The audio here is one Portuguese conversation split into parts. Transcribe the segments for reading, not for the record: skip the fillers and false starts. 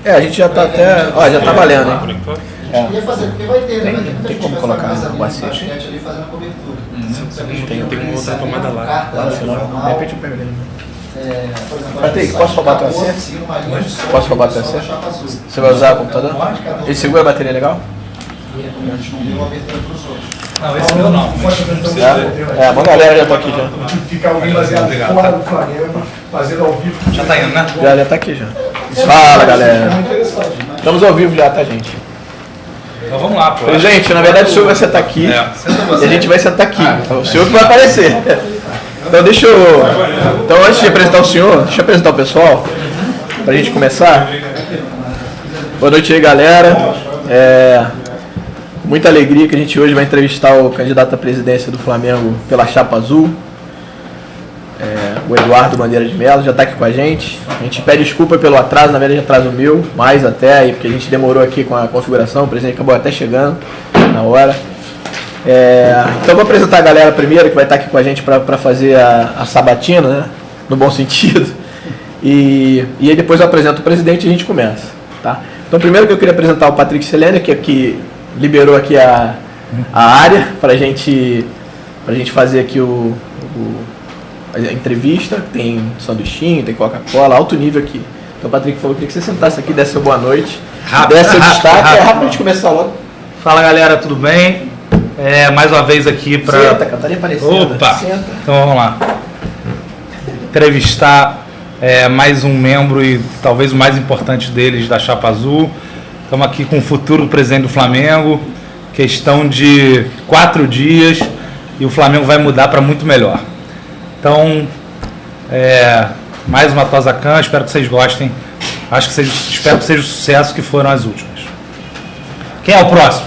A gente já tá até... Ó, já tá valendo, hein? Ia fazer, porque vai ter, né? Tem como colocar o assist ali fazendo a cobertura. Tem como botar a tomada lá. Lá no final. De repente eu pego ele. Patrick, posso roubar teu assento? Posso roubar teu assento? Você vai usar o computador? Ele segura a bateria legal? Não, esse meu não. A boa galera já tá aqui já. Ficar alguém baseado fora do Flamengo, fazendo ao vivo. Já tá indo, né? Já tá aqui já. Fala, galera. Estamos ao vivo já, tá, gente? Então vamos lá, pô. Gente, na verdade o senhor vai sentar aqui e a gente vai sentar aqui. O senhor que vai aparecer. Então deixa eu... Então antes de apresentar o senhor, deixa eu apresentar o pessoal, pra gente começar. Boa noite aí, galera. Muita alegria que a gente hoje vai entrevistar o candidato à presidência do Flamengo pela Chapa Azul, o Eduardo Bandeira de Mello, já está aqui com a gente. A gente pede desculpa pelo atraso, na verdade atraso meu, mais até, porque a gente demorou aqui com a configuração, o presidente acabou até chegando na hora. Então eu vou apresentar a galera primeiro, que vai estar aqui com a gente para fazer a sabatina, né? No bom sentido. E aí depois eu apresento o presidente e a gente começa. Tá? Então primeiro que eu queria apresentar o Patrick Selene, que liberou aqui a área para a gente fazer aqui a entrevista. Tem sanduichinho, tem Coca-Cola, alto nível aqui. Então o Patrick falou que queria que você sentasse aqui, desse seu boa noite, desse seu destaque. É rápido a gente começar logo. Fala, galera, tudo bem? Mais uma vez aqui para... Senta, Catarina aparecendo. Opa! Senta. Então vamos lá. Entrevistar mais um membro e talvez o mais importante deles da Chapa Azul. Estamos aqui com o futuro presidente do Flamengo. Questão de 4 dias e o Flamengo vai mudar para muito melhor. Então, mais uma Tosacan, espero que vocês gostem. Espero que seja o sucesso que foram as últimas. Quem é o próximo?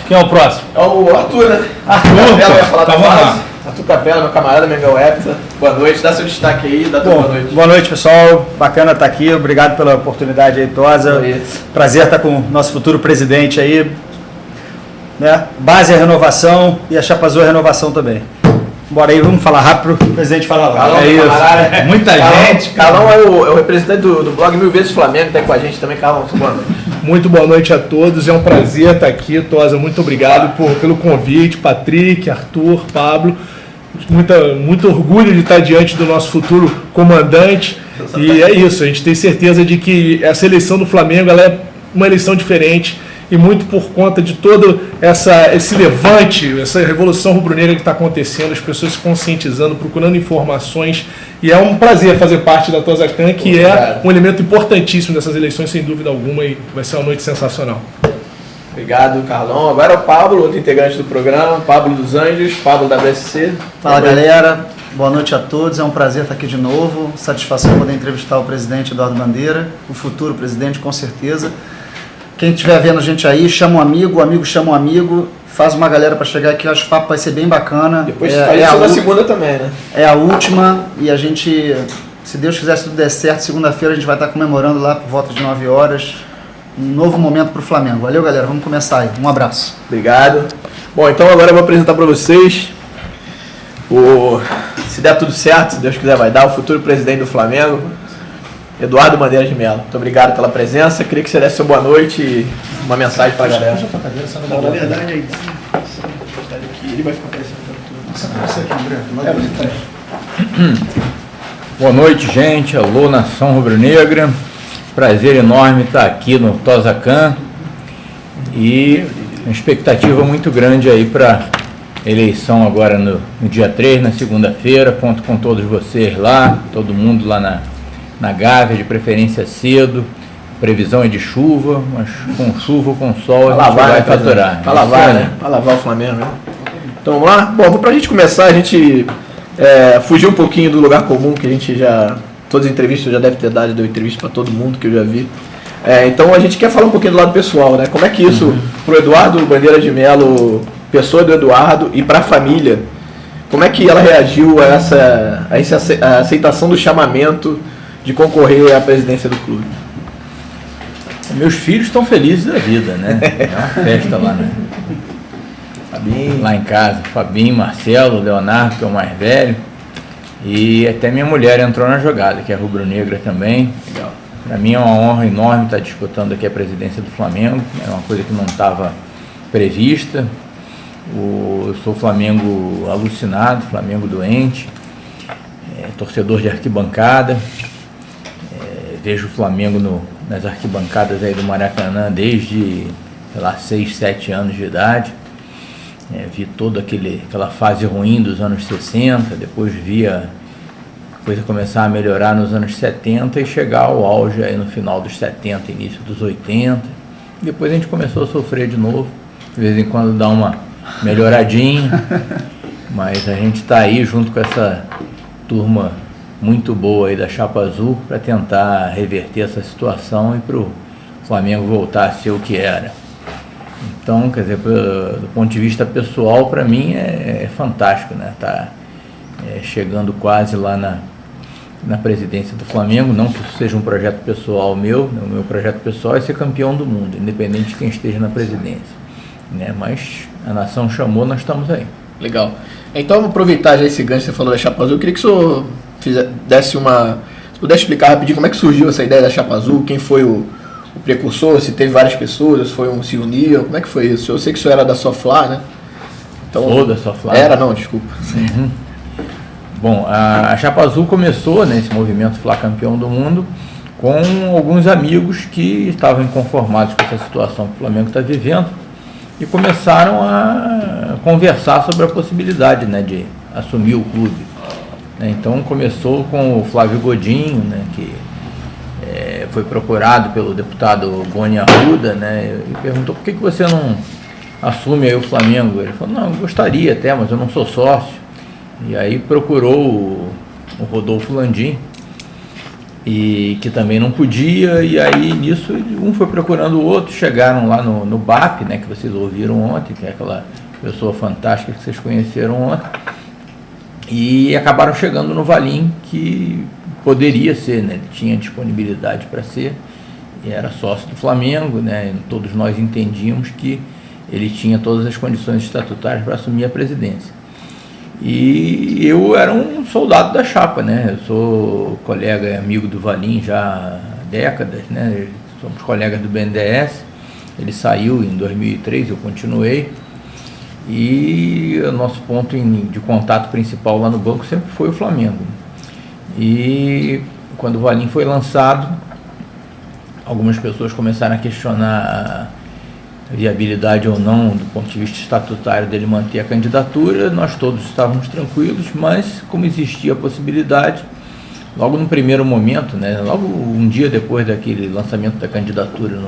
É o Arthur, né? Arthur Capela vai falar da base. Arthur Capela, meu camarada, Mengão Hepta. Boa noite, dá seu destaque aí, dá tua boa noite. Boa noite, pessoal. Bacana estar aqui, obrigado pela oportunidade aí, Tosa. Prazer estar com o nosso futuro presidente aí. Né? Base é renovação e a Chapa Azul é renovação também. Bora aí, vamos falar rápido para o presidente falar lá. Calão, isso. Muita gente. Calão é o representante do blog Mil Vezes Flamengo, está com a gente também. Calão, boa noite. Muito boa noite a todos, é um prazer estar aqui, Tosa, muito obrigado pelo convite, Patrick, Arthur, Pablo, muito orgulho de estar diante do nosso futuro comandante, e é isso, a gente tem certeza de que essa eleição do Flamengo ela é uma eleição diferente, e muito por conta de todo esse levante, essa revolução rubro-negra que está acontecendo, as pessoas se conscientizando, procurando informações, e é um prazer fazer parte da Tosacan, que é um elemento importantíssimo dessas eleições, sem dúvida alguma, e vai ser uma noite sensacional. Obrigado, Carlão. Agora é o Pablo, outro integrante do programa, Pablo dos Anjos, Pablo da BSC. Fala, galera, boa noite a todos, é um prazer estar aqui de novo, satisfação poder entrevistar o presidente Eduardo Bandeira, o futuro presidente, com certeza. Quem estiver vendo a gente aí, chama um amigo, o amigo chama um amigo, faz uma galera para chegar aqui, acho que o papo vai ser bem bacana. Depois isso na segunda também, né? É a última e a gente, se Deus quiser, se tudo der certo, segunda-feira a gente vai estar comemorando lá por volta de 9 horas, um novo momento para o Flamengo. Valeu, galera, vamos começar aí. Um abraço. Obrigado. Bom, então agora eu vou apresentar para vocês, se der tudo certo, se Deus quiser vai dar, o futuro presidente do Flamengo, Eduardo Bandeira de Mello. Muito obrigado pela presença. Queria que você desse sua boa noite e uma mensagem para a galera. Não, na verdade, aí, ele vai ficar aparecendo. Boa noite, gente. Alô, Nação Rubro-Negra. Prazer enorme estar aqui no Tosacan. E uma expectativa muito grande aí para a eleição agora no dia 3, na segunda-feira. Conto com todos vocês lá, todo mundo lá na Gávea, de preferência cedo. Previsão é de chuva, mas com chuva ou com sol a gente vai faturar. Para lavar, né? Para lavar o Flamengo, né? Então vamos lá? Bom, para a gente começar, a gente fugir um pouquinho do lugar comum que a gente já... Todas as entrevistas eu já deve ter dado, deu entrevista para todo mundo que eu já vi. Então a gente quer falar um pouquinho do lado pessoal, né? Como é que isso, para o Eduardo Bandeira de Mello, pessoa do Eduardo, e para a família, como é que ela reagiu a essa aceitação do chamamento de concorrer à presidência do clube? Meus filhos estão felizes da vida, né? É uma festa lá, né? Fabinho, lá em casa, Fabinho, Marcelo, Leonardo, que é o mais velho, e até minha mulher entrou na jogada, que é rubro-negra também. Legal. Para mim é uma honra enorme estar disputando aqui a presidência do Flamengo, é uma coisa que não estava prevista. Eu sou Flamengo alucinado, Flamengo doente, torcedor de arquibancada, vejo o Flamengo nas arquibancadas aí do Maracanã desde, sei lá, 6, 7 anos de idade. Vi toda aquela fase ruim dos anos 60, depois via a coisa começar a melhorar nos anos 70 e chegar ao auge aí no final dos 70, início dos 80. Depois a gente começou a sofrer de novo, de vez em quando dá uma melhoradinha, mas a gente está aí junto com essa turma muito boa aí da Chapa Azul para tentar reverter essa situação e para o Flamengo voltar a ser o que era. Então, quer dizer, do ponto de vista pessoal, para mim é fantástico, né? Tá chegando quase lá na presidência do Flamengo, não que isso seja um projeto pessoal meu, o meu projeto pessoal é ser campeão do mundo, independente de quem esteja na presidência, né? Mas a nação chamou, nós estamos aí. Legal. Então, vamos aproveitar já esse gancho que você falou da Chapa Azul. Eu queria que o senhor se pudesse explicar rapidinho como é que surgiu essa ideia da Chapa Azul, quem foi o precursor, se teve várias pessoas, se foi se uniram, como é que foi isso? Eu sei que o senhor era da Sofla, né? Então, sou da Sofla. Era, não, desculpa. Uhum. Bom, a Chapa Azul começou, né, esse movimento Fla Campeão do Mundo, com alguns amigos que estavam inconformados com essa situação que o Flamengo está vivendo e começaram a conversar sobre a possibilidade, né, de assumir o clube. Então começou com o Flávio Godinho, né, que foi procurado pelo deputado Goni Arruda, né, e perguntou por que você não assume aí o Flamengo. Ele falou, não, eu gostaria até, mas eu não sou sócio. E aí procurou o Rodolfo Landim, e que também não podia, e aí nisso um foi procurando o outro, chegaram lá no BAP, né, que vocês ouviram ontem, que é aquela pessoa fantástica que vocês conheceram ontem, e acabaram chegando no Valim, que poderia ser, né, ele tinha disponibilidade para ser, e era sócio do Flamengo, né, todos nós entendíamos que ele tinha todas as condições estatutárias para assumir a presidência. E eu era um soldado da chapa, né? Eu sou colega e amigo do Valim já há décadas, né? Somos colegas do BNDES. Ele saiu em 2003, eu continuei. E o nosso ponto de contato principal lá no banco sempre foi o Flamengo. E quando o Valim foi lançado, algumas pessoas começaram a questionar a viabilidade ou não, do ponto de vista estatutário, dele manter a candidatura. Nós todos estávamos tranquilos, mas como existia a possibilidade, logo no primeiro momento, né, logo um dia depois daquele lançamento da candidatura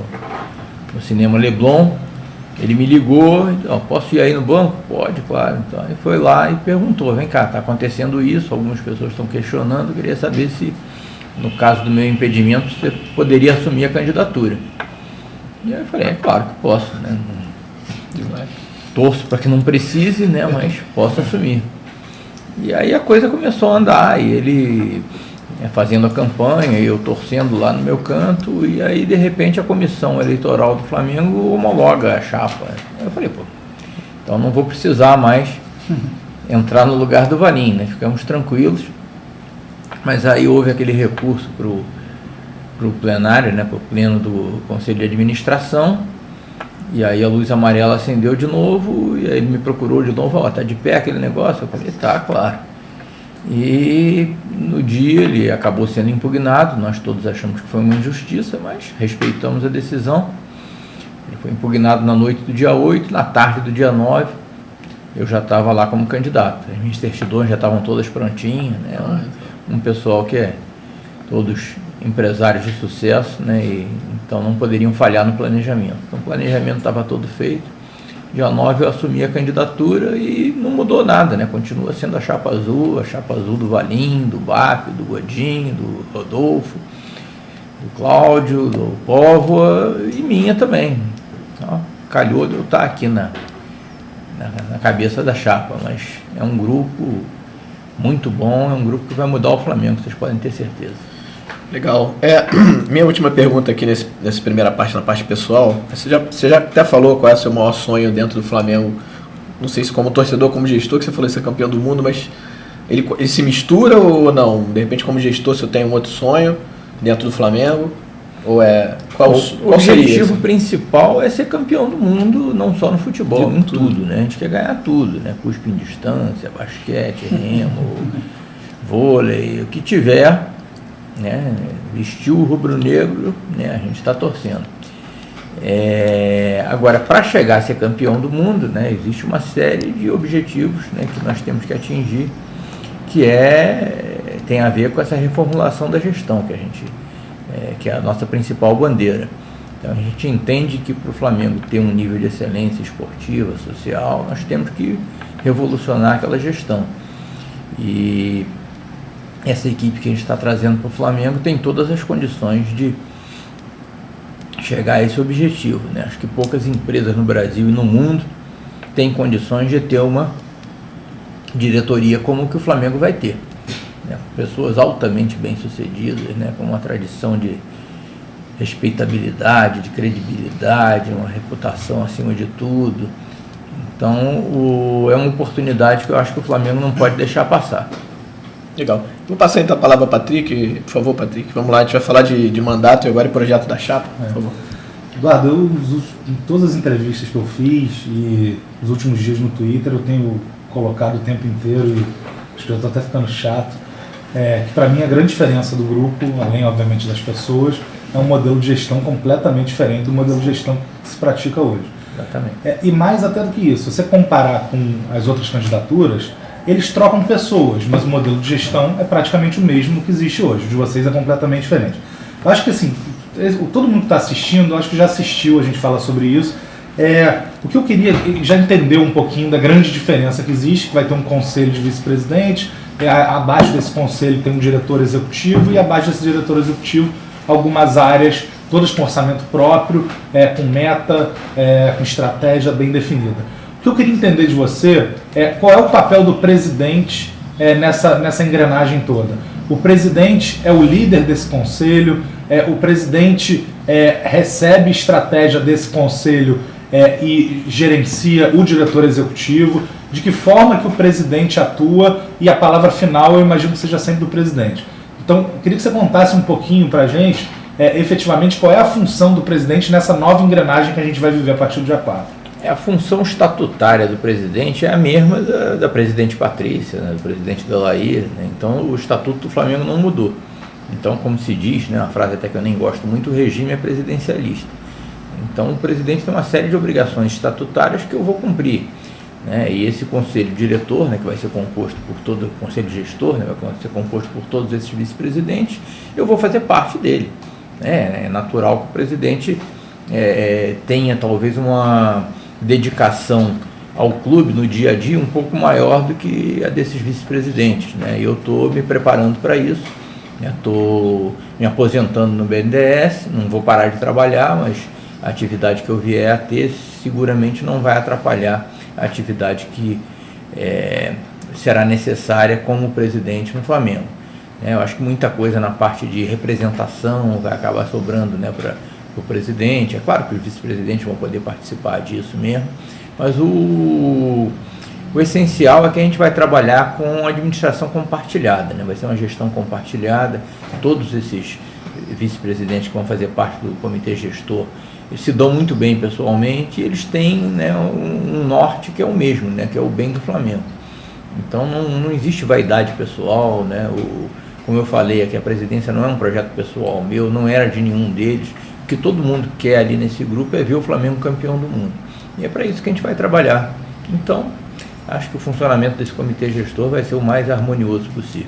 no Cinema Leblon, ele me ligou, então, posso ir aí no banco? Pode, claro. Então, ele foi lá e perguntou, vem cá, está acontecendo isso, algumas pessoas estão questionando, eu queria saber se, no caso do meu impedimento, você poderia assumir a candidatura. E aí eu falei, é claro que posso, né? Torço para que não precise, né? Mas posso assumir. E aí a coisa começou a andar, e ele fazendo a campanha, e eu torcendo lá no meu canto, e aí de repente a comissão eleitoral do Flamengo homologa a chapa. Aí eu falei, pô, então não vou precisar mais entrar no lugar do Valim, né? Ficamos tranquilos. Mas aí houve aquele recurso para o plenário, né, para o pleno do Conselho de Administração, e aí a luz amarela acendeu de novo, e aí ele me procurou de novo, ó, tá de pé aquele negócio? Eu falei, tá, claro. E no dia ele acabou sendo impugnado, nós todos achamos que foi uma injustiça, mas respeitamos a decisão. Ele foi impugnado na noite do dia 8, na tarde do dia 9, eu já estava lá como candidato. As minhas certidões já estavam todas prontinhas, né, um pessoal que todos empresários de sucesso, né, e então não poderiam falhar no planejamento. Então o planejamento estava todo feito. Dia 9 eu assumi a candidatura e não mudou nada, né? Continua sendo a chapa azul do Valim, do BAP, do Godinho, do Rodolfo, do Cláudio, do Póvoa e minha também. Então, calhou de eu estar aqui na cabeça da chapa, mas é um grupo muito bom, é um grupo que vai mudar o Flamengo, vocês podem ter certeza. Legal. Minha última pergunta aqui nessa primeira parte, na parte pessoal, você já até falou qual é o seu maior sonho dentro do Flamengo, não sei se como torcedor, como gestor, que você falou de ser campeão do mundo, mas ele se mistura ou não? De repente como gestor, se eu tenho um outro sonho dentro do Flamengo? Ou é... O Qual seria objetivo esse? principal é ser campeão do mundo, não só no futebol, em tudo, né? A gente quer ganhar tudo, né? Cuspe em distância, basquete, remo, vôlei, o que tiver, né? Vestiu o rubro-negro, né? A gente está torcendo. Agora, para chegar a ser campeão do mundo, né? Existe uma série de objetivos, né? Que nós temos que atingir, que tem a ver com essa reformulação da gestão que é a nossa principal bandeira. Então a gente entende que para o Flamengo ter um nível de excelência esportiva, social, nós temos que revolucionar aquela gestão. E essa equipe que a gente está trazendo para o Flamengo tem todas as condições de chegar a esse objetivo, né? Acho que poucas empresas no Brasil e no mundo têm condições de ter uma diretoria como que o Flamengo vai ter, né? Pessoas altamente bem-sucedidas, né? Com uma tradição de respeitabilidade, de credibilidade, uma reputação acima de tudo. Então, é uma oportunidade que eu acho que o Flamengo não pode deixar passar. Legal. Vou passar então a palavra para Patrick. Por favor, Patrick, vamos lá. A gente vai falar de mandato e agora de projeto da chapa. Por favor. Eduardo, em todas as entrevistas que eu fiz e nos últimos dias no Twitter, eu tenho colocado o tempo inteiro, e acho que eu estou até ficando chato, que para mim a grande diferença do grupo, além obviamente das pessoas, é um modelo de gestão completamente diferente do modelo de gestão que se pratica hoje. Exatamente. E mais até do que isso, se você comparar com as outras candidaturas, eles trocam pessoas, mas o modelo de gestão é praticamente o mesmo que existe hoje. O de vocês é completamente diferente. Eu acho que assim, todo mundo que está assistindo, eu acho que já assistiu, a gente fala sobre isso. O que eu queria já entender um pouquinho da grande diferença que existe, que vai ter um conselho de vice-presidente, abaixo desse conselho tem um diretor executivo e abaixo desse diretor executivo algumas áreas, todas com orçamento próprio, com meta, com estratégia bem definida. O que eu queria entender de você qual é o papel do presidente nessa engrenagem toda. O presidente é o líder desse conselho, o presidente recebe estratégia desse conselho e gerencia o diretor executivo. De que forma que o presidente atua, e a palavra final eu imagino que seja sempre do presidente. Então, eu queria que você contasse um pouquinho para a gente, efetivamente, qual é a função do presidente nessa nova engrenagem que a gente vai viver a partir do dia 4. A função estatutária do presidente é a mesma da presidente Patrícia, né, do presidente Delair, né? Então o estatuto do Flamengo não mudou. Então, como se diz, né, uma frase até que eu nem gosto muito, o regime é presidencialista. Então o presidente tem uma série de obrigações estatutárias que eu vou cumprir, né? E esse conselho diretor, né, que vai ser composto por todo o conselho gestor, né, vai ser composto por todos esses vice-presidentes, eu vou fazer parte dele, né? É natural que o presidente tenha talvez uma dedicação ao clube no dia a dia um pouco maior do que a desses vice-presidentes, né? E eu estou me preparando para isso, estou me aposentando no BNDES, não vou parar de trabalhar, mas a atividade que eu vier a ter seguramente não vai atrapalhar a atividade que será necessária como presidente no Flamengo. Eu acho que muita coisa na parte de representação vai acabar sobrando, né, para o presidente. É claro que os vice-presidentes vão poder participar disso mesmo, mas o essencial é que a gente vai trabalhar com administração compartilhada, né? Vai ser uma gestão compartilhada. Todos esses vice-presidentes que vão fazer parte do comitê gestor, eles se dão muito bem pessoalmente, e eles têm, né, um norte que é o mesmo, né, que é o bem do Flamengo. Então não existe vaidade pessoal, né? Como eu falei aqui, a presidência não é um projeto pessoal meu, não era de nenhum deles. O que todo mundo quer ali nesse grupo é ver o Flamengo campeão do mundo. E é para isso que a gente vai trabalhar. Então, acho que o funcionamento desse comitê gestor vai ser o mais harmonioso possível.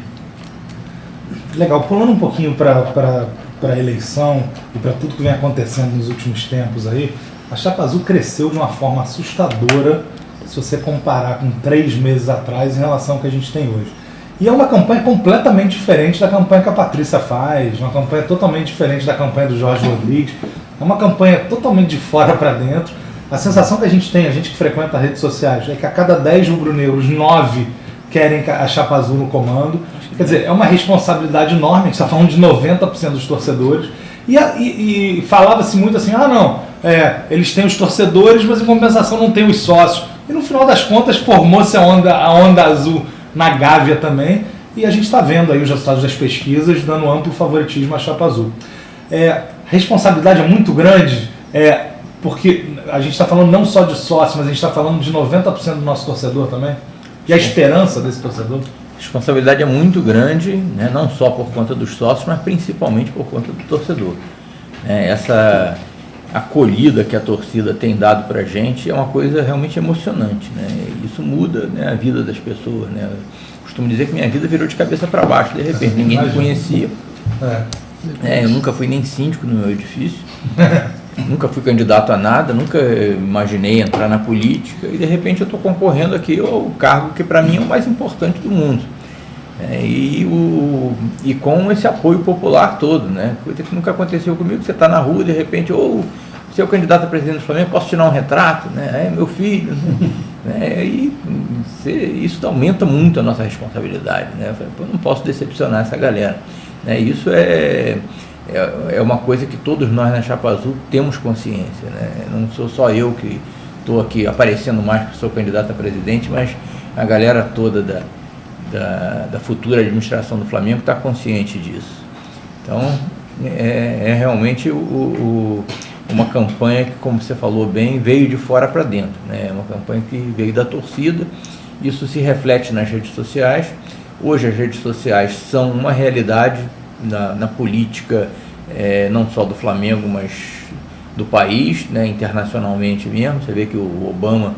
Legal, pulando um pouquinho para a eleição e para tudo que vem acontecendo nos últimos tempos aí, a Chapa Azul cresceu de uma forma assustadora se você comparar com 3 meses atrás em relação ao que a gente tem hoje. E é uma campanha completamente diferente da campanha que a Patrícia faz, uma campanha totalmente diferente da campanha do Jorge Rodrigues, é uma campanha totalmente de fora para dentro. A sensação que a gente tem, a gente que frequenta as redes sociais, é que a cada 10 rubro-negros, 9 querem a Chapa Azul no comando. Quer dizer, é uma responsabilidade enorme, a gente está falando de 90% dos torcedores. E falava-se muito assim, eles têm os torcedores, mas em compensação não tem os sócios. E no final das contas formou-se a onda azul na Gávea também, e a gente está vendo aí os resultados das pesquisas dando amplo favoritismo à Chapa Azul. responsabilidade é muito grande, porque a gente está falando não só de sócio, mas a gente está falando de 90% do nosso torcedor também, e a esperança desse torcedor. A responsabilidade é muito grande, né, não só por conta dos sócios, mas principalmente por conta do torcedor. Essa acolhida que a torcida tem dado para a gente é uma coisa realmente emocionante, né? Isso muda, né, a vida das pessoas, né? Eu costumo dizer que minha vida virou de cabeça para baixo, de repente, ninguém me conhecia. Eu nunca fui nem síndico no meu edifício, nunca fui candidato a nada, nunca imaginei entrar na política e de repente eu estou concorrendo aqui ao cargo que para mim é o mais importante do mundo. E com esse apoio popular todo, né? Coisa que nunca aconteceu comigo, você está na rua de repente, você é o candidato a presidente do Flamengo, posso tirar um retrato? Né? Meu filho. Né? Isso aumenta muito a nossa responsabilidade. Né? Eu não posso decepcionar essa galera. Né? Isso é uma coisa que todos nós na Chapa Azul temos consciência. Né? Não sou só eu que estou aqui aparecendo mais porque sou candidato a presidente, mas a galera toda da futura administração do Flamengo está consciente disso. Então, realmente uma campanha que, como você falou bem, veio de fora para dentro. Né? É uma campanha que veio da torcida, isso se reflete nas redes sociais. Hoje as redes sociais são uma realidade na política, não só do Flamengo, mas do país, né? Internacionalmente mesmo. Você vê que o Obama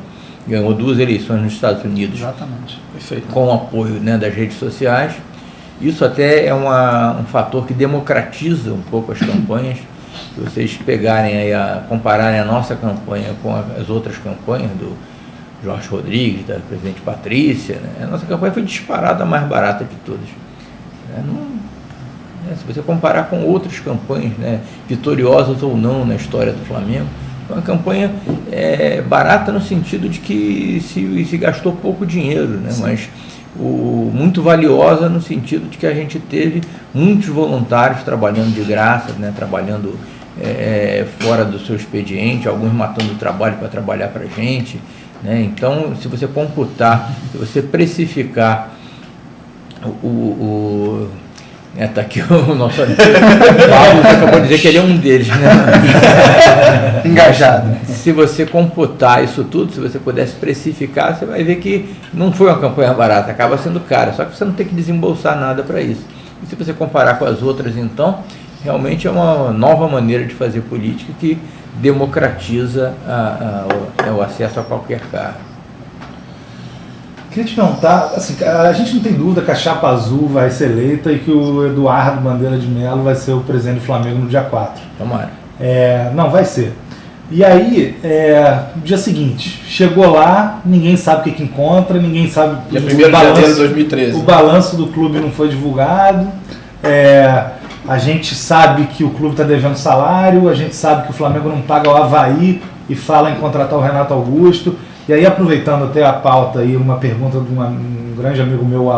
ganhou 2 eleições nos Estados Unidos. Exatamente. Perfeito. Com o apoio, né, das redes sociais. Isso até é um fator que democratiza um pouco as campanhas. Se vocês pegarem aí, compararem a nossa campanha com as outras campanhas do Jorge Rodrigues, da presidente Patrícia, né, a nossa campanha foi disparada a mais barata de todas. Se você comparar com outras campanhas, né, vitoriosas ou não na história do Flamengo, é uma campanha barata no sentido de que se gastou pouco dinheiro, né, mas muito valiosa no sentido de que a gente teve muitos voluntários trabalhando de graça, né, trabalhando fora do seu expediente, alguns matando o trabalho para trabalhar para a gente. Né? Então, se você computar, se você precificar tá aqui o nosso amigo Pablo, que acabou de dizer que ele é um deles, né? Engajado. Se você computar isso tudo, se você pudesse precificar, você vai ver que não foi uma campanha barata, acaba sendo cara, só que você não tem que desembolsar nada para isso. E se você comparar com as outras, então, realmente é uma nova maneira de fazer política que democratiza o acesso a qualquer cargo. Queria te perguntar, assim, a gente não tem dúvida que a Chapa Azul vai ser eleita e que o Eduardo Bandeira de Mello vai ser o presidente do Flamengo no dia 4. Tomara. Não, vai ser. E aí, no dia seguinte, chegou lá, ninguém sabe o que encontra, ninguém sabe... Dia 1º de janeiro de 2013. O balanço do clube não foi divulgado, a gente sabe que o clube está devendo salário, a gente sabe que o Flamengo não paga o Avaí e fala em contratar o Renato Augusto. E aí, aproveitando até a pauta aí, uma pergunta de um grande amigo meu,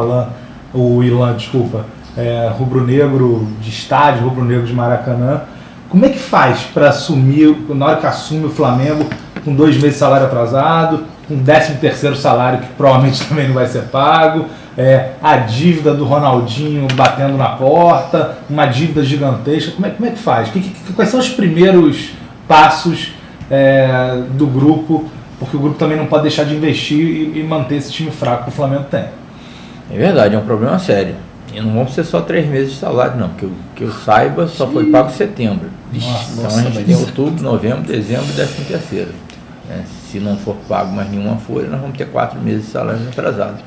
o Ilan, rubro-negro de estádio, rubro-negro de Maracanã. Como é que faz para assumir, na hora que assume o Flamengo, com 2 meses de salário atrasado, com 13º salário que provavelmente também não vai ser pago, a dívida do Ronaldinho batendo na porta, uma dívida gigantesca, como é que faz? Quais são os primeiros passos do grupo? Porque o grupo também não pode deixar de investir e manter esse time fraco que o Flamengo tem. É verdade, é um problema sério. E não vão ser só 3 meses de salário, não, porque que eu saiba só foi pago em setembro. Então a gente tem outubro, novembro, dezembro e 13º. Se não for pago mais nenhuma folha, nós vamos ter 4 meses de salário atrasados.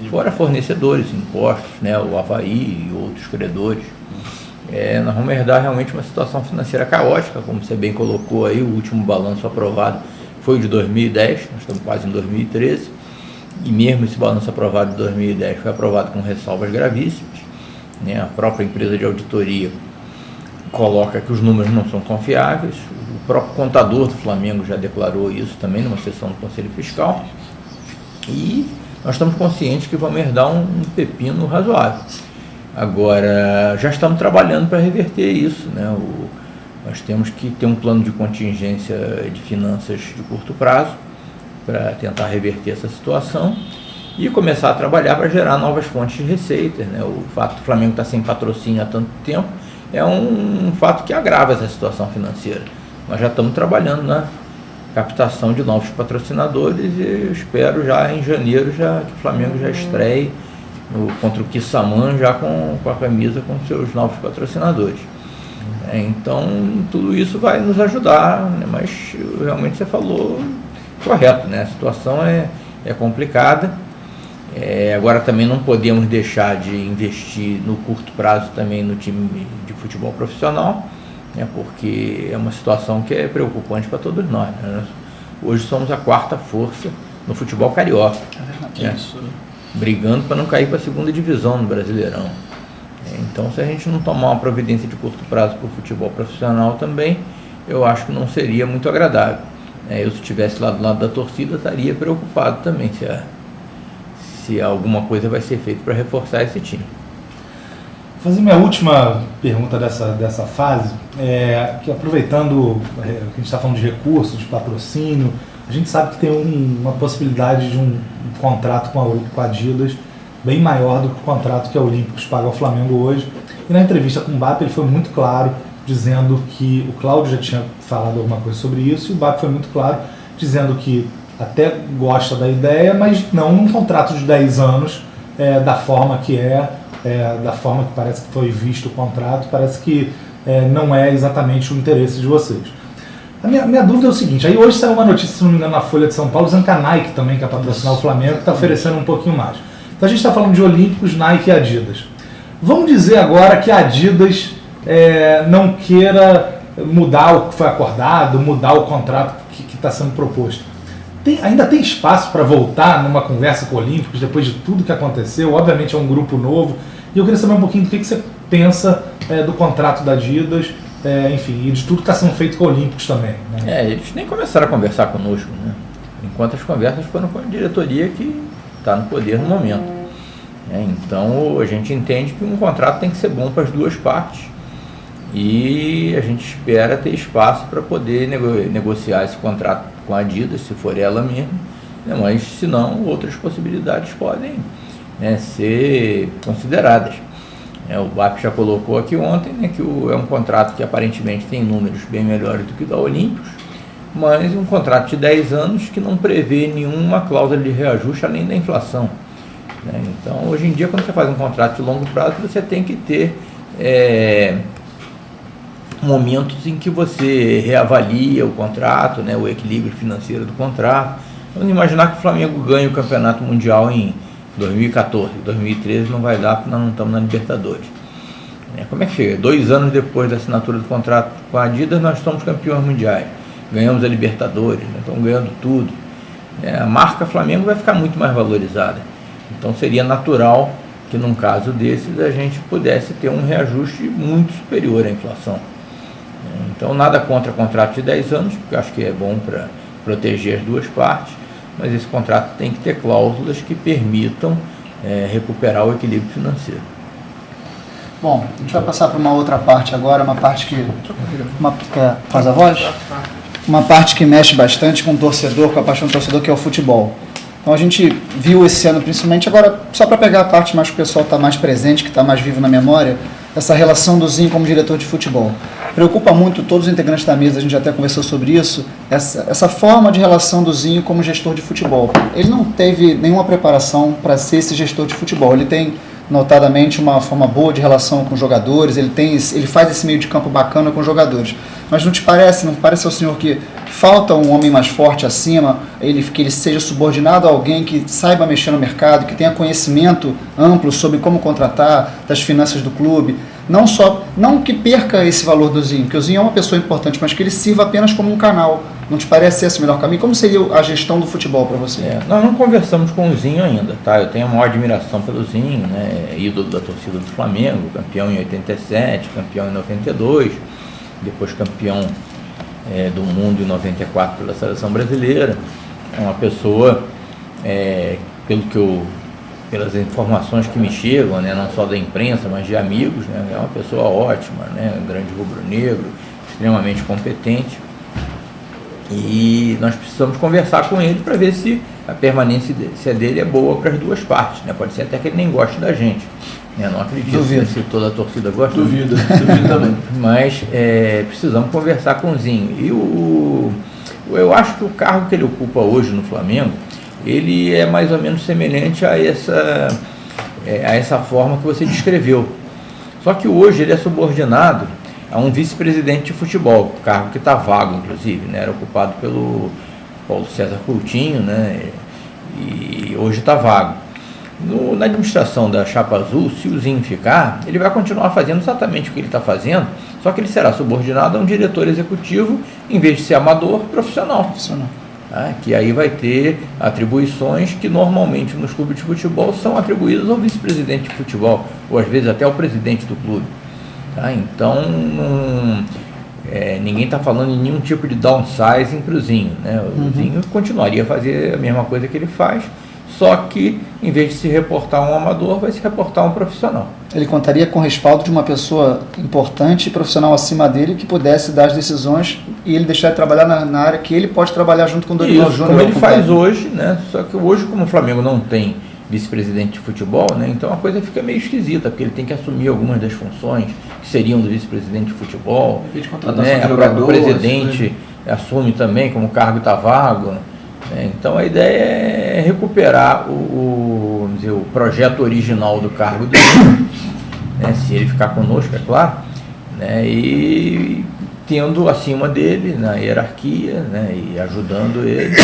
Fora fornecedores, impostos, né, o Avaí e outros credores. Nós vamos herdar realmente uma situação financeira caótica, como você bem colocou aí, o último balanço aprovado foi de 2010, nós estamos quase em 2013, e mesmo esse balanço aprovado de 2010 foi aprovado com ressalvas gravíssimas. Né? A própria empresa de auditoria coloca que os números não são confiáveis, o próprio contador do Flamengo já declarou isso também numa sessão do Conselho Fiscal, e nós estamos conscientes que vamos herdar um pepino razoável. Agora, já estamos trabalhando para reverter isso, né? Nós temos que ter um plano de contingência de finanças de curto prazo para tentar reverter essa situação e começar a trabalhar para gerar novas fontes de receita. Né? O fato do Flamengo estar sem patrocínio há tanto tempo é um fato que agrava essa situação financeira. Nós já estamos trabalhando na captação de novos patrocinadores e eu espero já em janeiro que o Flamengo já estreie contra o Kissamã já com a camisa com seus novos patrocinadores. Então tudo isso vai nos ajudar, né? Mas realmente você falou correto, né? A situação é complicada. Agora também não podemos deixar de investir no curto prazo também no time de futebol profissional, né? Porque é uma situação que é preocupante para todos nós, né? Hoje somos a 4ª força no futebol carioca, né? Brigando para não cair para a 2ª divisão no Brasileirão. Então, se a gente não tomar uma providência de curto prazo para o futebol profissional também, eu acho que não seria muito agradável. Eu, se estivesse lá do lado da torcida, estaria preocupado também se alguma coisa vai ser feita para reforçar esse time. Vou fazer minha última pergunta dessa fase, que aproveitando que a gente está falando de recursos, de patrocínio, a gente sabe que tem uma possibilidade de um contrato com a Adidas bem maior do que o contrato que a Olímpicos paga ao Flamengo hoje. E na entrevista com o BAP ele foi muito claro, dizendo que o Cláudio já tinha falado alguma coisa sobre isso, e o BAP foi muito claro, dizendo que até gosta da ideia, mas não num contrato de 10 anos, da forma que da forma que parece que foi visto o contrato, parece que não é exatamente o interesse de vocês. A minha dúvida é o seguinte, aí hoje saiu uma notícia, se não me engano, na Folha de São Paulo, dizendo que a Nike também quer patrocinar o Flamengo, que está oferecendo um pouquinho mais. Então a gente está falando de Olímpicos, Nike e Adidas. Vamos dizer agora que a Adidas não queira mudar o que foi acordado, mudar o contrato que está sendo proposto. Ainda tem espaço para voltar numa conversa com o Olímpicos, depois de tudo que aconteceu? Obviamente é um grupo novo. E eu queria saber um pouquinho do que você pensa do contrato da Adidas, enfim, e de tudo que está sendo feito com o Olímpicos também, né? Eles nem começaram a conversar conosco, né? Enquanto as conversas foram com a diretoria que está no poder no momento. Então a gente entende que um contrato tem que ser bom para as duas partes e a gente espera ter espaço para poder negociar esse contrato com a Adidas, se for ela mesma, né? Mas se não, outras possibilidades podem, né, ser consideradas. O BAP já colocou aqui ontem, né, que é um contrato que aparentemente tem números bem melhores do que o da Olímpicos, mas um contrato de 10 anos que não prevê nenhuma cláusula de reajuste além da inflação, né? Então, hoje em dia, quando você faz um contrato de longo prazo, você tem que ter momentos em que você reavalia o contrato, né, o equilíbrio financeiro do contrato. Vamos imaginar que o Flamengo ganha o Campeonato Mundial em 2014, 2013 não vai dar porque nós não estamos na Libertadores. Como é que chega? 2 anos depois da assinatura do contrato com a Adidas, nós somos campeões mundiais. Ganhamos a Libertadores, né? Estamos ganhando tudo. A marca Flamengo vai ficar muito mais valorizada. Então seria natural que num caso desses a gente pudesse ter um reajuste muito superior à inflação. Então nada contra contrato de 10 anos, porque eu acho que é bom para proteger as duas partes, mas esse contrato tem que ter cláusulas que permitam recuperar o equilíbrio financeiro. Bom, a gente vai passar para uma outra parte agora, uma parte que... faz a voz? Uma parte que mexe bastante com o torcedor, com a paixão do torcedor, que é o futebol. Então a gente viu esse ano, principalmente, agora, só para pegar a parte mais que o pessoal está mais presente, que está mais vivo na memória, essa relação do Zinho como diretor de futebol. Preocupa muito todos os integrantes da mesa, a gente até conversou sobre isso, essa forma de relação do Zinho como gestor de futebol. Ele não teve nenhuma preparação para ser esse gestor de futebol, ele tem notadamente uma forma boa de relação com os jogadores, ele faz esse meio de campo bacana com os jogadores. Mas não parece ao senhor que falta um homem mais forte acima, que ele seja subordinado a alguém que saiba mexer no mercado, que tenha conhecimento amplo sobre como contratar, das finanças do clube, não que perca esse valor do Zinho, porque o Zinho é uma pessoa importante, mas que ele sirva apenas como um canal. Não te parece esse o melhor caminho? Como seria a gestão do futebol para você? Nós não conversamos com o Zinho ainda, tá? Eu tenho a maior admiração pelo Zinho, né? Ídolo da torcida do Flamengo, campeão em 87, campeão em 92, depois campeão do mundo em 94 pela seleção brasileira. É uma pessoa, pelas informações que me chegam, né? Não só da imprensa, mas de amigos, né? É uma pessoa ótima, né? Um grande rubro-negro, extremamente competente. E nós precisamos conversar com ele para ver se a permanência dele é boa para as duas partes, né? Pode ser até que ele nem goste da gente, Não acredito Duvido. se toda a torcida gosta. Duvido também. Mas precisamos conversar com o Zinho. E eu acho que o cargo que ele ocupa hoje no Flamengo, ele é mais ou menos semelhante a essa forma que você descreveu. Só que hoje ele é subordinado a um vice-presidente de futebol, cargo que está vago, inclusive, né? Era ocupado pelo Paulo César Coutinho, né? E hoje está vago. Na administração da Chapa Azul, se o Zinho ficar, ele vai continuar fazendo exatamente o que ele está fazendo, só que ele será subordinado a um diretor executivo, em vez de ser amador, profissional. Tá? Que aí vai ter atribuições que normalmente nos clubes de futebol são atribuídas ao vice-presidente de futebol, ou às vezes até ao presidente do clube. Tá? Então, ninguém está falando em nenhum tipo de downsizing para o Zinho. Né? O Zinho continuaria a fazer a mesma coisa que ele faz, só que, em vez de se reportar a um amador, vai se reportar a um profissional. Ele contaria com o respaldo de uma pessoa importante e profissional acima dele que pudesse dar as decisões e ele deixar de trabalhar na área que ele pode trabalhar junto com o Dorival Júnior. Como ele faz hoje, né? Só que hoje, como o Flamengo não tem vice-presidente de futebol, né? Então a coisa fica meio esquisita, porque ele tem que assumir algumas das funções que seriam do vice-presidente de futebol. De contratação né? de jogadores, o presidente assume também, como o cargo está vago. Então a ideia é recuperar o projeto original do cargo dele, né, se ele ficar conosco, é claro, né, e tendo acima dele na hierarquia, né, e ajudando ele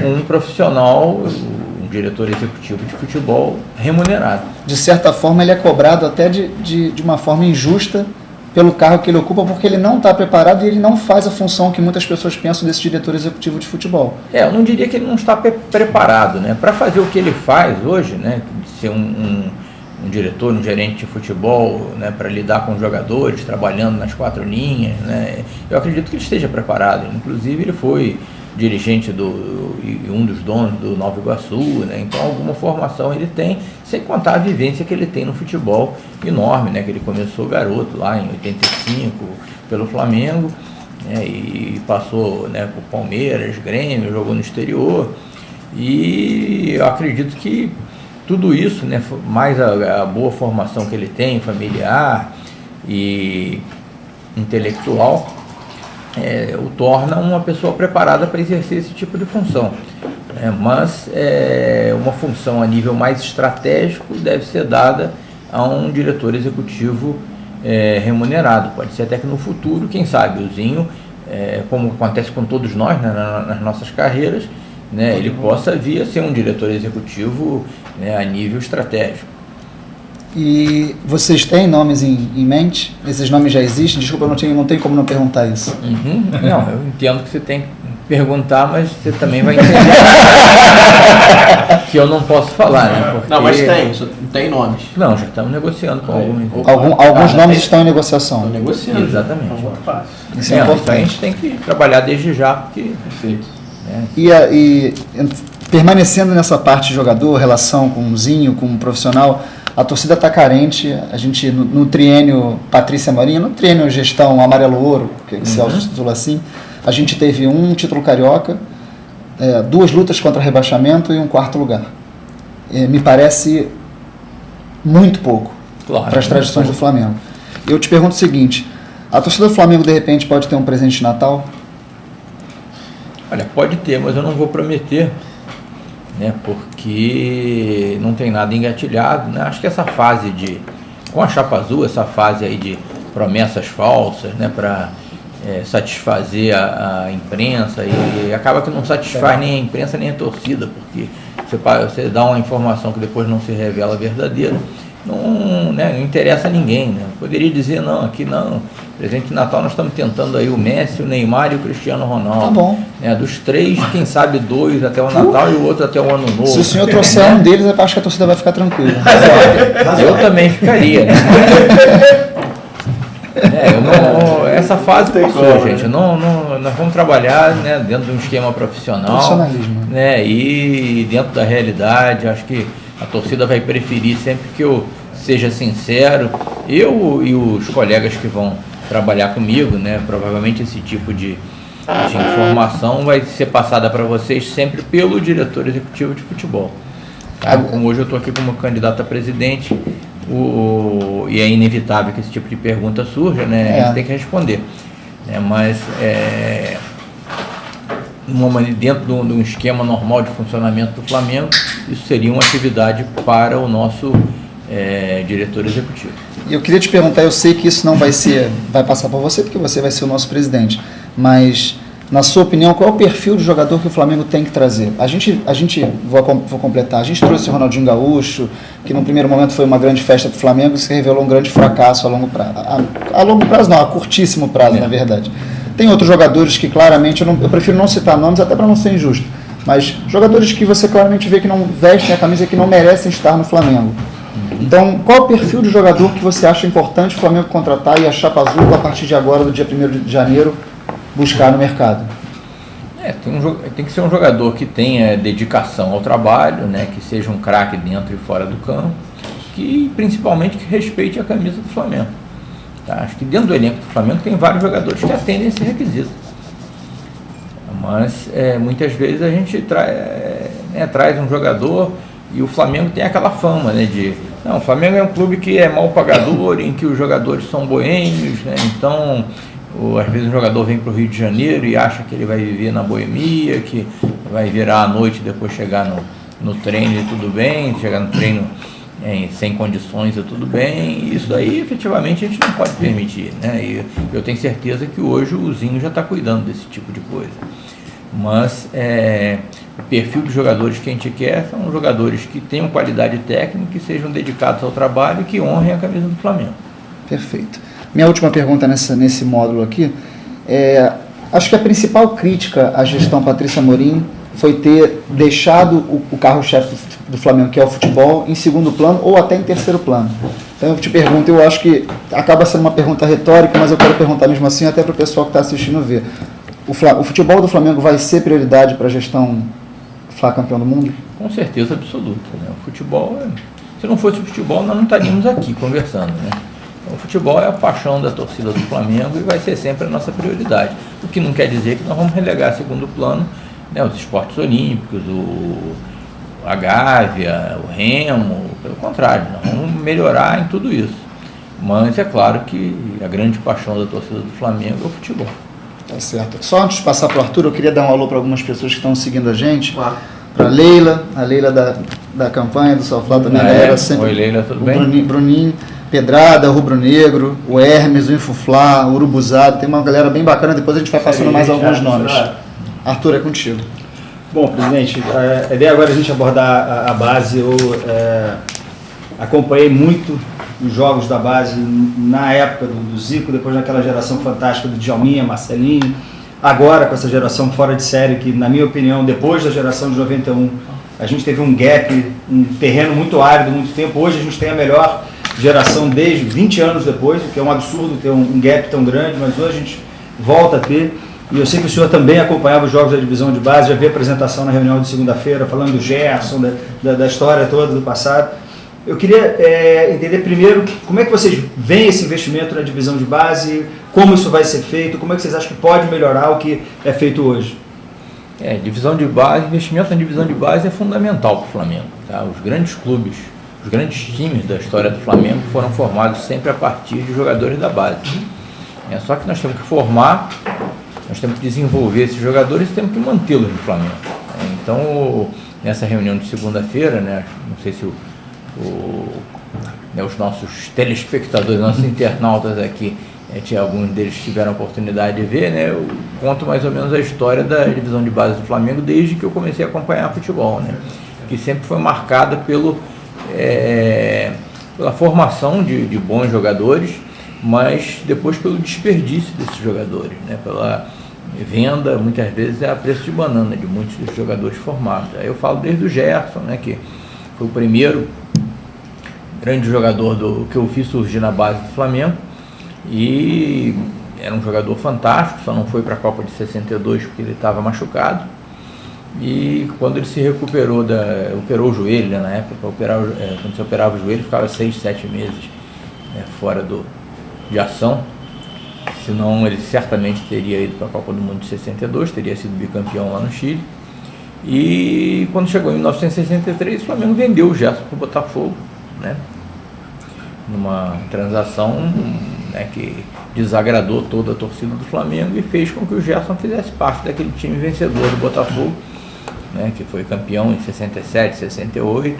um profissional, um diretor executivo de futebol remunerado. De certa forma ele é cobrado até de uma forma injusta pelo cargo que ele ocupa, porque ele não está preparado e ele não faz a função que muitas pessoas pensam desse diretor executivo de futebol. Eu não diria que ele não está preparado, né, para fazer o que ele faz hoje, né, de ser um diretor, um gerente de futebol, né, para lidar com os jogadores, trabalhando nas 4 linhas, né, eu acredito que ele esteja preparado. Inclusive ele foi dirigente e um dos donos do Nova Iguaçu, né? Então alguma formação ele tem, sem contar a vivência que ele tem no futebol enorme, né? Que ele começou garoto lá em 85 pelo Flamengo, né? E passou, né, por Palmeiras, Grêmio, jogou no exterior, e eu acredito que tudo isso, né, mais a boa formação que ele tem, familiar e intelectual, o torna uma pessoa preparada para exercer esse tipo de função. Mas uma função a nível mais estratégico deve ser dada a um diretor executivo remunerado. Pode ser até que no futuro, quem sabe, o Zinho, como acontece com todos nós, né, nas nossas carreiras, né, ele possa vir a ser um diretor executivo, né, a nível estratégico. E vocês têm nomes em mente? Esses nomes já existem? Desculpa, eu não tenho como não perguntar isso. Não, eu entendo que você tem que perguntar, mas você também vai entender que eu não posso falar, né? Porque... Não, mas tem nomes. Não, já estamos negociando com alguns. Alguns nomes estão em negociação. Estão negociando. Exatamente. Isso é importante. A gente tem que trabalhar desde já, porque... Perfeito. E permanecendo nessa parte de jogador, relação com o Zinho, com o profissional, a torcida está carente. A gente, no triênio Patrícia Marinho, no triênio gestão amarelo-ouro, que se auto-titula assim, a gente teve um título carioca, 2 lutas contra rebaixamento e um 4º lugar. Me parece muito pouco para as tradições do Flamengo. Eu te pergunto o seguinte, a torcida do Flamengo de repente pode ter um presente de Natal? Olha, pode ter, mas eu não vou prometer, né, porque não tem nada engatilhado, né? Acho que essa fase com a Chapa Azul, essa fase aí de promessas falsas, né, para satisfazer a imprensa, e acaba que não satisfaz nem a imprensa nem a torcida, porque você dá uma informação que depois não se revela verdadeira, não interessa a ninguém, né? Poderia dizer, não, aqui não, presente de Natal nós estamos tentando aí o Messi, o Neymar e o Cristiano Ronaldo. Tá bom. Dos 3, quem sabe 2 até o Natal e o outro até o Ano Novo. Se o senhor trouxer um deles, eu acho que a torcida vai ficar tranquila. Eu também ficaria, né? Essa fase passou, gente. Nós vamos trabalhar, né, dentro de um esquema profissional, profissionalismo, né, e dentro da realidade. Acho que a torcida vai preferir sempre que eu seja sincero. Eu e os colegas que vão trabalhar comigo, né, provavelmente esse tipo de informação vai ser passada para vocês sempre pelo diretor executivo de futebol. Tá? Como hoje eu estou aqui como candidato a presidente, e é inevitável que esse tipo de pergunta surja, né? A gente tem que responder. Mas dentro de um esquema normal de funcionamento do Flamengo, isso seria uma atividade para o nosso diretor executivo. E eu queria te perguntar, eu sei que isso não vai passar por você, porque você vai ser o nosso presidente, mas, na sua opinião, qual é o perfil de jogador que o Flamengo tem que trazer? Vou completar, a gente trouxe o Ronaldinho Gaúcho, que no primeiro momento foi uma grande festa para o Flamengo e se revelou um grande fracasso a longo prazo. A longo prazo não, a curtíssimo prazo, na verdade. Tem outros jogadores que claramente, eu prefiro não citar nomes, até para não ser injusto, mas jogadores que você claramente vê que não vestem a camisa, que não merecem estar no Flamengo. Então, qual é o perfil de jogador que você acha importante o Flamengo contratar e a Chapa Azul, a partir de agora, do dia 1º de janeiro, buscar no mercado? Tem que ser um jogador que tenha dedicação ao trabalho, né, que seja um craque dentro e fora do campo, que principalmente que respeite a camisa do Flamengo. Tá? Acho que dentro do elenco do Flamengo tem vários jogadores que atendem esse requisito. Mas muitas vezes a gente traz um jogador e o Flamengo tem aquela fama, né, o Flamengo é um clube que é mal pagador, em que os jogadores são boêmios, né, então às vezes um jogador vem para o Rio de Janeiro e acha que ele vai viver na boemia, que vai virar à noite e depois chegar no treino e tudo bem, chegar no treino sem condições e tudo bem. Isso aí efetivamente a gente não pode permitir, né? E eu tenho certeza que hoje o Zinho já está cuidando desse tipo de coisa. Mas o perfil dos jogadores que a gente quer são jogadores que tenham qualidade técnica, que sejam dedicados ao trabalho e que honrem a camisa do Flamengo. Perfeito. Minha última pergunta nesse módulo aqui acho que a principal crítica à gestão Patrícia Amorim foi ter deixado o carro-chefe do Flamengo, que é o futebol, em segundo plano ou até em terceiro plano. Então eu te pergunto, eu acho que acaba sendo uma pergunta retórica, mas eu quero perguntar mesmo assim até para o pessoal que está assistindo ver. O futebol do Flamengo vai ser prioridade para a gestão Flá campeão do mundo? Com certeza absoluta, né? O futebol, se não fosse o futebol, nós não estaríamos aqui conversando, né? O futebol é a paixão da torcida do Flamengo e vai ser sempre a nossa prioridade. O que não quer dizer que nós vamos relegar a segundo plano, né, os esportes olímpicos, a Gávea, o Remo, pelo contrário, nós vamos melhorar em tudo isso. Mas é claro que a grande paixão da torcida do Flamengo é o futebol. Tá certo. Só antes de passar para o Arthur, eu queria dar um alô para algumas pessoas que estão seguindo a gente. Para a Leila da campanha do Soflá também. Oi Leila, tudo bem? Bruninho, Pedrada, Rubro Negro, o Hermes, o Infuflá, o Urubuzado, tem uma galera bem bacana, depois a gente vai passando mais alguns nomes. Arthur, é contigo. Bom, presidente, a ideia agora é a gente abordar a base. Eu acompanhei muito os jogos da base na época do Zico, depois naquela geração fantástica do Djalminha, Marcelinho, agora com essa geração fora de série, que na minha opinião, depois da geração de 91, a gente teve um gap, um terreno muito árido, muito tempo. Hoje a gente tem a melhor geração desde 20 anos depois, o que é um absurdo ter um gap tão grande, mas hoje a gente volta a ter. E eu sei que o senhor também acompanhava os jogos da divisão de base, já vi a apresentação na reunião de segunda-feira, falando do Gerson, da história toda do passado. Eu queria entender primeiro como é que vocês veem esse investimento na divisão de base, como isso vai ser feito, como é que vocês acham que pode melhorar o que é feito hoje? Divisão de base, investimento na divisão de base é fundamental para o Flamengo. Tá? Os grandes clubes, os grandes times da história do Flamengo foram formados sempre a partir de jogadores da base. Só que nós temos que formar, nós temos que desenvolver esses jogadores e temos que mantê-los no Flamengo. Então, nessa reunião de segunda-feira, né, não sei se os nossos telespectadores, nossos internautas aqui, alguns deles tiveram a oportunidade de ver, né, eu conto mais ou menos a história da divisão de base do Flamengo desde que eu comecei a acompanhar futebol, né, que sempre foi marcada pela formação de bons jogadores, mas depois pelo desperdício desses jogadores, né, pela venda, muitas vezes, a preço de banana de muitos dos jogadores formados. Aí eu falo desde o Gerson, né, que foi o primeiro grande jogador que eu fiz surgir na base do Flamengo, e era um jogador fantástico, só não foi para a Copa de 62 porque ele estava machucado, e quando ele se recuperou, operou o joelho, né, na época, quando se operava o joelho, ficava 6, 7 meses, né, fora de ação, senão ele certamente teria ido para a Copa do Mundo de 62, teria sido bicampeão lá no Chile. E quando chegou em 1963, o Flamengo vendeu o Gerson para o Botafogo, né? numa transação, né, que desagradou toda a torcida do Flamengo e fez com que o Gerson fizesse parte daquele time vencedor do Botafogo, né, que foi campeão em 67, 68,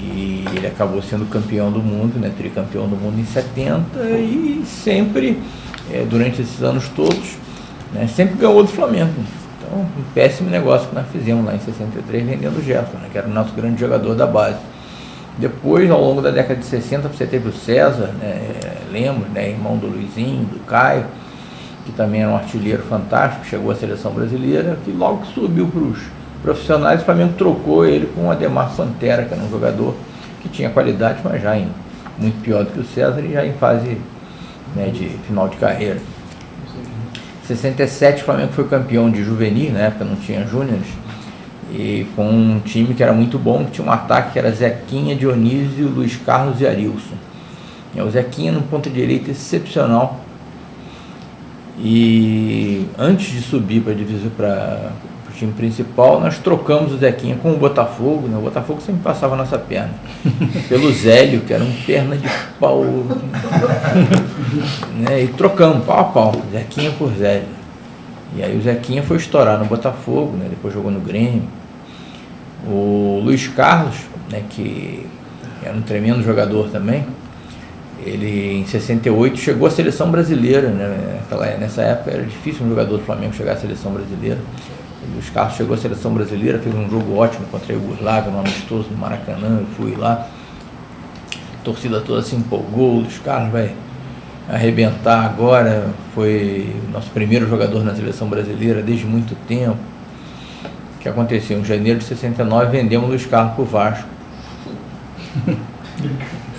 e ele acabou sendo campeão do mundo, né, tricampeão do mundo em 70, e sempre, durante esses anos todos, né, sempre ganhou do Flamengo. Então, um péssimo negócio que nós fizemos lá em 63, vendendo o Gerson, né, que era o nosso grande jogador da base. Depois, ao longo da década de 60, você teve o César, né, lembro, né, irmão do Luizinho, do Caio, que também era um artilheiro fantástico, chegou à seleção brasileira, que logo que subiu para os profissionais, o Flamengo trocou ele com o Ademar Pantera, que era um jogador que tinha qualidade, mas já muito pior do que o César e já em fase, né, de final de carreira. Em 67, o Flamengo foi campeão de juvenil, na época não tinha júniores, e com um time que era muito bom, que tinha um ataque que era Zequinha, Dionísio, Luiz Carlos e Arilson. O Zequinha no ponta direita excepcional. E antes de subir para o time principal, nós trocamos o Zequinha com o Botafogo, né? O Botafogo sempre passava a nossa perna, pelo Zélio, que era um perna de pau, né? E trocamos pau a pau, Zequinha por Zélio. E aí o Zequinha foi estourar no Botafogo, né? Depois jogou no Grêmio. O Luiz Carlos, né, que era um tremendo jogador também, ele em 68 chegou à seleção brasileira, né? Nessa época era difícil um jogador do Flamengo chegar à seleção brasileira. O Luiz Carlos chegou à seleção brasileira, fez um jogo ótimo contra a Iugoslávia, no amistoso no Maracanã, eu fui lá, a torcida toda se empolgou, o Luiz Carlos vai arrebentar agora, foi nosso primeiro jogador na seleção brasileira desde muito tempo. O que aconteceu? Em janeiro de 69 vendemos o Luiz Carlos para o Vasco.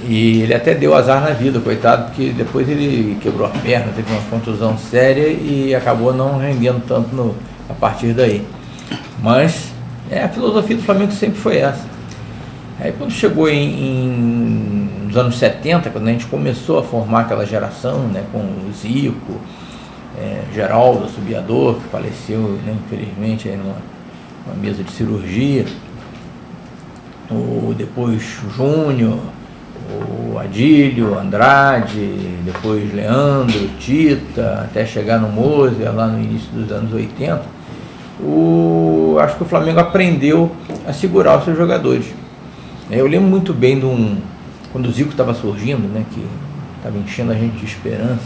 E ele até deu azar na vida, coitado, porque depois ele quebrou a perna, teve uma contusão séria e acabou não rendendo tanto a partir daí. Mas a filosofia do Flamengo sempre foi essa. Aí quando chegou nos anos 70, quando a gente começou a formar aquela geração, né, com o Zico, Geraldo, Assobiador, que faleceu, né, infelizmente aí numa mesa de cirurgia, depois o Júnior, o Adílio, Andrade, depois Leandro, Tita, até chegar no Moser lá no início dos anos 80, acho que o Flamengo aprendeu a segurar os seus jogadores. Eu lembro muito bem quando o Zico estava surgindo, né, que estava enchendo a gente de esperança,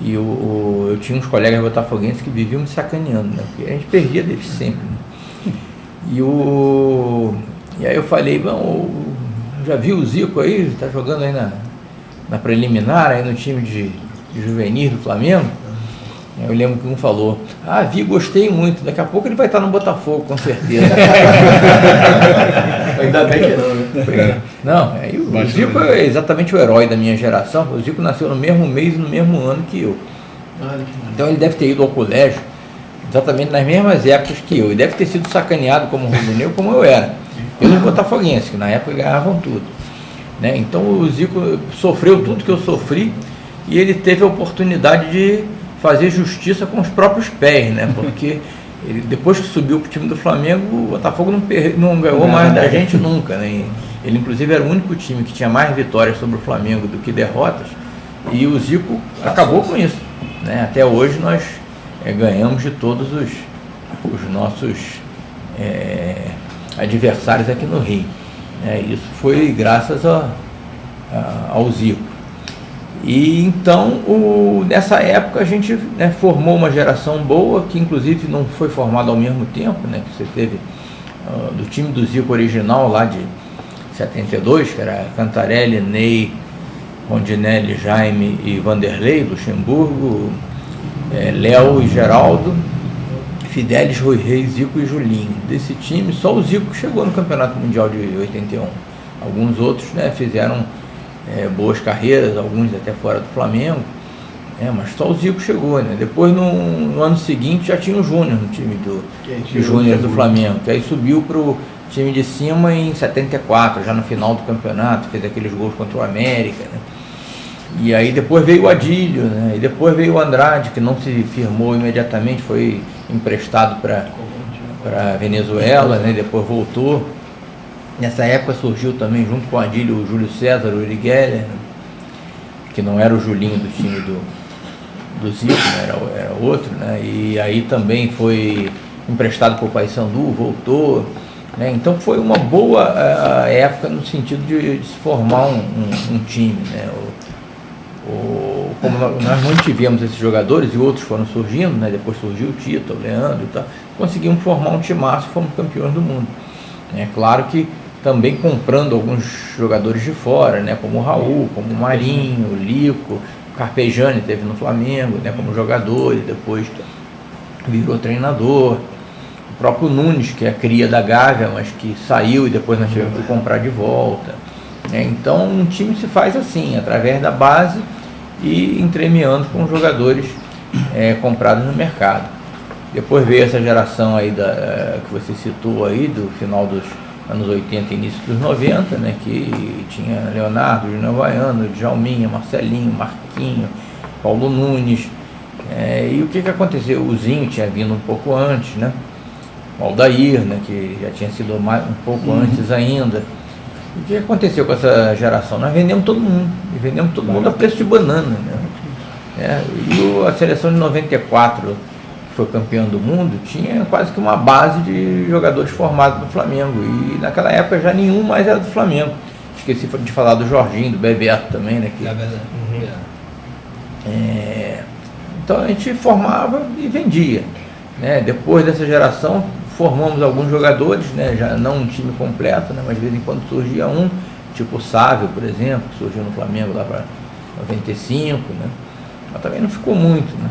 e eu tinha uns colegas botafoguenses que viviam me sacaneando, né, porque a gente perdia deles sempre, né? E aí eu falei, já viu o Zico aí, está jogando aí na preliminar, aí no time de juvenil do Flamengo? Eu lembro que um falou, gostei muito, daqui a pouco ele vai estar no Botafogo, com certeza. Ainda bem que não, né? Não, aí o Zico é exatamente o herói da minha geração. O Zico nasceu no mesmo mês e no mesmo ano que eu. Então ele deve ter ido ao colégio exatamente nas mesmas épocas que eu. E deve ter sido sacaneado como rubro-negro, como eu era, pelos botafoguenses, que na época ganhavam tudo, né? Então o Zico sofreu tudo que eu sofri e ele teve a oportunidade de fazer justiça com os próprios pés, né? Porque ele, depois que subiu para o time do Flamengo, o Botafogo não ganhou mais da gente nunca, né? Ele inclusive era o único time que tinha mais vitórias sobre o Flamengo do que derrotas, e o Zico acabou com isso, né? Até hoje nós ganhamos de todos os nossos adversários aqui no Rio, né? Isso foi graças ao Zico. E então, nessa época, a gente, né, formou uma geração boa, que inclusive não foi formada ao mesmo tempo, né? Que você teve do time do Zico original lá de 72, que era Cantarelli, Ney, Rondinelli, Jaime e Vanderlei, Luxemburgo, Léo e Geraldo, Fidelis, Rui Reis, Zico e Julinho. Desse time, só o Zico chegou no Campeonato Mundial de 81. Alguns outros, né, fizeram boas carreiras, alguns até fora do Flamengo, mas só o Zico chegou, né? Depois no ano seguinte já tinha o Júnior no time do Júnior do Flamengo, que aí subiu para o time de cima em 74, já no final do campeonato, fez aqueles gols contra o América, né? E aí depois veio o Adílio, né? E depois veio o Andrade, que não se firmou imediatamente, foi emprestado para Venezuela, né? Depois voltou. Nessa época surgiu também, junto com o Adílio, o Júlio César, o Uri Geller, que não era o Julinho do time do Zico, né? Era outro, né? E aí também foi emprestado para o Paysandu, voltou, né? Então foi uma boa época no sentido de se formar um time, né? Como nós mantivemos esses jogadores e outros foram surgindo, né? Depois surgiu o Tito, o Leandro e tal, conseguimos formar um timaço e fomos campeões do mundo. É claro que também comprando alguns jogadores de fora, né? Como o Raul, como o Marinho, o Lico, o Carpegiani teve no Flamengo, né? Como jogador e depois virou treinador. O próprio Nunes, que é a cria da Gávea, mas que saiu e depois nós tivemos que comprar de volta. Então um time se faz assim, através da base e entremeando com jogadores comprados no mercado. Depois veio essa geração aí que você citou aí, do final dos anos 80 e início dos 90, né, que tinha Leonardo, Júnior Baiano, Djalminha, Marcelinho, Marquinho, Paulo Nunes. E o que aconteceu? O Zinho tinha vindo um pouco antes, né? O Aldair, né, que já tinha sido um pouco antes ainda. O que aconteceu com essa geração? Nós vendemos todo mundo, e vendemos todo mundo a preço de banana, né? E a seleção de 94, que foi campeã do mundo, tinha quase que uma base de jogadores formados no Flamengo, e naquela época já nenhum mais era do Flamengo. Esqueci de falar do Jorginho, do Bebeto também, né? Então a gente formava e vendia, né? Depois dessa geração formamos alguns jogadores, né? Já não um time completo, né? Mas de vez em quando surgia um, tipo o Sávio, por exemplo, que surgiu no Flamengo lá para 95, né? Mas também não ficou muito, né?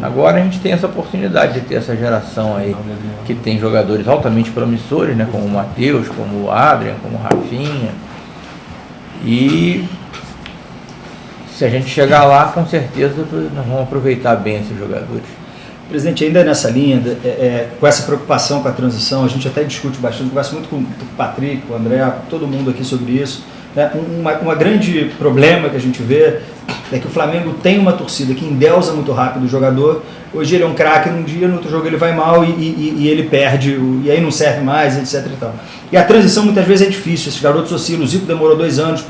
Agora a gente tem essa oportunidade de ter essa geração aí que tem jogadores altamente promissores, né? Como o Matheus, como o Adrian, como o Rafinha. E se a gente chegar lá, com certeza nós vamos aproveitar bem esses jogadores. Presidente, ainda nessa linha, com essa preocupação com a transição, a gente até discute bastante, conversa muito com o Patrick, com o André, com todo mundo aqui sobre isso. Né? Um grande problema que a gente vê é que o Flamengo tem uma torcida que endeusa muito rápido o jogador. Hoje ele é um craque num dia, no outro jogo ele vai mal e ele perde, e aí não serve mais, etc. E tal. E a transição muitas vezes é difícil, esses garotos oscilam. O Zico demorou 2 anos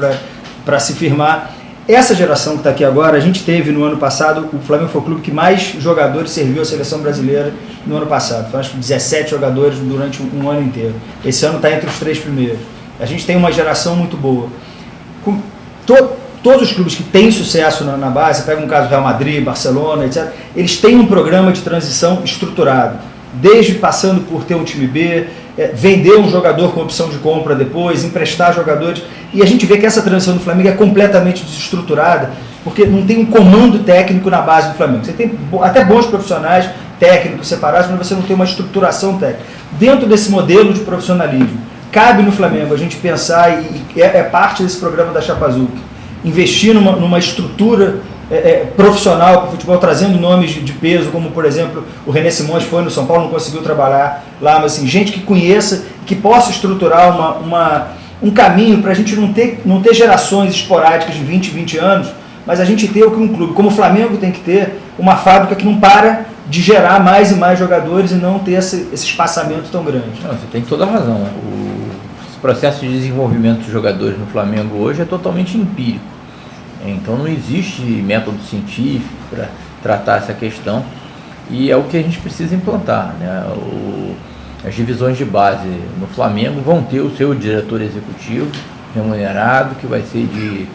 para se firmar. Essa geração que está aqui agora, a gente teve no ano passado, o Flamengo foi o clube que mais jogadores serviu à seleção brasileira no ano passado. Foi acho que 17 jogadores durante um ano inteiro. Esse ano está entre os 3 primeiros. A gente tem uma geração muito boa. Todos os clubes que têm sucesso na base, pega um caso do Real Madrid, Barcelona, etc., eles têm um programa de transição estruturado. Desde passando por ter um time B, vender um jogador com opção de compra depois, emprestar jogadores. E a gente vê que essa transição do Flamengo é completamente desestruturada, porque não tem um comando técnico na base do Flamengo. Você tem até bons profissionais técnicos separados, mas você não tem uma estruturação técnica. Dentro desse modelo de profissionalismo, cabe no Flamengo a gente pensar, e é parte desse programa da Chapa Azul, investir numa estrutura profissional para o futebol, trazendo nomes de peso, como por exemplo o René Simões foi no São Paulo, não conseguiu trabalhar lá, mas assim, gente que conheça, que possa estruturar um caminho para a gente não ter gerações esporádicas de 20 anos, mas a gente ter o que um clube como o Flamengo tem que ter, uma fábrica que não para de gerar mais e mais jogadores e não ter esse espaçamento tão grande. Não, você tem toda a razão. Esse processo de desenvolvimento de jogadores no Flamengo hoje é totalmente empírico. Então não existe método científico para tratar essa questão, e é o que a gente precisa implantar, né? As divisões de base no Flamengo vão ter o seu diretor executivo remunerado, que vai ser de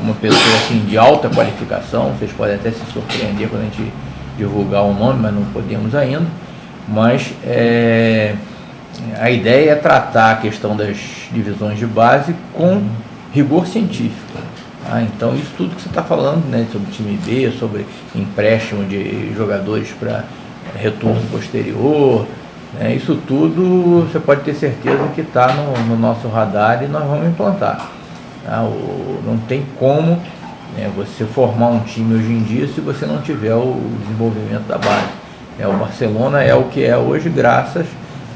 uma pessoa assim, de alta qualificação. Vocês podem até se surpreender quando a gente divulgar o nome, mas não podemos ainda. Mas a ideia é tratar a questão das divisões de base com rigor científico. Então isso tudo que você está falando, né, sobre time B, sobre empréstimo de jogadores para retorno posterior, né, isso tudo você pode ter certeza que está no nosso radar e nós vamos implantar. Não tem como você formar um time hoje em dia se você não tiver o desenvolvimento da base. O Barcelona é o que é hoje graças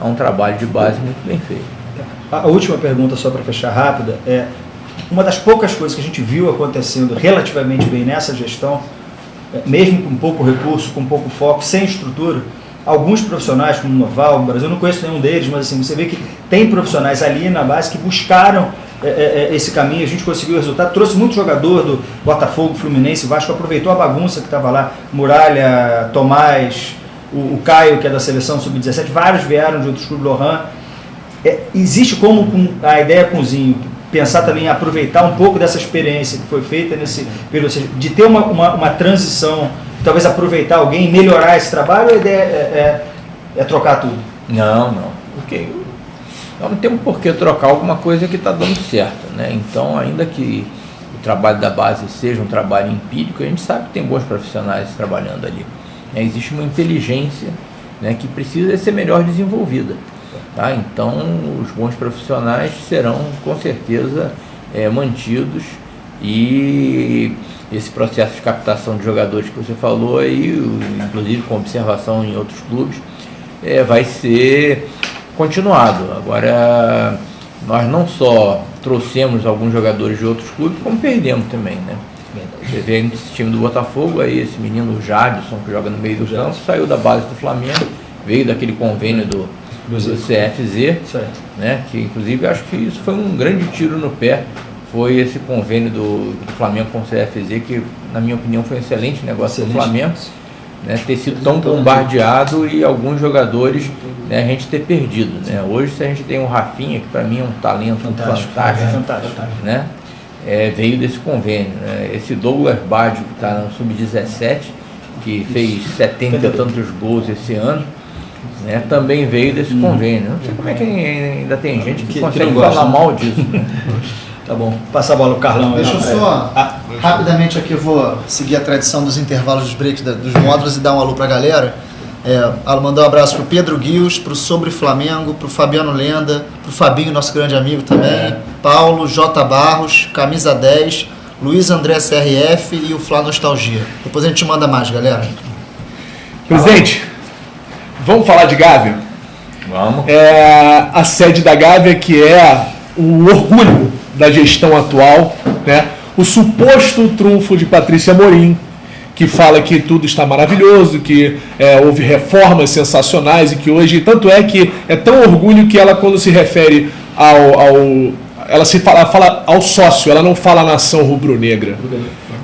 a um trabalho de base muito bem feito. A última pergunta, só para fechar rápida, uma das poucas coisas que a gente viu acontecendo relativamente bem nessa gestão, mesmo com pouco recurso, com pouco foco, sem estrutura, alguns profissionais, como o Noval, no Brasil, eu não conheço nenhum deles, mas assim, você vê que tem profissionais ali na base que buscaram esse caminho, a gente conseguiu o resultado, trouxe muito jogador do Botafogo, Fluminense, Vasco, aproveitou a bagunça que estava lá, Muralha, Tomás, o Caio, que é da seleção sub-17, vários vieram de outros clubes, Lohan. Existe como a ideia com o Zinho, pensar também em aproveitar um pouco dessa experiência que foi feita nesse período, ou seja, de ter uma transição, talvez aproveitar alguém e melhorar esse trabalho, ou a ideia é trocar tudo? Não. Porque nós não temos por que trocar alguma coisa que está dando certo, né? Então, ainda que o trabalho da base seja um trabalho empírico, a gente sabe que tem bons profissionais trabalhando ali. Existe uma inteligência, né, que precisa ser melhor desenvolvida. Tá? Então, os bons profissionais serão, com certeza, mantidos, e esse processo de captação de jogadores que você falou aí, inclusive com observação em outros clubes, vai ser continuado. Agora, nós não só trouxemos alguns jogadores de outros clubes, como perdemos também, né? Você vê esse time do Botafogo, aí esse menino Jadson, que joga no meio do campo, saiu da base do Flamengo, veio daquele convênio do CFZ, né? Que inclusive acho que isso foi um grande tiro no pé, foi esse convênio do Flamengo com o CFZ, que na minha opinião foi um excelente negócio do Flamengo, né? Ter sido tão bombardeado e alguns jogadores, né, a gente ter perdido, né? Hoje, se a gente tem um Rafinha, que para mim é um talento fantástico, né? Veio desse convênio, né? Esse Douglas Baggio, que está no Sub-17, que fez 70 e tantos gols esse ano, né? Também veio desse convênio. Não sei como é que ainda tem gente que consegue falar mal disso, né? Tá bom, passa a bola pro Carlão. Deixa eu só, rapidamente aqui, eu vou seguir a tradição dos intervalos dos breaks dos módulos e dar um alô pra galera. Mandar um abraço pro Pedro Guios, pro Sobre Flamengo, pro Fabiano Lenda, pro Fabinho, nosso grande amigo também, Paulo, J. Barros, Camisa 10, Luiz André CRF e o Flá Nostalgia. Depois a gente manda mais, galera. Presidente, vamos falar de Gávea? Vamos. A sede da Gávea, que é o orgulho da gestão atual, né? O suposto trunfo de Patrícia Amorim, que fala que tudo está maravilhoso, que houve reformas sensacionais e que hoje, tanto é que é tão orgulho que ela, quando se refere ela se fala ao sócio, ela não fala à nação rubro-negra.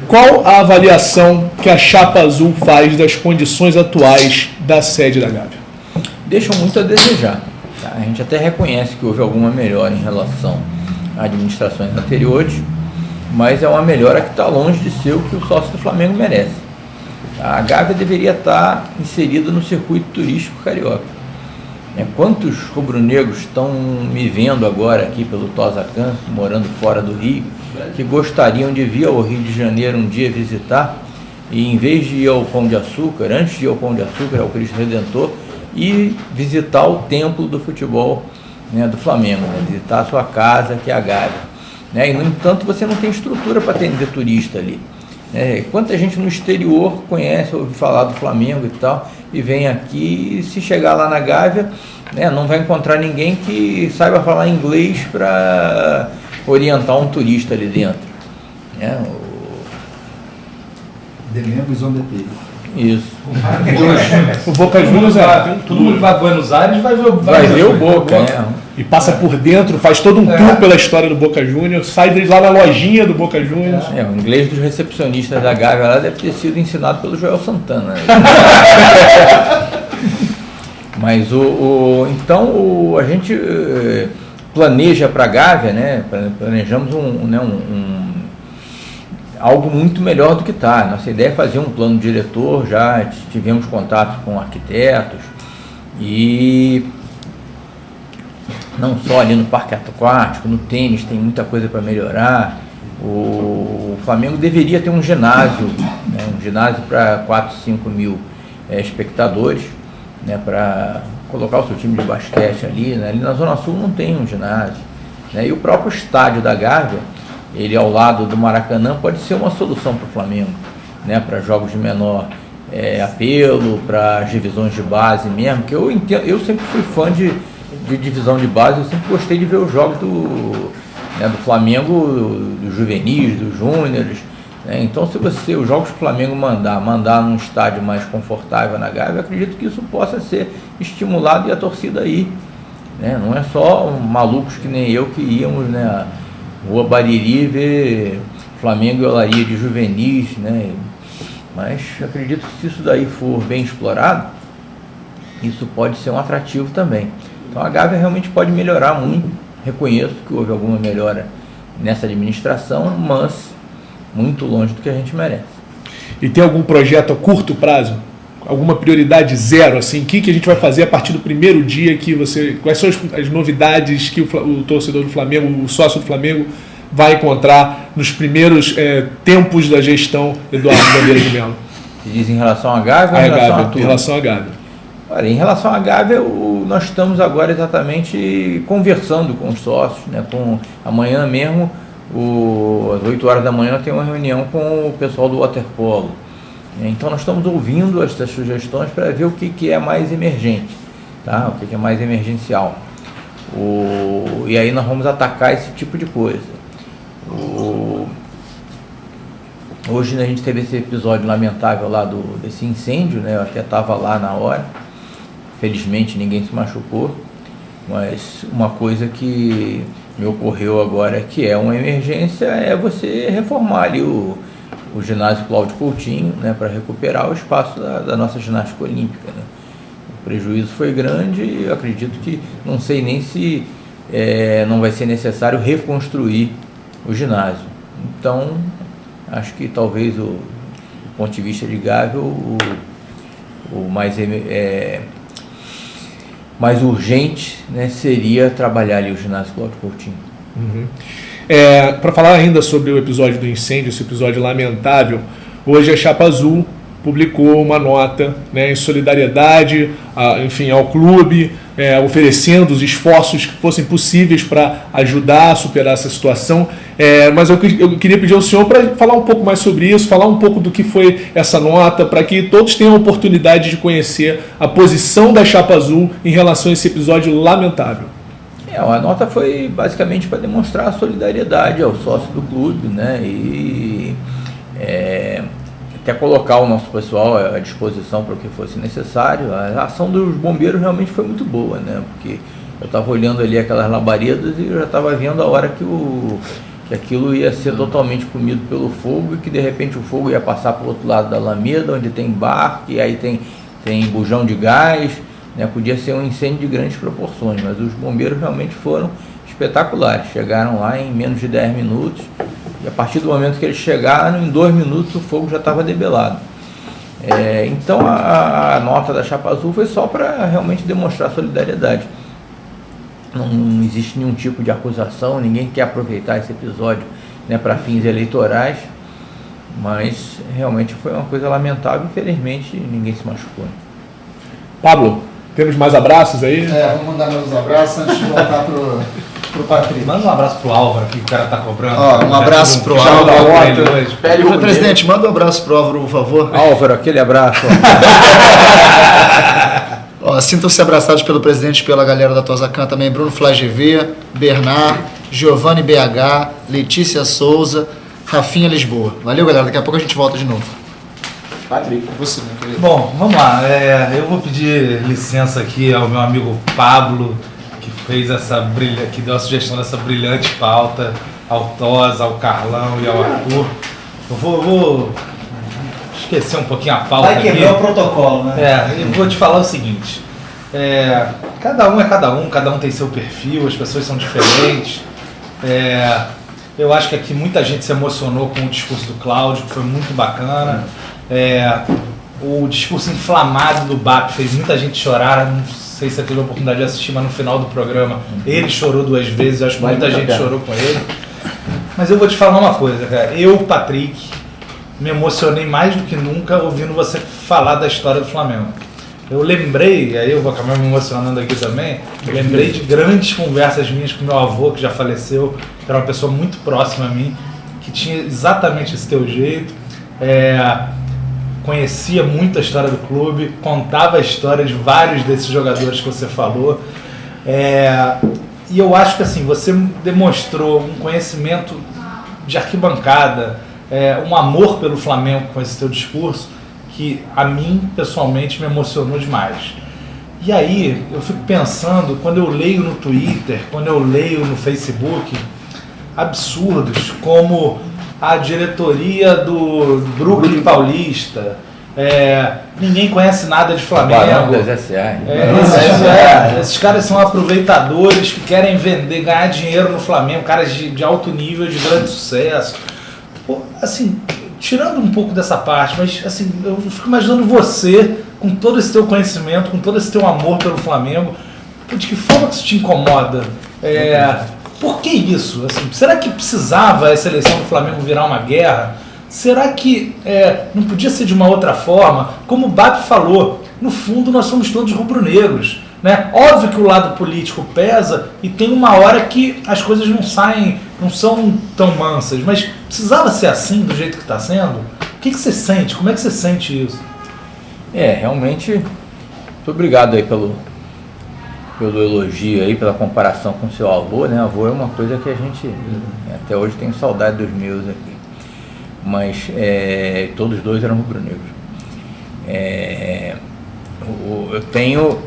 Qual a avaliação que a Chapa Azul faz das condições atuais da sede da Gávea? Deixam muito a desejar. Tá? A gente até reconhece que houve alguma melhora em relação a administrações anteriores, mas é uma melhora que está longe de ser o que o sócio do Flamengo merece. A Gávea deveria estar inserida no circuito turístico carioca. Quantos rubro-negros estão me vendo agora aqui pelo Tosacan, morando fora do Rio, que gostariam de vir ao Rio de Janeiro um dia visitar, e em vez de ir ao Pão de Açúcar, antes de ir ao Pão de Açúcar, ao Cristo Redentor, e visitar o templo do futebol, né, do Flamengo, né, visitar a sua casa, que é a Gávea. E, no entanto, você não tem estrutura para atender turista ali. Quanta gente no exterior conhece, ouve falar do Flamengo e tal, e vem aqui, e se chegar lá na Gávea, não vai encontrar ninguém que saiba falar inglês para orientar um turista ali dentro. The members on the table. Isso. O Boca Juniors todo mundo vai a Buenos Aires vai ver o Boca, né? E passa por dentro, faz todo um tour pela história do Boca Juniors, sai lá na lojinha do Boca Juniors. O inglês dos recepcionistas da Gávea lá deve ter sido ensinado pelo Joel Santana. Mas então a gente planeja para a Gávea, né? Planejamos algo muito melhor do que está. Nossa ideia é fazer um plano diretor, já tivemos contato com arquitetos, e não só ali no parque aquático, no tênis tem muita coisa para melhorar. O Flamengo deveria ter um ginásio, um ginásio para 4, 5 mil espectadores, para colocar o seu time de basquete ali. Ali na Zona Sul não tem um ginásio. E o próprio estádio da Gávea, ele ao lado do Maracanã, pode ser uma solução para o Flamengo, para jogos de menor apelo, para as divisões de base mesmo, que eu sempre fui fã de divisão de base, eu sempre gostei de ver os jogos do Flamengo, dos juvenis, dos júniores, né? Então, se os jogos que o Flamengo mandar num estádio mais confortável na Gávea, eu acredito que isso possa ser estimulado e a torcida aí, né? Não é só malucos que nem eu que íamos, né, a Rua Bariri ver Flamengo e Olaria de juvenis, né? Mas acredito que se isso daí for bem explorado, isso pode ser um atrativo também. Então a Gávea realmente pode melhorar muito. Reconheço que houve alguma melhora nessa administração, mas muito longe do que a gente merece. E tem algum projeto a curto prazo? Alguma prioridade zero, assim? O que a gente vai fazer a partir do primeiro dia que você... Quais são as novidades que o torcedor do Flamengo, o sócio do Flamengo, vai encontrar nos primeiros tempos da gestão Eduardo Bandeira de Mello? Você diz em relação à Gávea ou em relação à Gávea? Olha, em relação à Gávea, nós estamos agora exatamente conversando com os sócios, né? Amanhã mesmo, às 8 horas da manhã, tem uma reunião com o pessoal do waterpolo. Então nós estamos ouvindo essas sugestões para ver o que é mais emergente, tá? O que é mais emergencial. E aí nós vamos atacar esse tipo de coisa. Hoje, né, a gente teve esse episódio lamentável lá desse incêndio, né? Eu até estava lá na hora. Felizmente ninguém se machucou, mas uma coisa que me ocorreu agora, que é uma emergência, é você reformar ali o ginásio Cláudio Coutinho, né, para recuperar o espaço da nossa ginástica olímpica, né? O prejuízo foi grande e eu acredito que, não sei nem se não vai ser necessário reconstruir o ginásio. Então, acho que talvez do ponto de vista de Gávea, o mais urgente, né, seria trabalhar ali o ginásio Cláudio Coutinho. Uhum. Para falar ainda sobre o episódio do incêndio, esse episódio lamentável, hoje a Chapa Azul publicou uma nota, né, em solidariedade ao clube, oferecendo os esforços que fossem possíveis para ajudar a superar essa situação. Mas eu queria pedir ao senhor para falar um pouco mais sobre isso, falar um pouco do que foi essa nota, para que todos tenham a oportunidade de conhecer a posição da Chapa Azul em relação a esse episódio lamentável. A nota foi basicamente para demonstrar a solidariedade ao sócio do clube, né, e até colocar o nosso pessoal à disposição para o que fosse necessário. A ação dos bombeiros realmente foi muito boa, né, porque eu estava olhando ali aquelas labaredas e eu já estava vendo a hora que aquilo ia ser totalmente comido pelo fogo e que de repente o fogo ia passar para o outro lado da Alameda, onde tem bar, e aí tem bujão de gás, né? Podia ser um incêndio de grandes proporções, mas os bombeiros realmente foram espetaculares. Chegaram lá em menos de 10 minutos e a partir do momento que eles chegaram, em 2 minutos o fogo já estava debelado. Então a nota da Chapa Azul foi só para realmente demonstrar solidariedade. Não existe nenhum tipo de acusação, ninguém quer aproveitar esse episódio, né, para fins eleitorais, mas realmente foi uma coisa lamentável. Infelizmente ninguém se machucou. Pablo, temos mais abraços aí? Vamos mandar meus abraços antes de voltar pro Patrick. Manda um abraço pro Álvaro, que o cara tá cobrando. Um abraço pro Álvaro. Presidente, manda um abraço pro Álvaro, por favor. Álvaro, aquele abraço. Sintam-se abraçados pelo presidente e pela galera da Tosacan também, Bruno Flagv, Bernard, Giovanni BH, Letícia Souza, Rafinha Lisboa. Valeu, galera, daqui a pouco a gente volta de novo. Patrick, você, meu querido. Bom, vamos lá. Eu vou pedir licença aqui ao meu amigo Pablo, que fez que deu a sugestão dessa brilhante pauta, ao Tosa, ao Carlão e ao Arthur. Eu vou esquecer um pouquinho a pauta aqui. Vai quebrar o protocolo, né? Eu vou te falar o seguinte. Cada um é cada um tem seu perfil, as pessoas são diferentes. Eu acho que aqui muita gente se emocionou com o discurso do Cláudio, que foi muito bacana. O discurso inflamado do BAP fez muita gente chorar. Não sei se você teve a oportunidade de assistir, mas no final do programa ele chorou 2 vezes. Eu acho que muita gente chorou com ele. Mas eu vou te falar uma coisa, cara. Eu, Patrick, me emocionei mais do que nunca ouvindo você falar da história do Flamengo. Eu lembrei, aí eu vou acabar me emocionando aqui também, lembrei de grandes conversas minhas com meu avô, que já faleceu, que era uma pessoa muito próxima a mim, que tinha exatamente esse teu jeito. Conhecia muito a história do clube, contava a história de vários desses jogadores que você falou. E eu acho que assim, você demonstrou um conhecimento de arquibancada, um amor pelo Flamengo com esse teu discurso que a mim, pessoalmente, me emocionou demais. E aí, eu fico pensando, quando eu leio no Twitter, quando eu leio no Facebook, absurdos como a diretoria do Brooklyn Paulista, ninguém conhece nada de Flamengo. Esses caras são aproveitadores que querem vender, ganhar dinheiro no Flamengo, caras de alto nível, de grande sucesso. Pô, assim, tirando um pouco dessa parte, mas assim, eu fico imaginando você, com todo esse teu conhecimento, com todo esse teu amor pelo Flamengo, de que forma que isso te incomoda? Por que isso? Assim, será que precisava essa eleição do Flamengo virar uma guerra? Será que não podia ser de uma outra forma? Como o Bap falou, no fundo nós somos todos rubro-negros, né? Óbvio que o lado político pesa e tem uma hora que as coisas não são tão mansas, mas precisava ser assim do jeito que está sendo? O que você sente? Como é que você sente isso? Realmente, muito obrigado aí pelo elogio aí, pela comparação com o seu avô, né? Avô é uma coisa que a gente até hoje tem saudade dos meus aqui. Mas todos dois eram rubro-negros. Eu tenho,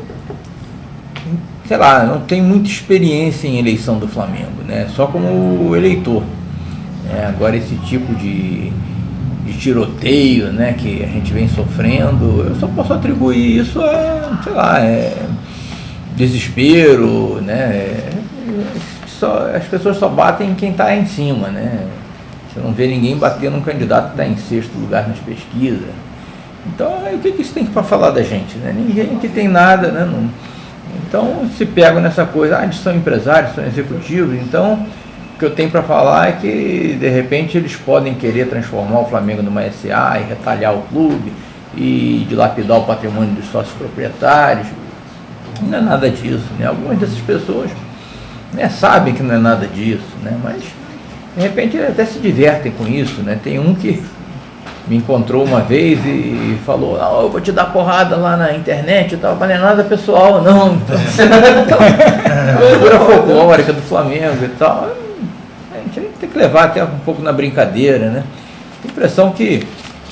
sei lá, não tenho muita experiência em eleição do Flamengo, né? Só como eleitor. Agora esse tipo de tiroteio, né, que a gente vem sofrendo, eu só posso atribuir isso a, sei lá, desespero, né? As pessoas só batem em quem está em cima, né? Você não vê ninguém bater num candidato que está em sexto lugar nas pesquisas. Então, o que isso tem para falar da gente, né? Ninguém que tem nada, né? Então, se pegam nessa coisa, eles são empresários, são executivos, então o que eu tenho para falar é que, de repente, eles podem querer transformar o Flamengo numa SA e retalhar o clube e dilapidar o patrimônio dos sócios proprietários. Não é nada disso, né? Algumas dessas pessoas, né, sabem que não é nada disso, né? Mas de repente eles até se divertem com isso, né? Tem um que me encontrou uma vez e falou, não, eu vou te dar porrada lá na internet e tal, mas não é nada pessoal, não. Figura folclórica do Flamengo e tal. A gente tem que levar até um pouco na brincadeira, né? Tem a impressão que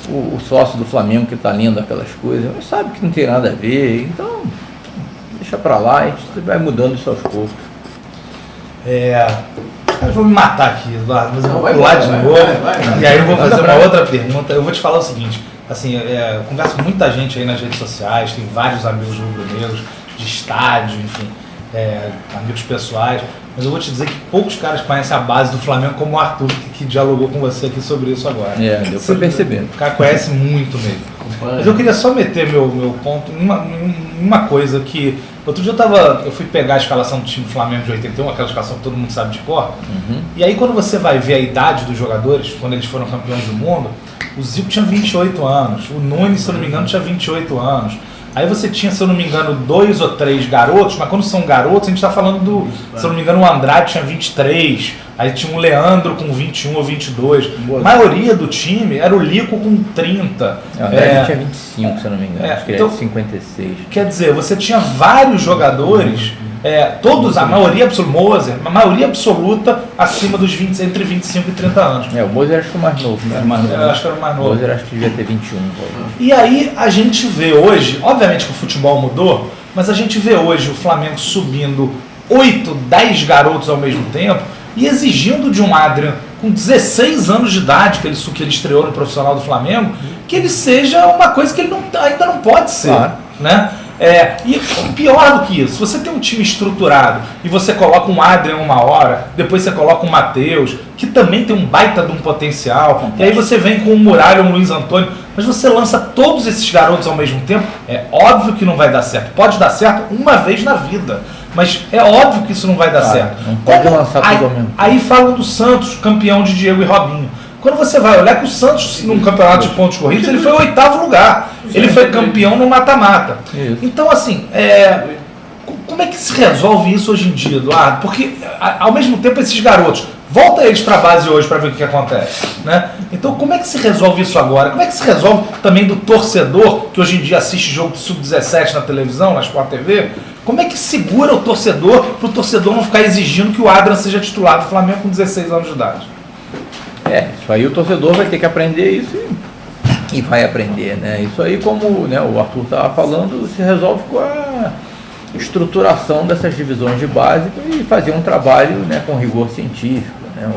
o sócio do Flamengo que está lendo aquelas coisas, sabe que não tem nada a ver, então deixa pra lá, a gente vai mudando isso aos poucos. Os caras vão me matar aqui, Eduardo, mas eu vou pular de novo. E aí eu vou fazer uma outra pergunta. Eu vou te falar o seguinte, assim, eu converso com muita gente aí nas redes sociais, tem vários amigos rubro-negros, de estádio, enfim, amigos pessoais, mas eu vou te dizer que poucos caras conhecem a base do Flamengo como o Arthur, que dialogou com você aqui sobre isso agora. Deu pra perceber. O cara conhece muito mesmo. Mas eu queria só meter meu ponto em uma coisa que... Outro dia eu fui pegar a escalação do time do Flamengo de 81, aquela escalação que todo mundo sabe de cor. E aí quando você vai ver a idade dos jogadores, quando eles foram campeões do mundo, o Zico tinha 28 anos, o Nunes, se eu não me engano, tinha 28 anos. Aí você tinha, se eu não me engano, 2 ou 3 garotos, mas quando são garotos, a gente está falando se eu não me engano, o Andrade tinha 23, aí tinha um Leandro com 21 ou 22. A maioria do time era o Lico com 30. O Andrade tinha 25, se eu não me engano, acho que então, ele é de 56. Quer dizer, você tinha vários jogadores, todos, a maioria absoluta, Moser, a maioria absoluta acima dos 20, entre 25 e 30 anos. O Moser acho que foi mais novo, né? Eu acho que era o mais novo. O Moser acho que devia ter 21. E aí a gente vê hoje, obviamente que o futebol mudou, mas a gente vê hoje o Flamengo subindo 8, 10 garotos ao mesmo tempo e exigindo de um Adrian com 16 anos de idade, que ele estreou no profissional do Flamengo, que ele seja uma coisa que ele ainda não pode ser. Claro. Né? E pior do que isso, se você tem um time estruturado e você coloca um Adrian uma hora, depois você coloca um Matheus, que também tem um baita de um potencial, e aí você vem com o Muralha ou um Luiz Antônio, mas você lança todos esses garotos ao mesmo tempo, é óbvio que não vai dar certo. Pode dar certo uma vez na vida, mas é óbvio que isso não vai dar certo. Não pode lançar tudo ao mesmo tempo. Aí falam do Santos, campeão de Diego e Robinho. Quando você vai olhar que o Santos, num campeonato de pontos corridos, ele foi o 8º lugar. Ele foi campeão no mata-mata. Então, assim, como é que se resolve isso hoje em dia, Eduardo? Porque, ao mesmo tempo, esses garotos, volta eles para a base hoje para ver o que acontece. Né? Então, como é que se resolve isso agora? Como é que se resolve também do torcedor, que hoje em dia assiste jogo de sub-17 na televisão, na Sport TV? Como é que segura o torcedor, para o torcedor não ficar exigindo que o Adrian seja titular do Flamengo com 16 anos de idade? Isso aí o torcedor vai ter que aprender isso e vai aprender, né? Isso aí, como, né, o Arthur estava falando, se resolve com a estruturação dessas divisões de base e fazer um trabalho, né, com rigor científico, né?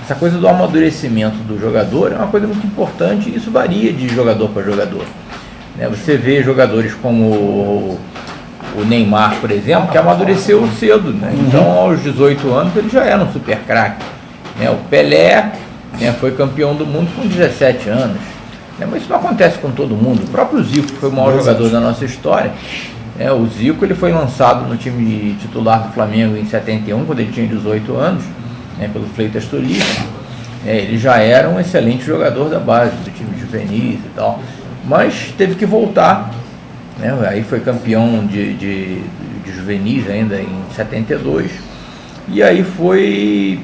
Essa coisa do amadurecimento do jogador é uma coisa muito importante e isso varia de jogador para jogador, né? Você vê jogadores como o Neymar, por exemplo, que amadureceu cedo, né? Então aos 18 anos ele já era um super craque, né? O Pelé, né, foi campeão do mundo com 17 anos, né? Mas isso não acontece com todo mundo. O próprio Zico, que foi o maior jogador da nossa história, né? O Zico, ele foi lançado no time titular do Flamengo em 71, quando ele tinha 18 anos, né, pelo Fleitas Tolisso. Ele já era um excelente jogador da base, do time juvenis e tal, mas teve que voltar, né? Aí foi campeão de juvenis ainda em 72, e aí foi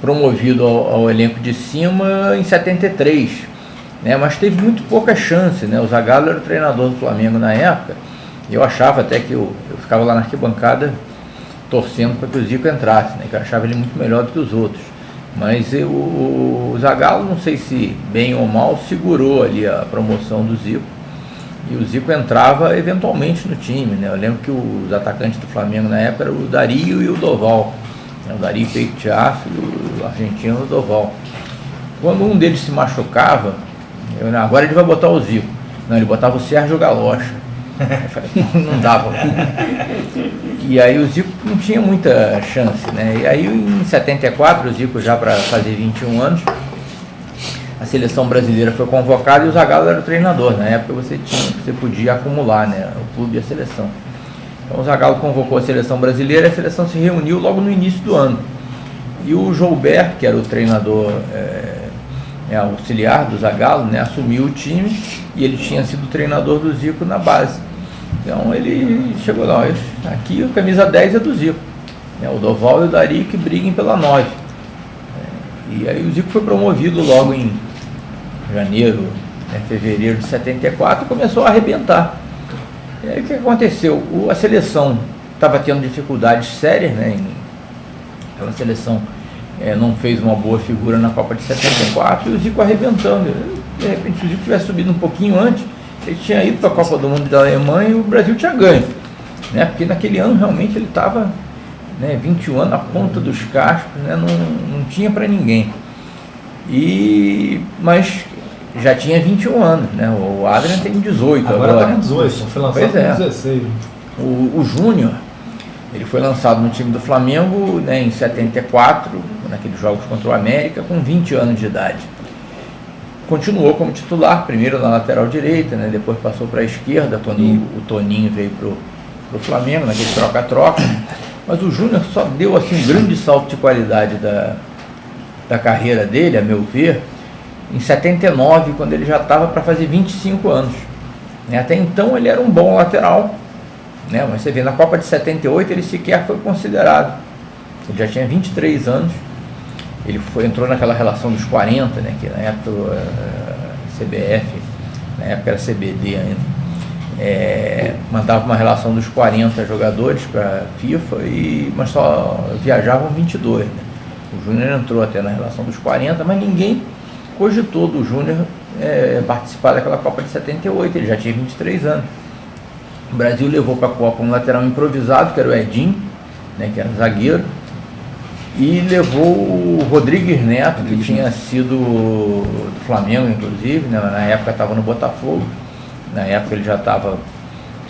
promovido ao elenco de cima em 73, né? Mas teve muito pouca chance, né? O Zagallo era o treinador do Flamengo na época, e eu achava até que eu ficava lá na arquibancada torcendo para que o Zico entrasse, né? Que eu achava ele muito melhor do que os outros. Mas o Zagallo, não sei se bem ou mal, segurou ali a promoção do Zico. E o Zico entrava eventualmente no time, né? Eu lembro que os atacantes do Flamengo na época eram o Dario e o Doval. O Dario peito de aço e o argentino o Doval. Quando um deles se machucava, agora ele vai botar o Zico. Não, ele botava o Sérgio Galocha. Eu falei, não dava. E aí o Zico não tinha muita chance, né? E aí em 74, o Zico já para fazer 21 anos, a seleção brasileira foi convocada e o Zagallo era o treinador. Na época você podia acumular, né, o clube e a seleção. Então o Zagallo convocou a seleção brasileira e a seleção se reuniu logo no início do ano. E o Joubert, que era o treinador auxiliar do Zagallo, né, assumiu o time e ele tinha sido treinador do Zico na base. Então ele chegou lá, aqui a camisa 10 é do Zico, né, o Doval e o Dario que briguem pela 9. E aí o Zico foi promovido logo em janeiro, né, fevereiro de 74 e começou a arrebentar. E aí o que aconteceu? A seleção estava tendo dificuldades sérias, né? Aquela seleção não fez uma boa figura na Copa de 74 e o Zico arrebentando. De repente, se o Zico tivesse subido um pouquinho antes, ele tinha ido para a Copa do Mundo da Alemanha e o Brasil tinha ganho, né? Porque naquele ano realmente ele estava, né, 21 anos na ponta dos cascos, né? Não tinha para ninguém. Mas já tinha 21 anos, né? O Adrian tem 18 agora. Agora está com 18, foi lançado com 16. O Júnior, ele foi lançado no time do Flamengo, né, em 74, naqueles jogos contra o América, com 20 anos de idade. Continuou como titular, primeiro na lateral direita, né, depois passou para a esquerda, quando o Toninho veio para o Flamengo, naquele troca-troca. Mas o Júnior só deu assim, um grande salto de qualidade da carreira dele, a meu ver, em 79, quando ele já estava para fazer 25 anos. Até então ele era um bom lateral, né? Mas você vê, na Copa de 78 ele sequer foi considerado. Ele já tinha 23 anos, ele entrou naquela relação dos 40, né? Que na época CBF, na época era CBD ainda, mandava uma relação dos 40 jogadores para a FIFA, mas só viajavam 22, né? O Júnior entrou até na relação dos 40, mas ninguém cogitou do Júnior participar daquela Copa de 78, ele já tinha 23 anos. O Brasil levou para a Copa um lateral improvisado, que era o Edinho, né, que era zagueiro, e levou o Rodrigues Neto, que tinha sido do Flamengo, inclusive, né, na época estava no Botafogo, na época ele já estava,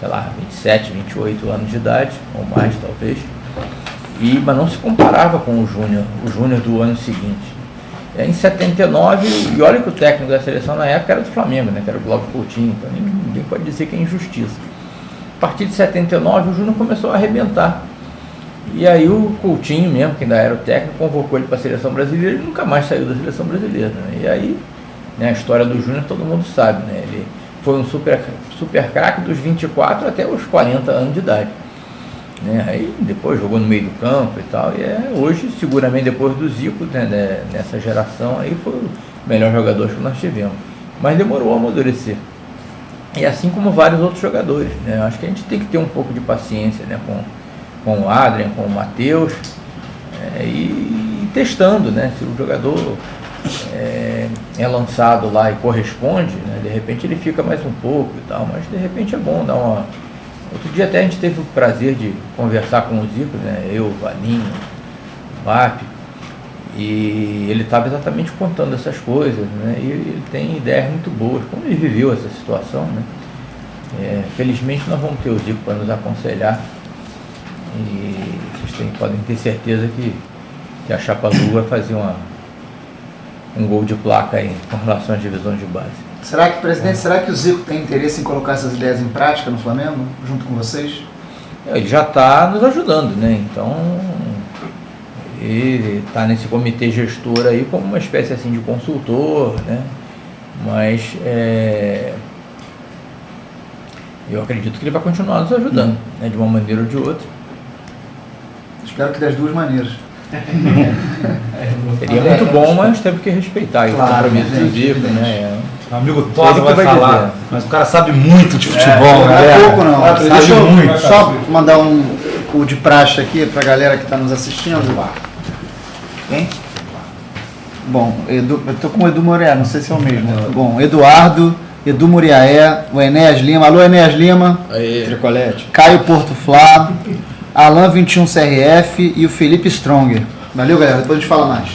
sei lá, 27, 28 anos de idade, ou mais talvez, mas não se comparava com o Júnior do ano seguinte. Em 79, e olha que o técnico da seleção na época era do Flamengo, né, que era o Glauco Coutinho, então ninguém pode dizer que é injustiça. A partir de 79, o Júnior começou a arrebentar. E aí o Coutinho mesmo, que ainda era o técnico, convocou ele para a seleção brasileira e nunca mais saiu da seleção brasileira, né? E aí, né, a história do Júnior todo mundo sabe, né? Ele foi um super craque dos 24 até os 40 anos de idade. Né? Aí depois jogou no meio do campo e tal, e hoje, seguramente depois do Zico, né, nessa geração aí, foi o melhor jogador que nós tivemos. Mas demorou a amadurecer. E assim como vários outros jogadores, né? Acho que a gente tem que ter um pouco de paciência, né, com o Adrian, com o Matheus, e testando, né? Se o jogador é lançado lá e corresponde, né? De repente ele fica mais um pouco e tal, mas de repente é bom dar uma... Outro dia até a gente teve o prazer de conversar com o Zico, né? Eu, o Valinho, o BAP, e ele estava exatamente contando essas coisas, né? E ele tem ideias muito boas, como ele viveu essa situação, né? Felizmente nós vamos ter o Zico para nos aconselhar e vocês podem ter certeza que a Chapa Azul vai fazer um gol de placa aí com relação às divisões de base. Será que, presidente, será que o Zico tem interesse em colocar essas ideias em prática no Flamengo, junto com vocês? Ele já está nos ajudando, né? Então, ele está nesse comitê gestor aí como uma espécie assim de consultor, né? Mas eu acredito que ele vai continuar nos ajudando, né? De uma maneira ou de outra. Espero que das duas maneiras. Seria muito bom, mas temos que respeitar o compromisso do Zico, né? O amigo Tosa vai falar, dizer. mas o cara sabe muito de futebol, Não galera. é pouco não. Deixa eu muito. só mandar o de praxe aqui para a galera que está nos assistindo. Quem? Bom, eu tô com o Edu Muriaé, não sei se é o mesmo. Bom, Eduardo, Edu Muriaé, o Enéas Lima, alô Enéas Lima, Tricolete. Caio Porto Flá, Alan 21 CRF e o Felipe Stronger. Valeu, galera, depois a gente fala mais.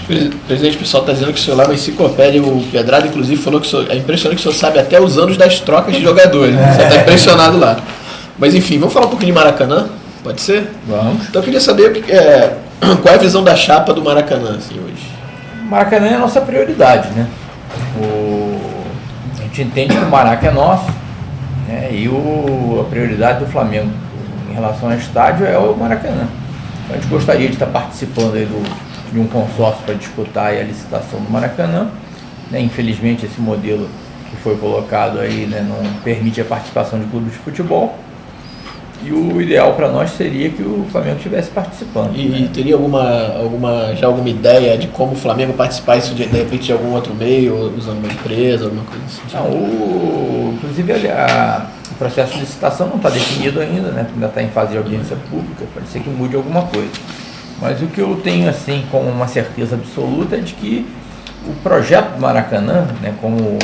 Presidente, o pessoal está dizendo que o senhor lá é uma enciclopédia, o Pedrado inclusive falou que o senhor, é impressionante que o senhor sabe até os anos das trocas de jogadores, você está impressionado lá. Mas enfim, vamos falar um pouquinho de Maracanã, pode ser? Vamos. Então eu queria saber qual é a visão da chapa do Maracanã assim, hoje. Maracanã é a nossa prioridade, né? A gente entende que o Maraca é nosso, né? E a prioridade do Flamengo em relação ao estádio é o Maracanã. Então a gente gostaria de estar participando aí de um consórcio para disputar aí a licitação do Maracanã, né? Infelizmente esse modelo que foi colocado aí, né, não permite a participação de clubes de futebol. E o ideal para nós seria que o Flamengo estivesse participando. E teria alguma ideia de como o Flamengo participar isso de repente de algum outro meio, usando uma empresa, alguma coisa assim? Não, inclusive o processo de licitação não está definido ainda, né? Ainda está em fase de audiência pública, pode ser que mude alguma coisa. Mas o que eu tenho assim como uma certeza absoluta é de que o projeto do Maracanã, né, como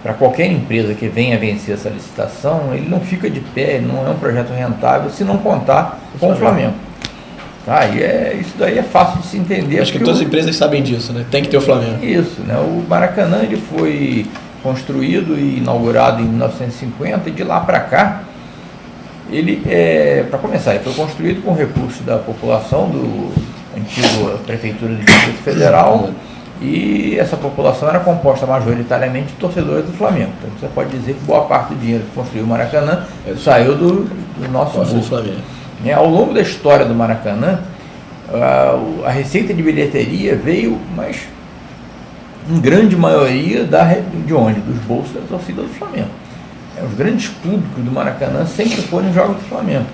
para qualquer empresa que venha vencer essa licitação, ele não fica de pé, ele não é um projeto rentável se não contar com o Flamengo. Tá? E isso daí é fácil de se entender. Acho que todas as empresas sabem disso, né? Tem que ter o Flamengo. Isso, né? O Maracanã ele foi construído e inaugurado em 1950 e de lá para cá, ele, para começar, ele foi construído com recursos da população do antigo Prefeitura do Distrito Federal. E essa população era composta majoritariamente de torcedores do Flamengo. Então você pode dizer que boa parte do dinheiro que construiu o Maracanã saiu do nosso bolso. Flamengo. Ao longo da história do Maracanã, a receita de bilheteria veio, mas em grande maioria de onde? Dos bolsos da torcida do Flamengo. Os grandes públicos do Maracanã sempre foram em jogos do Flamengo.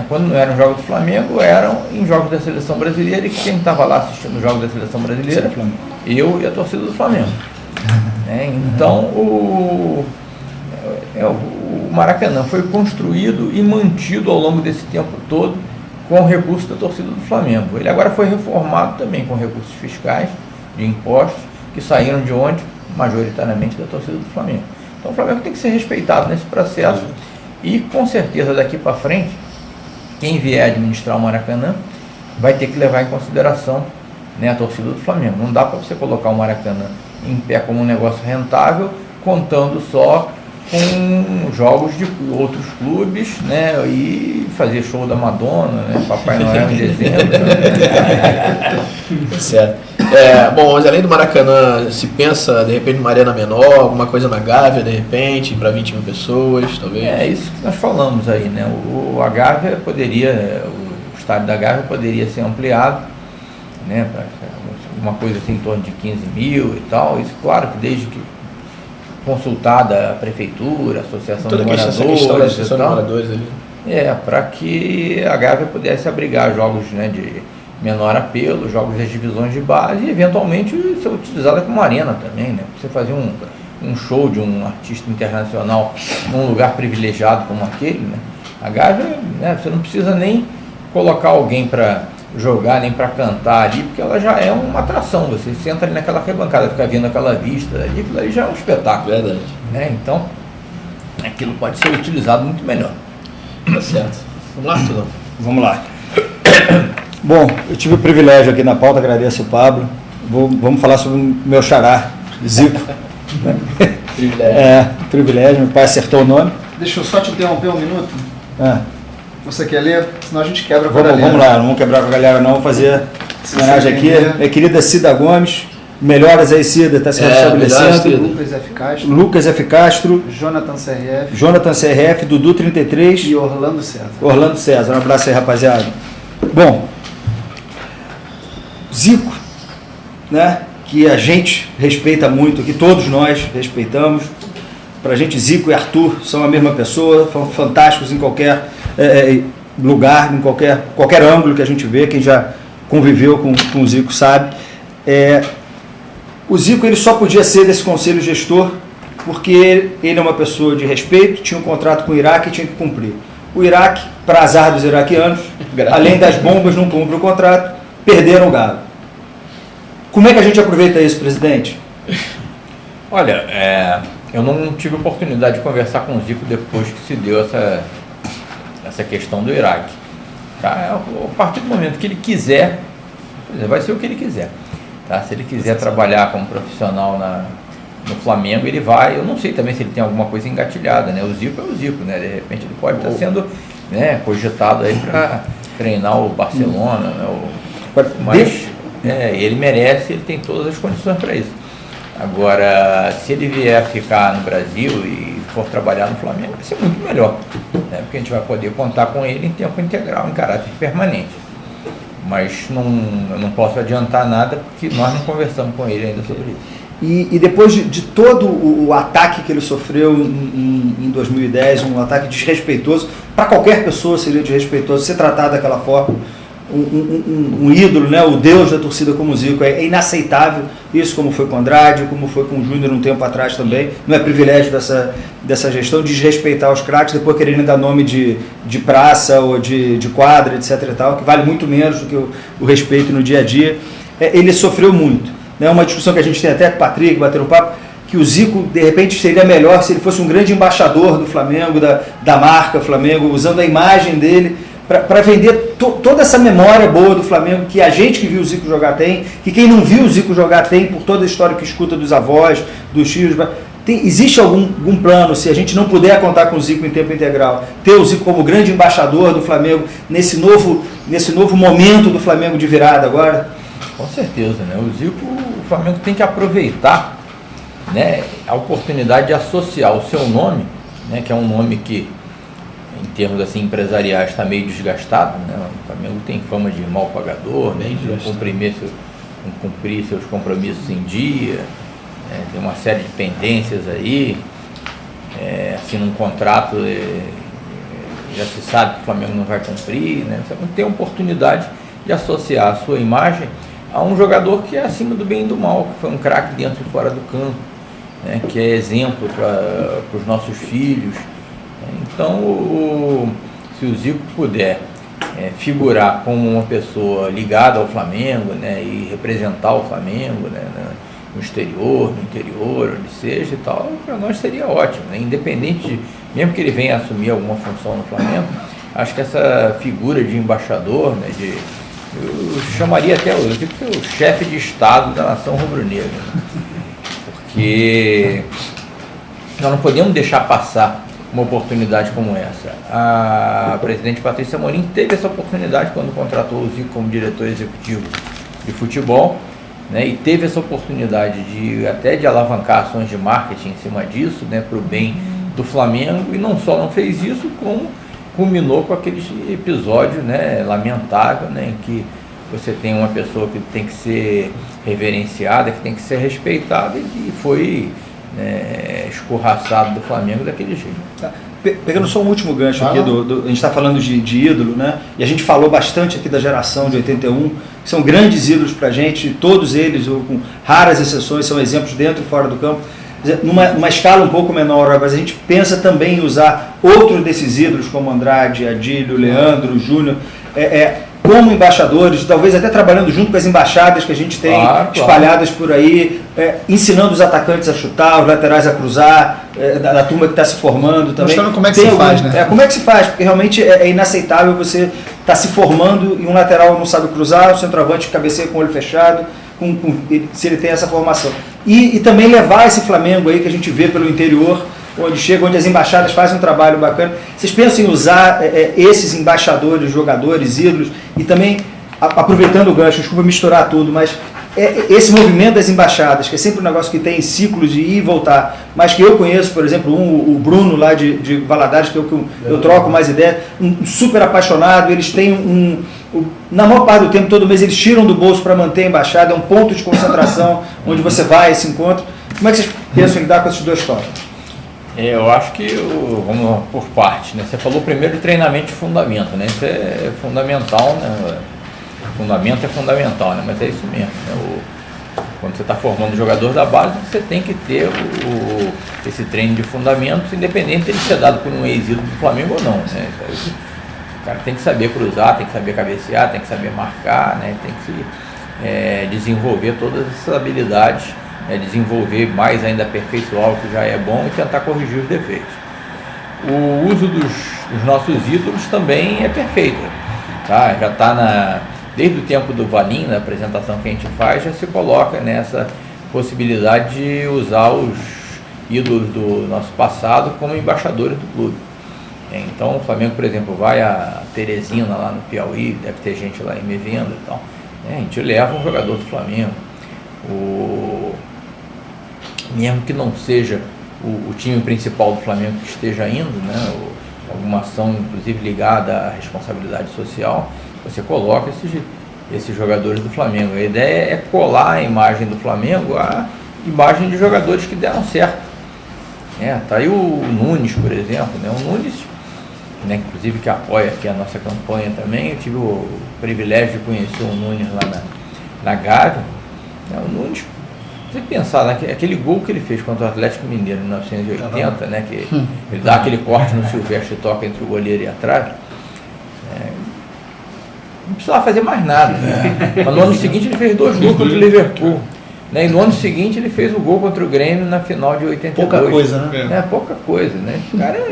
Quando não eram jogos do Flamengo, eram em jogos da Seleção Brasileira, e quem estava lá assistindo os jogos da Seleção Brasileira, eu e a torcida do Flamengo. Então, o Maracanã foi construído e mantido ao longo desse tempo todo com recursos da torcida do Flamengo. Ele agora foi reformado também com recursos fiscais, de impostos, que saíram de onde? Majoritariamente da torcida do Flamengo. Então, o Flamengo tem que ser respeitado nesse processo e, com certeza, daqui para frente, quem vier administrar o Maracanã vai ter que levar em consideração, né, a torcida do Flamengo. Não dá para você colocar o Maracanã em pé como um negócio rentável, contando só com jogos de outros clubes, né, e fazer show da Madonna, né, Papai Noel em dezembro. Certo. Bom, mas além do Maracanã, se pensa de repente numa arena menor, alguma coisa na Gávea, de repente, para 20 mil pessoas, talvez? É isso que nós falamos aí, né? A Gávea poderia, o estádio da Gávea poderia ser ampliado, né, para uma coisa assim em torno de 15 mil e tal. Isso, claro, que desde que consultada a prefeitura, a associação de moradores e tal, para que a Gávea pudesse abrigar jogos, né, de menor apelo, jogos das divisões de base e eventualmente ser utilizada como arena também, né? Você fazer um show de um artista internacional num lugar privilegiado como aquele, né? A Gávea, né, você não precisa nem colocar alguém para jogar, nem para cantar ali, porque ela já é uma atração. Você senta ali naquela arquibancada, fica vendo aquela vista ali, aquilo ali já é um espetáculo. Verdade. Né? Então, aquilo pode ser utilizado muito melhor. Tá certo. Vamos lá, Arthur? Vamos lá. Bom, eu tive o privilégio aqui na pauta, agradeço o Pablo. Vamos falar sobre o meu xará, Zico. Privilégio. Privilégio, meu pai acertou o nome. Deixa eu só te interromper um minuto. Ah, Você quer ler? Senão a gente quebra com a galera. vamos lá, não vamos quebrar com a galera não, vou fazer homenagem aqui. quiser. Minha querida Cida Gomes, melhoras aí Cida, está se melhoras, restabelecendo. Cida. Lucas F. Castro, Lucas F. Castro, Jonathan CRF Jonathan CRF, Dudu 33 e Orlando César. Orlando César. Um abraço aí, rapaziada. Bom, Zico, né, que a gente respeita muito, que todos nós respeitamos. Pra gente, Zico e Arthur são a mesma pessoa, são fantásticos em qualquer lugar, em qualquer ângulo que a gente vê. Quem já conviveu com o Zico sabe. O Zico ele só podia ser desse conselho gestor porque ele é uma pessoa de respeito, tinha um contrato com o Iraque e tinha que cumprir. O Iraque, para azar dos iraquianos, além das bombas, não cumpre o contrato, perderam o galo. Como é que a gente aproveita isso, presidente? Olha, eu não tive oportunidade de conversar com o Zico depois que se deu essa questão do Iraque. Tá? A partir do momento que ele quiser, vai ser o que ele quiser. Tá? Se ele quiser trabalhar como profissional no Flamengo, ele vai. Eu não sei também se ele tem alguma coisa engatilhada, né? O Zico é o Zico, né? De repente ele pode estar sendo, né, cogitado aí para treinar o Barcelona, né? Mas ele merece, ele tem todas as condições para isso. Agora, se ele vier ficar no Brasil e for trabalhar no Flamengo, vai ser muito melhor, né? Porque a gente vai poder contar com ele em tempo integral, em caráter permanente. Mas eu não posso adiantar nada porque nós não conversamos com ele ainda sobre isso. E depois de todo o ataque que ele sofreu em 2010, um ataque desrespeitoso, para qualquer pessoa seria desrespeitoso ser tratado daquela forma, um ídolo, né, o deus da torcida como o Zico, é inaceitável isso, como foi com o Andrade, como foi com o Júnior um tempo atrás também. Não é privilégio dessa gestão de desrespeitar os craques, depois quererem dar nome de praça ou de quadra, etc e tal, que vale muito menos do que o respeito no dia a dia. Ele sofreu muito, né? Uma discussão que a gente tem até com o Patrick, bater um papo, que o Zico, de repente, seria melhor se ele fosse um grande embaixador do Flamengo, da marca Flamengo, usando a imagem dele para vender toda essa memória boa do Flamengo, que a gente que viu o Zico jogar tem, que quem não viu o Zico jogar tem, por toda a história que escuta dos avós, dos filhos. Existe algum plano, se a gente não puder contar com o Zico em tempo integral, ter o Zico como grande embaixador do Flamengo nesse novo momento do Flamengo de virada agora? Com certeza, né? O Flamengo tem que aproveitar, né, a oportunidade de associar o seu nome, né, que é um nome que, em termos assim, empresariais, está meio desgastado, né? O Flamengo tem fama de mal pagador, né? De não cumprir seus compromissos em dia, né? Tem uma série de pendências aí, assina um contrato, já se sabe que o Flamengo não vai cumprir, né? Você tem a oportunidade de associar a sua imagem a um jogador que é acima do bem e do mal, que foi um craque dentro e fora do campo, né? Que é exemplo para os nossos filhos. Então, se o Zico puder figurar como uma pessoa ligada ao Flamengo, né, e representar o Flamengo, né, no exterior, no interior, onde seja e tal, para nós seria ótimo, né? Independente de, mesmo que ele venha assumir alguma função no Flamengo, acho que essa figura de embaixador, né, eu chamaria até o chefe de Estado da nação rubro-negra, né? Porque nós não podemos deixar passar uma oportunidade como essa. A presidente Patrícia Amorim teve essa oportunidade quando contratou o Zico como diretor executivo de futebol, né, e teve essa oportunidade até de alavancar ações de marketing em cima disso, né, para o bem do Flamengo, e não só não fez isso, como culminou com aquele episódio, né, lamentável, né, em que você tem uma pessoa que tem que ser reverenciada, que tem que ser respeitada, e que foi escorraçado do Flamengo daquele jeito. Pegando só um último gancho aqui, a gente está falando de ídolo, né? E a gente falou bastante aqui da geração de 81, que são grandes ídolos para a gente, todos eles, com raras exceções, são exemplos dentro e fora do campo. Numa escala um pouco menor, mas a gente pensa também em usar outros desses ídolos, como Andrade, Adílio, Leandro, Júnior, como embaixadores, talvez até trabalhando junto com as embaixadas que a gente tem espalhadas por aí, ensinando os atacantes a chutar, os laterais a cruzar, da turma que está se formando também. Mostrando como é que se faz, né? Como é que se faz, porque realmente é inaceitável você estar se formando e um lateral não sabe cruzar, o centroavante cabeceia com o olho fechado, se ele tem essa formação. E também levar esse Flamengo aí que a gente vê pelo interior, onde as embaixadas fazem um trabalho bacana. Vocês pensam em usar esses embaixadores, jogadores, ídolos, e também, aproveitando o gancho, desculpa misturar tudo, mas esse movimento das embaixadas, que é sempre um negócio que tem ciclos de ir e voltar, mas que eu conheço, por exemplo, o Bruno lá de Valadares, que eu troco mais ideia, um super apaixonado, eles têm na maior parte do tempo, todo mês, eles tiram do bolso para manter a embaixada, é um ponto de concentração, onde você vai a esse encontro. Como é que vocês pensam em lidar com esses dois tópicos? Eu acho que, vamos por parte, né? Você falou primeiro de treinamento de fundamento, né? Isso é fundamental, né? Fundamento é fundamental, né? Mas é isso mesmo, né? Quando você está formando o jogador da base, você tem que ter esse treino de fundamentos, independente de ele ser dado por um ex-ídolo do Flamengo ou não, né? O cara tem que saber cruzar, tem que saber cabecear, tem que saber marcar, né? Tem que desenvolver todas essas habilidades, desenvolver mais ainda, aperfeiçoar o que já é bom e tentar corrigir os defeitos. O uso dos nossos ídolos também é perfeito, tá? Já está desde o tempo do Valim, na apresentação que a gente faz, já se coloca nessa possibilidade de usar os ídolos do nosso passado como embaixadores do clube. Então o Flamengo, por exemplo, vai a Teresina lá no Piauí, deve ter gente lá em Mevenda e tal, a gente leva um jogador do Flamengo. Mesmo que não seja o time principal do Flamengo que esteja indo, né, alguma ação inclusive ligada à responsabilidade social, você coloca esses jogadores do Flamengo. A ideia é colar a imagem do Flamengo à imagem de jogadores que deram certo. Tá aí o Nunes, por exemplo, né, o Nunes, né, inclusive que apoia aqui a nossa campanha também. Eu tive o privilégio de conhecer o Nunes lá na Gávea. O Nunes, você pensar, né, aquele gol que ele fez contra o Atlético Mineiro em 1980, né, que ele dá aquele corte no Silvestre e toca entre o goleiro e a trave, não precisava fazer mais nada, né? Mas no ano seguinte ele fez 2 gols contra o Liverpool, né, e no ano seguinte ele fez o gol contra o Grêmio na final de 82. Pouca coisa, né? Pouca coisa, né? O cara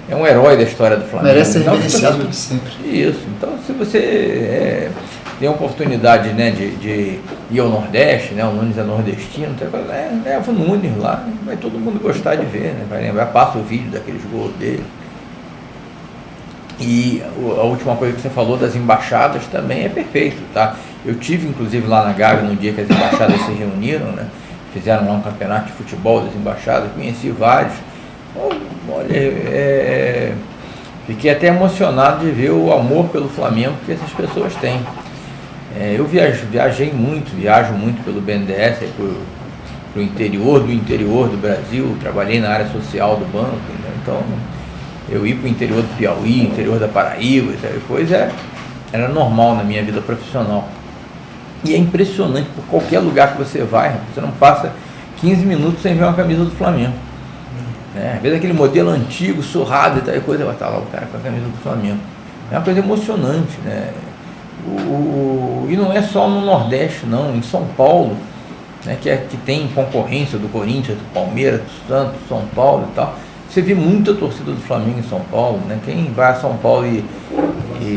é um herói da história do Flamengo. Merece ser reverenciado por sempre. Isso. Então, se você tem a oportunidade, né, de ir ao Nordeste, né, o Nunes é nordestino, leva o Nunes lá, vai todo mundo gostar de ver, né, vai lembrar, passa o vídeo daqueles gols dele. E a última coisa que você falou das embaixadas também é perfeito, tá? Eu tive inclusive lá na Gávea no dia que as embaixadas se reuniram, né, fizeram lá um campeonato de futebol das embaixadas, conheci vários. Olha, fiquei até emocionado de ver o amor pelo Flamengo que essas pessoas têm. Eu viajo muito pelo BNDES, pro interior do Brasil, trabalhei na área social do banco, né? Então eu ia para o interior do Piauí, interior da Paraíba, depois era normal na minha vida profissional. E é impressionante, por qualquer lugar que você vai, você não passa 15 minutos sem ver uma camisa do Flamengo. Às vezes aquele modelo antigo, surrado e tal coisa, vai estar lá o cara com a camisa do Flamengo. É uma coisa emocionante, né? E não é só no Nordeste, não, em São Paulo, né, que tem concorrência do Corinthians, do Palmeiras, do Santos, São Paulo e tal. Você vê muita torcida do Flamengo em São Paulo, né? Quem vai a São Paulo e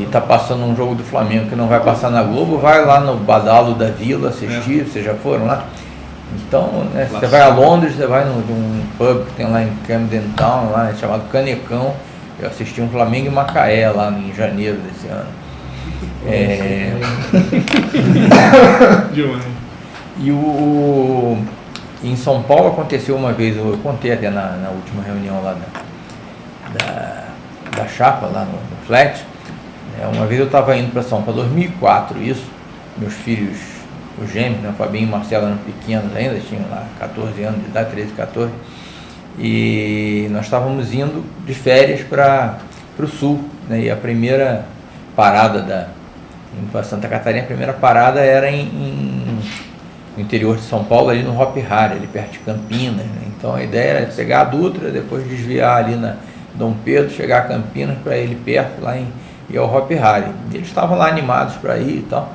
está passando um jogo do Flamengo que não vai passar na Globo, vai lá no Badalo da Vila assistir, vocês já foram lá? Então, né, você vai a Londres, você vai num pub que tem lá em Camden Town, lá, chamado Canecão. Eu assisti um Flamengo e Macaé lá em janeiro desse ano. E em São Paulo aconteceu uma vez, eu contei até na última reunião lá da chapa, lá no flat. Uma vez eu estava indo para São Paulo, 2004, isso, meus filhos, os gêmeos, né, o Fabinho e o Marcelo eram pequenos ainda, tinham lá 14 anos de idade, 13, 14, e nós estávamos indo de férias para o sul, né, e a primeira parada para Santa Catarina, a primeira parada era no interior de São Paulo, ali no Hop Hari, ali perto de Campinas, né? Então a ideia era pegar a Dutra, depois desviar ali na Dom Pedro, chegar a Campinas, para ele perto, lá em e ao Hop Hari. Eles estavam lá animados para ir e tal.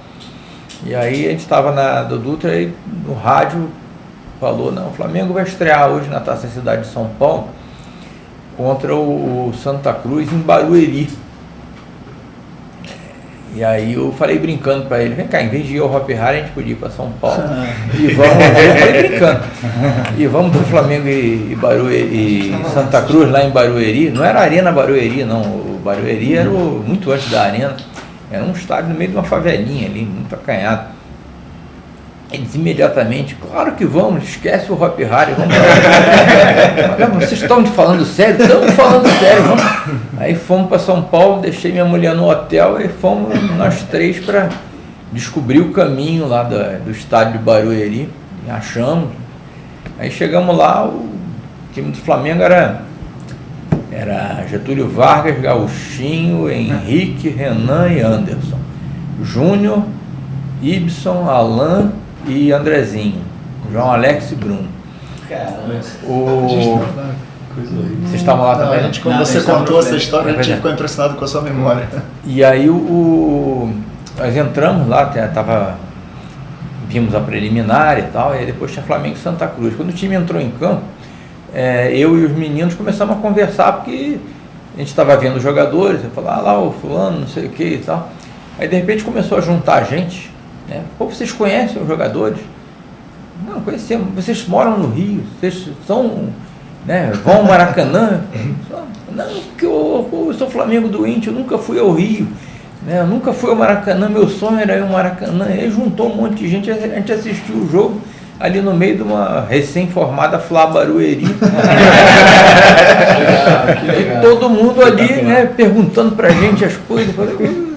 E aí a gente estava na do Dutra e no rádio falou, não, o Flamengo vai estrear hoje na Taça Cidade de São Paulo contra o Santa Cruz em Barueri. E aí eu falei brincando para ele, vem cá, em vez de ir ao Hop Hari, a gente podia ir para São Paulo. E vamos, eu falei brincando. E vamos pro Flamengo e Barueri, e Santa Cruz lá em Barueri. Não era a Arena Barueri, não. O Barueri era muito antes da Arena. Era um estádio no meio de uma favelinha ali, muito acanhado. Eles imediatamente, claro que vamos, esquece o Hop Hari, vamos lá. Vocês estão falando sério? Estamos falando sério, vamos. Aí fomos para São Paulo, deixei minha mulher no hotel e fomos nós três para descobrir o caminho lá do estádio de Barueri. E achamos. Aí chegamos lá, o time do Flamengo era Getúlio Vargas, Gauchinho, Henrique, Renan e Anderson. Júnior, Ibson, Alain e Andrezinho. João Alex e Bruno. Vocês estavam lá também? Quando você contou essa história, a gente ficou impressionado com a sua memória. E aí nós entramos lá, vimos a preliminar e tal, e aí depois tinha Flamengo e Santa Cruz. Quando o time entrou em campo, eu e os meninos começamos a conversar, porque a gente estava vendo os jogadores, eu falava, lá o fulano, não sei o que e tal. Aí de repente começou a juntar a gente, né? Pô, vocês conhecem os jogadores? Não, conhecemos. Vocês moram no Rio, vocês são, né, vão ao Maracanã? Não, porque eu sou Flamengo doente, eu nunca fui ao Rio, né? Eu nunca fui ao Maracanã, meu sonho era ir ao Maracanã. E aí juntou um monte de gente, a gente assistiu o jogo ali no meio de uma recém-formada Flá Barueri. E todo mundo ali, né, perguntando pra gente as coisas.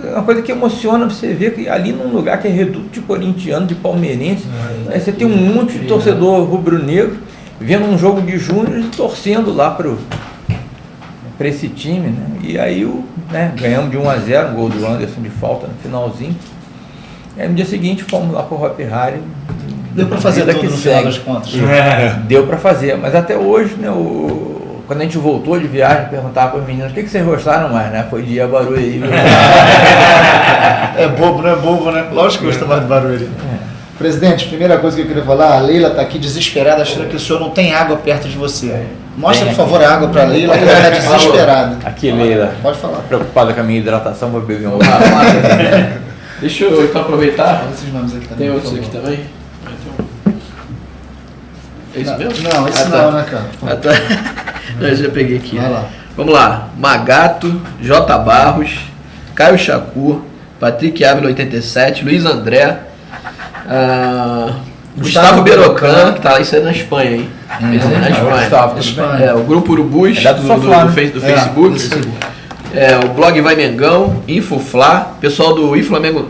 É uma coisa que emociona você ver que ali num lugar que é reduto de corintiano, de palmeirense, né, você tem um monte de torcedor rubro-negro vendo um jogo de júnior e torcendo lá para esse time, né? E aí ganhamos de 1-0, um gol do Anderson de falta no finalzinho. E aí no dia seguinte fomos lá para o Hop Hari. Deu para fazer tudo no final das contas. Deu para fazer, mas até hoje, né, quando a gente voltou de viagem, perguntava para os meninos, o que vocês gostaram mais, né? Foi de ir a Barueri. É bobo, não é bobo, né? Lógico que gosta mais de Barueri. Presidente, primeira coisa que eu queria falar, a Leila está aqui desesperada, achando que o senhor não tem água perto de você. Mostra, por favor, a água para a Leila, que ela está desesperada. Aqui, Leila. Pode falar. Preocupada com a minha hidratação, vou beber um Deixa eu então aproveitar. Esses nomes aqui também, Tem outros aqui também? É isso mesmo? Não, esse não, né, cara? Eu já peguei aqui. Vai lá. Vamos lá. Magato, J. Barros, Caio Chacur, Patrick Ávila 87, Luiz André, Gustavo Berocan, que tá isso aí na Espanha, hein? Esse aí na Espanha. O Grupo Urubus do Facebook. O blog Vai Mengão, Infoflá, pessoal do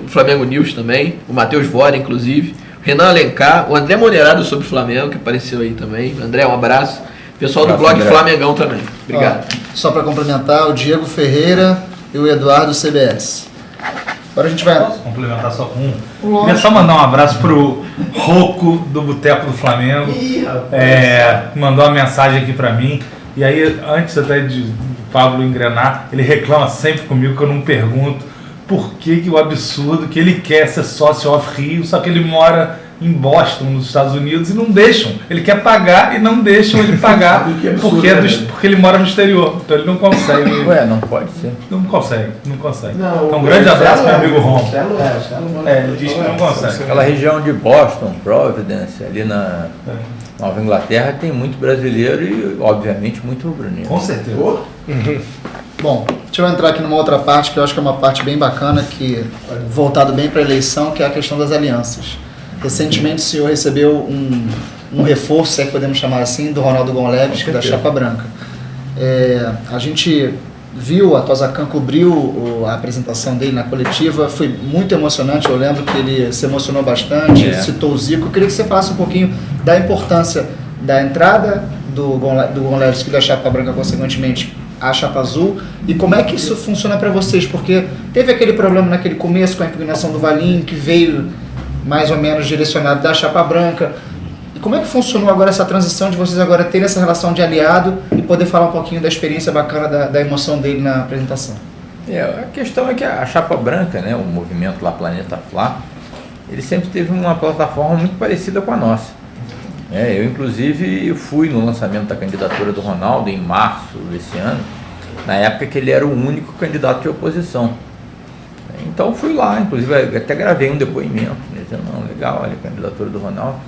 Flamengo News também, o Matheus Vora, inclusive, Renan Alencar, o André Monerado sobre o Flamengo, que apareceu aí também. André, um abraço. Pessoal do blog Flamengão também. Obrigado. Só para complementar, o Diego Ferreira e o Eduardo CBS. Agora a gente vai... Posso complementar só com um? Queria só mandar um abraço pro Rocco do Boteco do Flamengo. Mandou uma mensagem aqui para mim. E aí, antes até de Pablo engrenar, ele reclama sempre comigo que eu não pergunto por que o absurdo que ele quer ser sócio off-Rio, só que ele mora em Boston, nos Estados Unidos, e não deixam. Ele quer pagar e não deixam ele pagar porque ele mora no exterior. Então ele não consegue. Ué, não pode ser. Não consegue. Então um grande abraço para meu amigo Ron. Ele diz que não consegue. Aquela região de Boston, Providence, ali na Nova Inglaterra, tem muito brasileiro e, obviamente, muito rubro-negro. Com certeza. Bom, deixa eu entrar aqui numa outra parte que eu acho que é uma parte bem bacana, que voltado bem para a eleição, que é a questão das alianças. Recentemente o senhor recebeu um reforço, se é que podemos chamar assim, do Ronaldo Gonçalves, da Chapa Branca. A gente viu, a Tozacan cobriu a apresentação dele na coletiva, foi muito emocionante, eu lembro que ele se emocionou bastante, citou o Zico. Eu queria que você falasse um pouquinho da importância da entrada do Gonçalves e da Chapa Branca, consequentemente, a Chapa Azul, e como é que isso funciona para vocês, porque teve aquele problema naquele começo com a impugnação do Valim, que veio mais ou menos direcionado da Chapa Branca. E como é que funcionou agora essa transição de vocês agora terem essa relação de aliado e poder falar um pouquinho da experiência bacana, da emoção dele na apresentação? A questão é que a Chapa Branca, né, o movimento lá Planeta Fla, ele sempre teve uma plataforma muito parecida com a nossa. Eu, inclusive, fui no lançamento da candidatura do Ronaldo em março desse ano, na época que ele era o único candidato de oposição. Então fui lá, inclusive até gravei um depoimento, né, dizendo, não, legal, olha a candidatura do Ronaldo.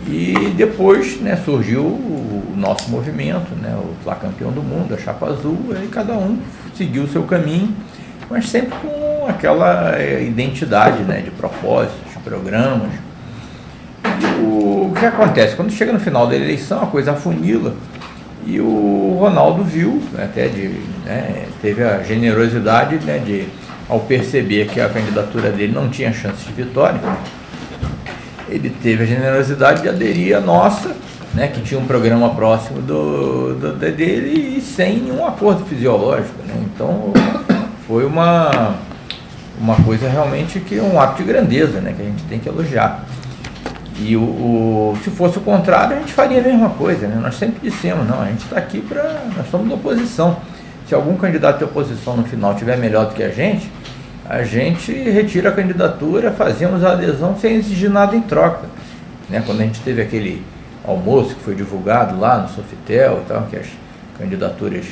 E depois, né, surgiu o nosso movimento, né, o Fla Campeão do Mundo, a Chapa Azul, e cada um seguiu o seu caminho, mas sempre com aquela identidade, né, de propósitos, de programas. O que acontece? Quando chega no final da eleição, a coisa afunila, e o Ronaldo viu, até teve a generosidade, né, de, ao perceber que a candidatura dele não tinha chance de vitória, ele teve a generosidade de aderir à nossa, né, que tinha um programa próximo dele e sem nenhum acordo fisiológico, né? Então foi uma coisa realmente que é um ato de grandeza, né, que a gente tem que elogiar. E se fosse o contrário, a gente faria a mesma coisa, né? Nós sempre dissemos, não, a gente está aqui nós somos da oposição. Se algum candidato de oposição no final tiver melhor do que a gente retira a candidatura, fazemos a adesão sem exigir nada em troca, né? Quando a gente teve aquele almoço que foi divulgado lá no Sofitel e tal, que as candidaturas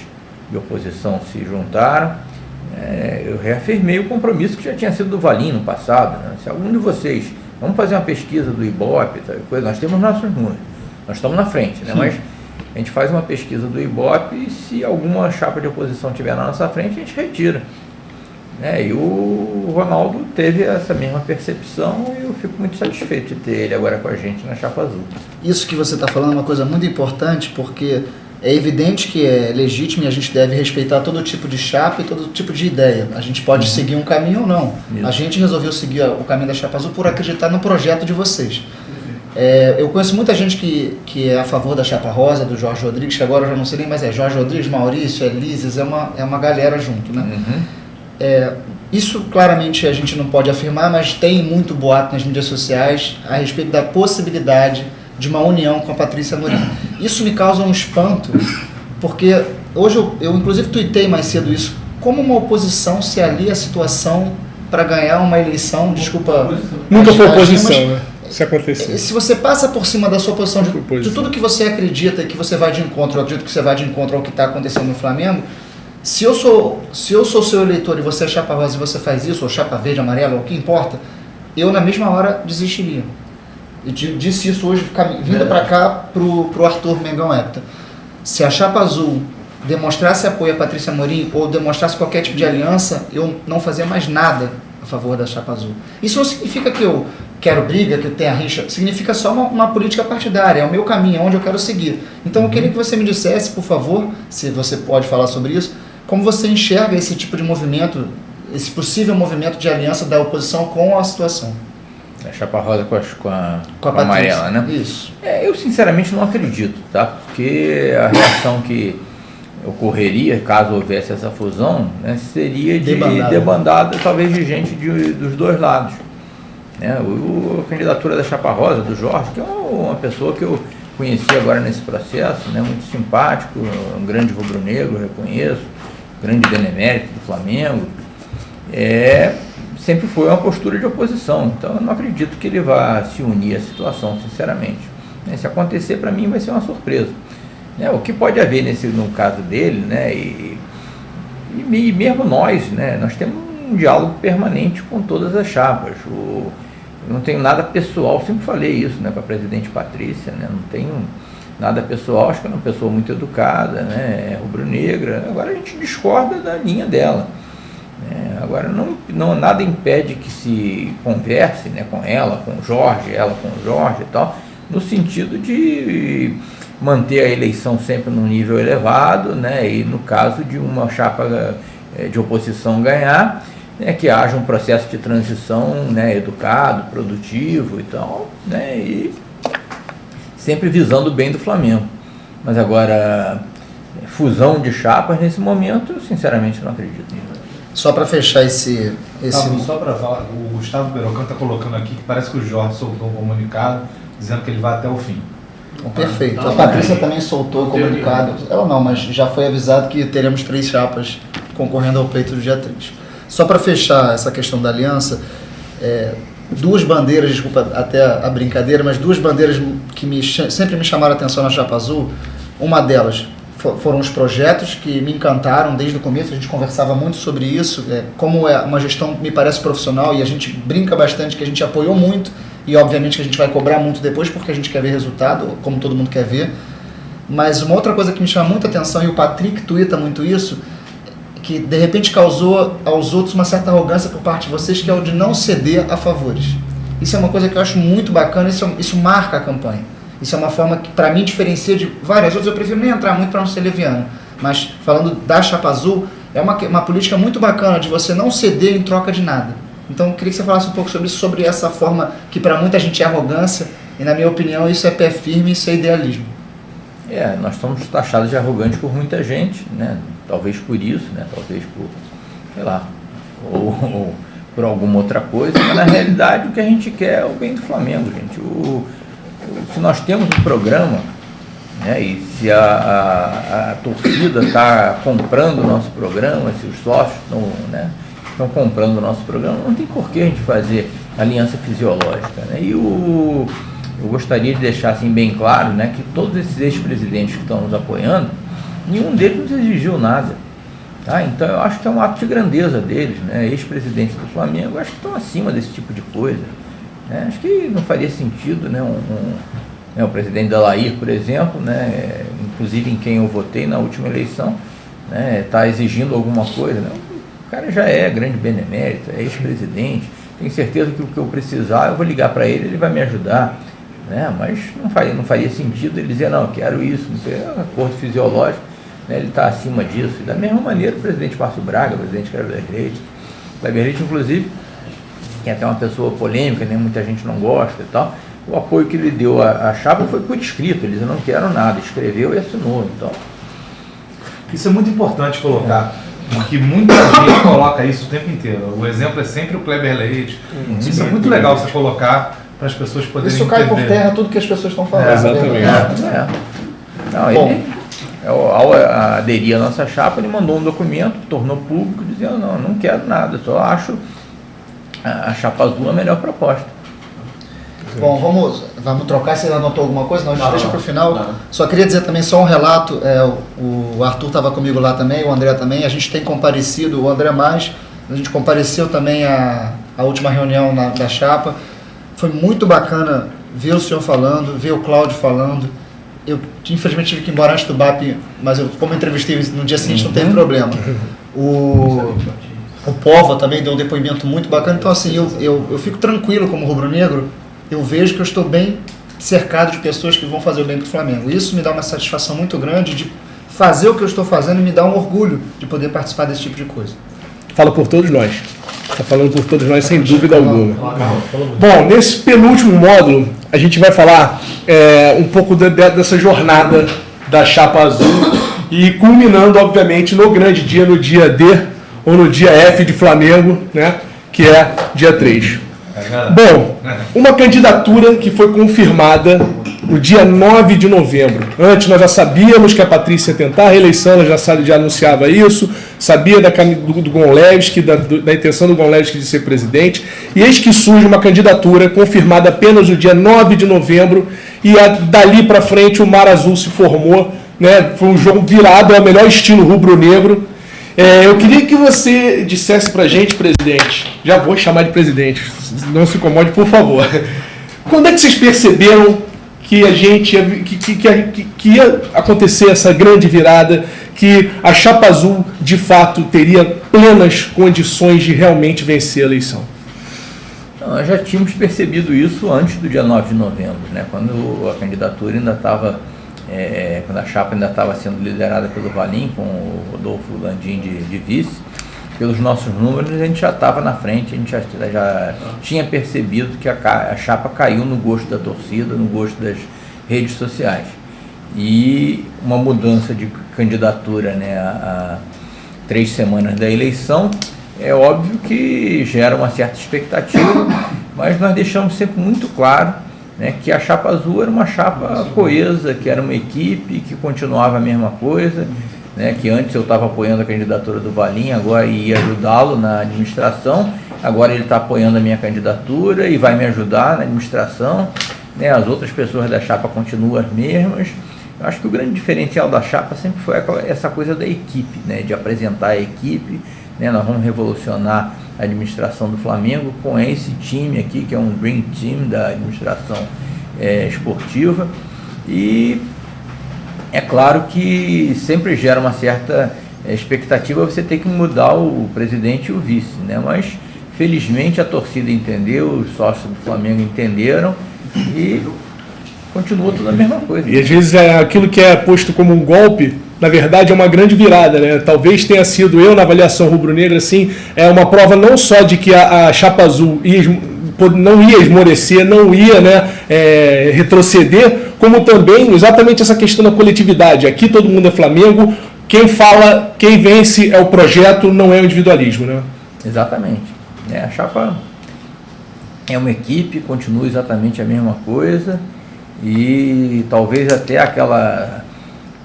de oposição se juntaram, eu reafirmei o compromisso que já tinha sido do Valim no passado, né? Se algum de vocês, vamos fazer uma pesquisa do Ibope, coisa, nós temos nossos números, nós estamos na frente, né? Mas a gente faz uma pesquisa do Ibope e se alguma chapa de oposição estiver na nossa frente, a gente retira. E o Ronaldo teve essa mesma percepção e eu fico muito satisfeito de ter ele agora com a gente na Chapa Azul. Isso que você está falando é uma coisa muito importante, porque é evidente que é legítimo e a gente deve respeitar todo tipo de chapa e todo tipo de ideia. A gente pode seguir um caminho ou não. Isso. A gente resolveu seguir o caminho da Chapa Azul por acreditar no projeto de vocês. Eu conheço muita gente que é a favor da Chapa Rosa, do Jorge Rodrigues, que agora eu já não sei nem mais, Jorge Rodrigues, Maurício, Elises, é uma galera junto, né? Isso claramente a gente não pode afirmar, mas tem muito boato nas mídias sociais a respeito da possibilidade de uma união com a Patrícia Amorim. Isso me causa um espanto, porque hoje eu inclusive tuitei mais cedo isso, como uma oposição se alia à situação para ganhar uma eleição, desculpa... Nunca foi oposição, né? Se acontecer. Se você passa por cima da sua posição de tudo que você acredita e que você vai de encontro, eu acredito que você vai de encontro ao que está acontecendo no Flamengo, se eu sou seu eleitor e você é chapa rosa e você faz isso, ou chapa verde, amarela, ou o que importa, eu na mesma hora desistiria. Eu disse isso hoje, vindo para cá, pro Arthur Mengão Hepta. Se a chapa azul demonstrasse apoio a Patrícia Amorim, ou demonstrasse qualquer tipo de aliança, eu não fazia mais nada a favor da chapa azul. Isso não significa que eu quero briga, que eu tenha rixa, significa só uma política partidária, é o meu caminho, é onde eu quero seguir. Então eu queria que você me dissesse, por favor, se você pode falar sobre isso, como você enxerga esse tipo de movimento, esse possível movimento de aliança da oposição com a situação? A chapa rosa com a amarela, né? Isso. Eu sinceramente não acredito, tá? Porque a reação que ocorreria caso houvesse essa fusão, né, seria de debandada, talvez de gente dos dois lados. A candidatura da chapa rosa, do Jorge, que é uma pessoa que eu conheci agora nesse processo, né, muito simpático, um grande rubro-negro, reconheço, grande benemérito do Flamengo, sempre foi uma postura de oposição, então eu não acredito que ele vá se unir à situação, sinceramente. Se acontecer, para mim vai ser uma surpresa. O que pode haver no caso dele, né, e mesmo nós, né, nós temos um diálogo permanente com todas as chapas. Eu não tenho nada pessoal, sempre falei isso, né, com a presidente Patrícia, né, não tenho nada pessoal, acho que é uma pessoa muito educada, né, é rubro-negra. Agora a gente discorda da linha dela. Agora nada impede que se converse, né, com ela com o Jorge e tal, no sentido de manter a eleição sempre num nível elevado, né, e no caso de uma chapa de oposição ganhar, né, que haja um processo de transição, né, educado, produtivo e tal, né, e sempre visando o bem do Flamengo. Mas agora, fusão de chapas nesse momento, eu sinceramente não acredito. Só para fechar esse... Só para falar, o Gustavo Perocan está colocando aqui que parece que o Jorge soltou um comunicado dizendo que ele vai até o fim. Perfeito. A Patrícia também soltou o comunicado. Ela não, mas já foi avisado que teremos 3 chapas concorrendo ao pleito do dia 3. Só para fechar essa questão da aliança, duas bandeiras, desculpa até a brincadeira, mas duas bandeiras que sempre me chamaram a atenção na Chapa Azul. Uma delas foram os projetos que me encantaram desde o começo, a gente conversava muito sobre isso, como é uma gestão, me parece, profissional, e a gente brinca bastante que a gente apoiou muito, e obviamente que a gente vai cobrar muito depois, porque a gente quer ver resultado, como todo mundo quer ver. Mas uma outra coisa que me chama muita atenção, e o Patrick tuita muito isso, que de repente causou aos outros uma certa arrogância por parte de vocês, que é o de não ceder a favores. Isso é uma coisa que eu acho muito bacana, isso marca a campanha. Isso é uma forma que, para mim, diferencia de várias outras. Eu prefiro nem entrar muito para não ser leviano. Mas, falando da Chapa Azul, é uma política muito bacana de você não ceder em troca de nada. Então, eu queria que você falasse um pouco sobre isso, sobre essa forma que, para muita gente, é arrogância. E, na minha opinião, isso é pé firme, isso é idealismo. Nós somos taxados de arrogantes por muita gente, né? Talvez por isso, né? Talvez por, sei lá, ou por alguma outra coisa. Mas, na realidade, o que a gente quer é o bem do Flamengo, gente. Se nós temos um programa, né, e se a torcida está comprando o nosso programa, se os sócios estão comprando o nosso programa, não tem por que a gente fazer aliança fisiológica, né? E eu gostaria de deixar assim bem claro, né, que todos esses ex-presidentes que estão nos apoiando, nenhum deles nos exigiu nada. Tá? Então eu acho que é um ato de grandeza deles, né? Ex-presidentes do Flamengo, acho que estão acima desse tipo de coisa. Acho que não faria sentido, né, o presidente Dalair, por exemplo, né, inclusive em quem eu votei na última eleição, né, está exigindo alguma coisa. Né? O cara já é grande benemérito, é ex-presidente, tenho certeza que o que eu precisar, eu vou ligar para ele, ele vai me ajudar. Né? Mas não faria sentido ele dizer, não, eu quero isso, não tem acordo fisiológico, né, ele está acima disso. E da mesma maneira o presidente Márcio Braga, o presidente Kleber Leite, inclusive, que é até uma pessoa polêmica, né? Muita gente não gosta e tal, o apoio que ele deu à chapa foi por escrito, eles não querem nada, escreveu e assinou. Então. Isso é muito importante colocar, porque muita gente coloca isso o tempo inteiro. O exemplo é sempre o Kleber Leite. Isso é muito legal você colocar para as pessoas poderem entender. Isso cai por terra tudo que as pessoas estão falando. Exatamente. Não, ele, ao aderir à nossa chapa, ele mandou um documento, tornou público, dizendo, não quero nada, só acho a Chapa Azul a melhor proposta. Bom, vamos trocar. Você anotou alguma coisa? Não, a gente deixa para o final. Não. Só queria dizer também só um relato. O Arthur estava comigo lá também, o André também. A gente tem comparecido, o André mais. A gente compareceu também à última reunião da chapa. Foi muito bacana ver o senhor falando, ver o Cláudio falando. Eu, infelizmente, tive que ir embora antes do BAP, mas como eu entrevistei no dia seguinte, não teve problema. O Pova também deu um depoimento muito bacana. Então, assim, eu fico tranquilo como rubro-negro. Eu vejo que eu estou bem cercado de pessoas que vão fazer o bem para o Flamengo. Isso me dá uma satisfação muito grande de fazer o que eu estou fazendo e me dá um orgulho de poder participar desse tipo de coisa. Fala por todos nós. Está falando por todos nós, sem dúvida alguma. Bom, nesse penúltimo módulo, a gente vai falar um pouco dessa jornada da Chapa Azul e culminando, obviamente, no grande dia, no dia D, ou no dia F de Flamengo, né, que é dia 3. Bom, uma candidatura que foi confirmada no dia 9 de novembro. Antes nós já sabíamos que a Patrícia ia tentar a reeleição, ela já anunciava isso, sabia do Gonlewski, da intenção do Gonlewski de ser presidente, e eis que surge uma candidatura confirmada apenas no dia 9 de novembro, e dali para frente o Mar Azul se formou, né, foi um jogo virado ao melhor estilo rubro-negro. Eu queria que você dissesse para a gente, presidente, já vou chamar de presidente, não se incomode, por favor. Quando é que vocês perceberam que que ia acontecer essa grande virada, que a Chapa Azul, de fato, teria plenas condições de realmente vencer a eleição? Nós já tínhamos percebido isso antes do dia 9 de novembro, né, quando a candidatura ainda estava... quando a chapa ainda estava sendo liderada pelo Valim, com o Rodolfo Landim de vice, pelos nossos números a gente já estava na frente, a gente já tinha percebido que a chapa caiu no gosto da torcida, no gosto das redes sociais. E uma mudança de candidatura, né, a 3 semanas da eleição, é óbvio que gera uma certa expectativa, mas nós deixamos sempre muito claro, né, que a Chapa Azul era uma chapa coesa, que era uma equipe que continuava a mesma coisa, né, que antes eu estava apoiando a candidatura do Valim, agora ia ajudá-lo na administração, agora ele está apoiando a minha candidatura e vai me ajudar na administração, né, as outras pessoas da chapa continuam as mesmas. Eu acho que o grande diferencial da chapa sempre foi essa coisa da equipe, né, de apresentar a equipe, né, nós vamos revolucionar a administração do Flamengo com esse time aqui, que é um Dream Team da administração esportiva, e é claro que sempre gera uma certa expectativa você ter que mudar o presidente e o vice, né, mas felizmente a torcida entendeu, os sócios do Flamengo entenderam e continua tudo a mesma coisa. E às vezes aquilo que é posto como um golpe, na verdade é uma grande virada, né? Talvez tenha sido, eu na avaliação rubro-negra, assim, é uma prova não só de que a Chapa Azul não ia esmorecer, não ia, né, retroceder, como também exatamente essa questão da coletividade. Aqui todo mundo é Flamengo, quem fala, quem vence é o projeto, não é o individualismo, né? Exatamente. A Chapa é uma equipe, continua exatamente a mesma coisa. E talvez até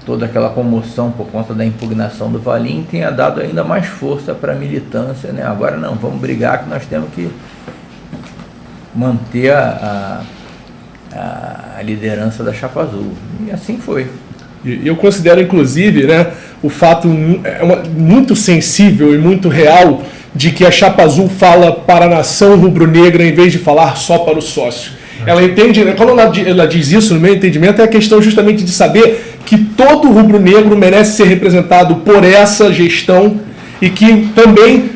toda aquela comoção por conta da impugnação do Valim tenha dado ainda mais força para a militância, né? Agora não, vamos brigar que nós temos que manter a liderança da Chapa Azul. E assim foi. E eu considero, inclusive, né, o fato muito sensível e muito real de que a Chapa Azul fala para a nação rubro-negra em vez de falar só para o sócio. Ela entende, quando ela diz isso, no meu entendimento, é a questão justamente de saber que todo rubro-negro merece ser representado por essa gestão e que também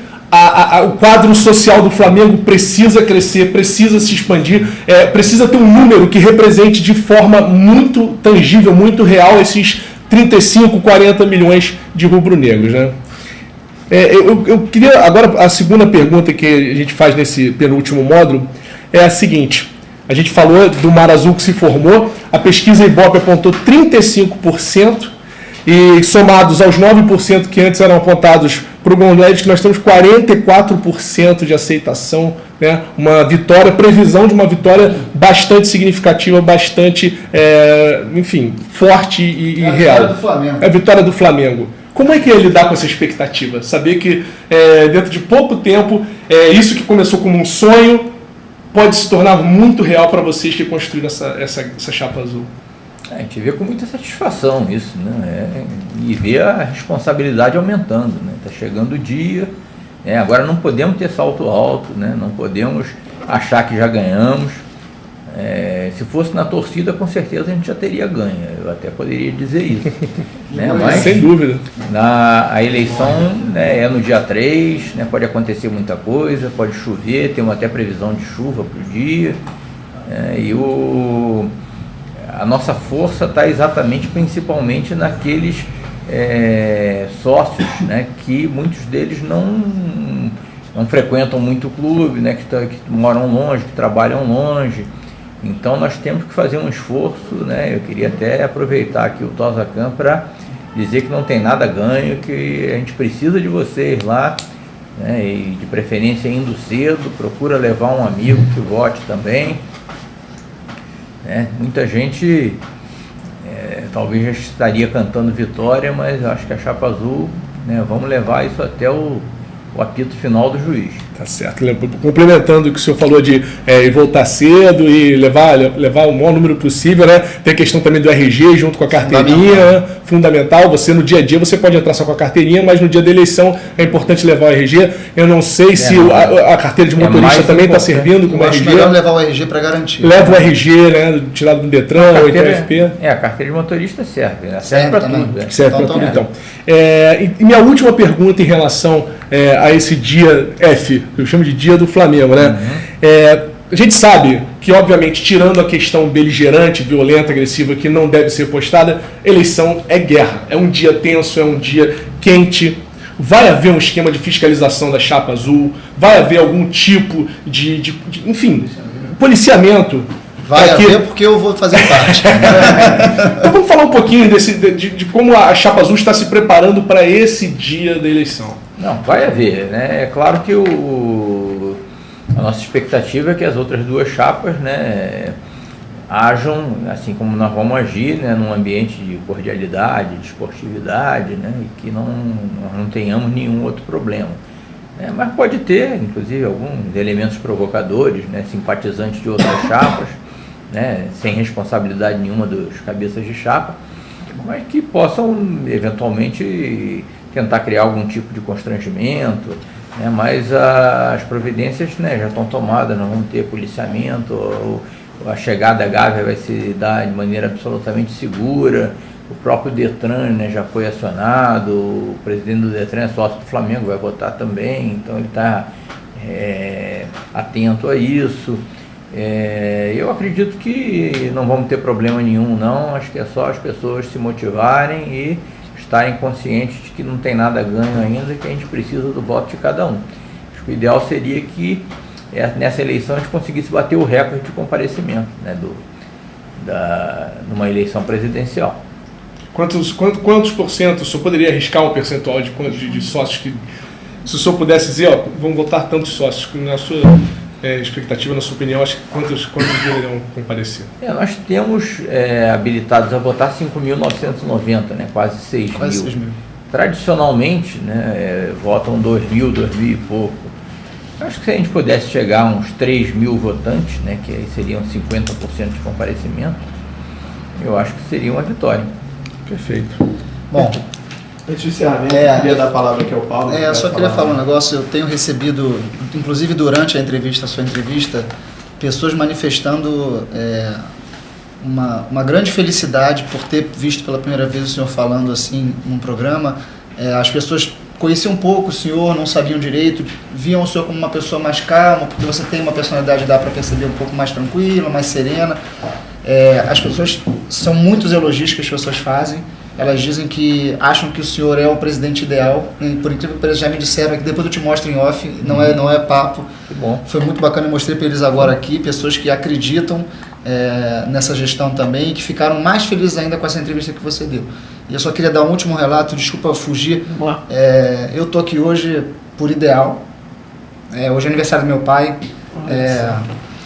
o quadro social do Flamengo precisa crescer, precisa se expandir, precisa ter um número que represente de forma muito tangível, muito real, esses 35, 40 milhões de rubro-negros, né? Eu queria, agora, a segunda pergunta que a gente faz nesse penúltimo módulo é a seguinte. A gente falou do Mar Azul que se formou, a pesquisa Ibope apontou 35%, e somados aos 9% que antes eram apontados para o Gondelli, que nós temos 44% de aceitação, né? Uma vitória, previsão de uma vitória bastante significativa, bastante, enfim, forte e real. A vitória do Flamengo. É a vitória do Flamengo. Como é que é lidar com essa expectativa? Saber que dentro de pouco tempo, isso que começou como um sonho pode se tornar muito real para vocês que construíram essa Chapa Azul. A gente vê com muita satisfação isso, né? E vê a responsabilidade aumentando, né? Está chegando o dia, agora não podemos ter salto alto, né? Não podemos achar que já ganhamos. Se fosse na torcida, com certeza a gente já teria ganho, eu até poderia dizer isso. Né? Mas, sem dúvida. A eleição, né, é no dia 3, né? Pode acontecer muita coisa, pode chover, tem até previsão de chuva para o dia, e a nossa força está exatamente, principalmente naqueles sócios, né, que muitos deles não frequentam muito o clube, né, que moram longe, que trabalham longe. Então nós temos que fazer um esforço, né? Eu queria até aproveitar aqui o Tosacan para dizer que não tem nada ganho, que a gente precisa de vocês lá, né? E de preferência indo cedo, procura levar um amigo que vote também, né? Muita gente talvez já estaria cantando vitória, mas eu acho que a Chapa Azul, né, vamos levar isso até o apito final do juiz. Tá certo. Complementando o que o senhor falou de voltar cedo e levar o maior número possível, né? Tem a questão também do RG junto com a carteirinha, fundamental. Você no dia a dia você pode entrar só com a carteirinha, mas no dia da eleição é importante levar o RG. Eu não sei se a carteira de motorista também está servindo como RG. Melhor levar o RG para garantir. Leva o RG, né? Tirado do Detran, ou ITFP. A carteira de motorista serve, né? Serve para tudo. Serve para tudo, então. E minha última pergunta em relação a esse dia F, eu chamo de dia do Flamengo, né? A gente sabe que, obviamente, tirando a questão beligerante, violenta, agressiva, que não deve ser postada, eleição é guerra. É um dia tenso, é um dia quente. Vai haver um esquema de fiscalização da Chapa Azul, vai haver algum tipo de enfim, policiamento. Vai haver porque eu vou fazer parte. Então vamos falar um pouquinho de como a Chapa Azul está se preparando para esse dia da eleição. Não, vai haver, né? É claro que a nossa expectativa é que as outras duas chapas, né, hajam, assim como nós vamos agir, né, num ambiente de cordialidade, de esportividade, né, e que nós não tenhamos nenhum outro problema. Mas pode ter, inclusive, alguns elementos provocadores, né, simpatizantes de outras chapas, né, sem responsabilidade nenhuma dos cabeças de chapa, mas que possam, eventualmente, tentar criar algum tipo de constrangimento, né, mas as providências, né, já estão tomadas, nós vamos ter policiamento, a chegada à Gávea vai se dar de maneira absolutamente segura, o próprio Detran, né, já foi acionado, o presidente do Detran é sócio do Flamengo, vai votar também, então ele está atento a isso. Eu acredito que não vamos ter problema nenhum, não, acho que é só as pessoas se motivarem e estarem conscientes de que não tem nada ganho ainda e que a gente precisa do voto de cada um. Acho que o ideal seria que nessa eleição a gente conseguisse bater o recorde de comparecimento, né, numa eleição presidencial. Quantos por cento, o senhor poderia arriscar um percentual de sócios que, se o senhor pudesse dizer, ó, vão votar tantos sócios, na sua expectativa, na sua opinião, acho que quantos deveriam comparecer? Nós temos habilitados a votar 5.990, né, quase 6 mil. Tradicionalmente, né, votam 2.000 e pouco. Acho que se a gente pudesse chegar a uns 3.000 votantes, né, que aí seriam 50% de comparecimento, eu acho que seria uma vitória. Perfeito. Bom, Antes do encerramento, eu queria dar a palavra aqui ao Paulo. eu só queria falar um negócio. Eu tenho recebido, inclusive durante a sua entrevista, pessoas manifestando uma grande felicidade por ter visto pela primeira vez o senhor falando assim num programa. As pessoas conheciam um pouco o senhor, não sabiam direito, viam o senhor como uma pessoa mais calma, porque você tem uma personalidade, dá para perceber, um pouco mais tranquila, mais serena. As pessoas, são muitos elogios que as pessoas fazem. Elas dizem que acham que o senhor é o presidente ideal. E, por incrível que pareça, já me disseram que depois eu te mostro em off, não é papo. Que bom. Foi muito bacana, eu mostrei para eles agora aqui, pessoas que acreditam nessa gestão também e que ficaram mais felizes ainda com essa entrevista que você deu. E eu só queria dar um último relato, desculpa fugir. Vamos lá. Eu estou aqui hoje por ideal. Hoje é aniversário do meu pai.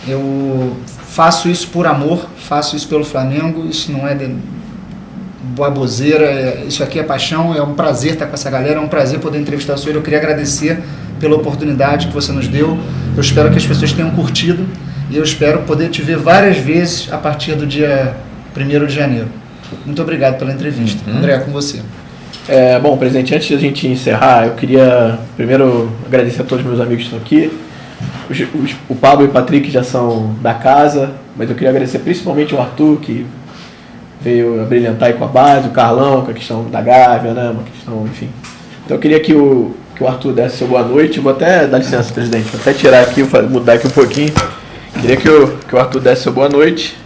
Eu faço isso por amor, faço isso pelo Flamengo, isso não é baboseira, isso aqui é paixão, é um prazer estar com essa galera, é um prazer poder entrevistar o senhor. Eu queria agradecer pela oportunidade que você nos deu. Eu espero que as pessoas tenham curtido e eu espero poder te ver várias vezes a partir do dia 1º de janeiro. Muito obrigado pela entrevista. André, com você. Bom, presidente, antes de a gente encerrar, eu queria primeiro agradecer a todos os meus amigos que estão aqui. O Pablo e o Patrick já são da casa, mas eu queria agradecer principalmente o Arthur, que veio a brilhantar aí com a base, o Carlão, com a questão da Gávea, né, uma questão, enfim. Então eu queria que o Arthur desse seu boa noite. Vou até dar licença, presidente, vou até tirar aqui, mudar aqui um pouquinho. Queria que o Arthur desse seu boa noite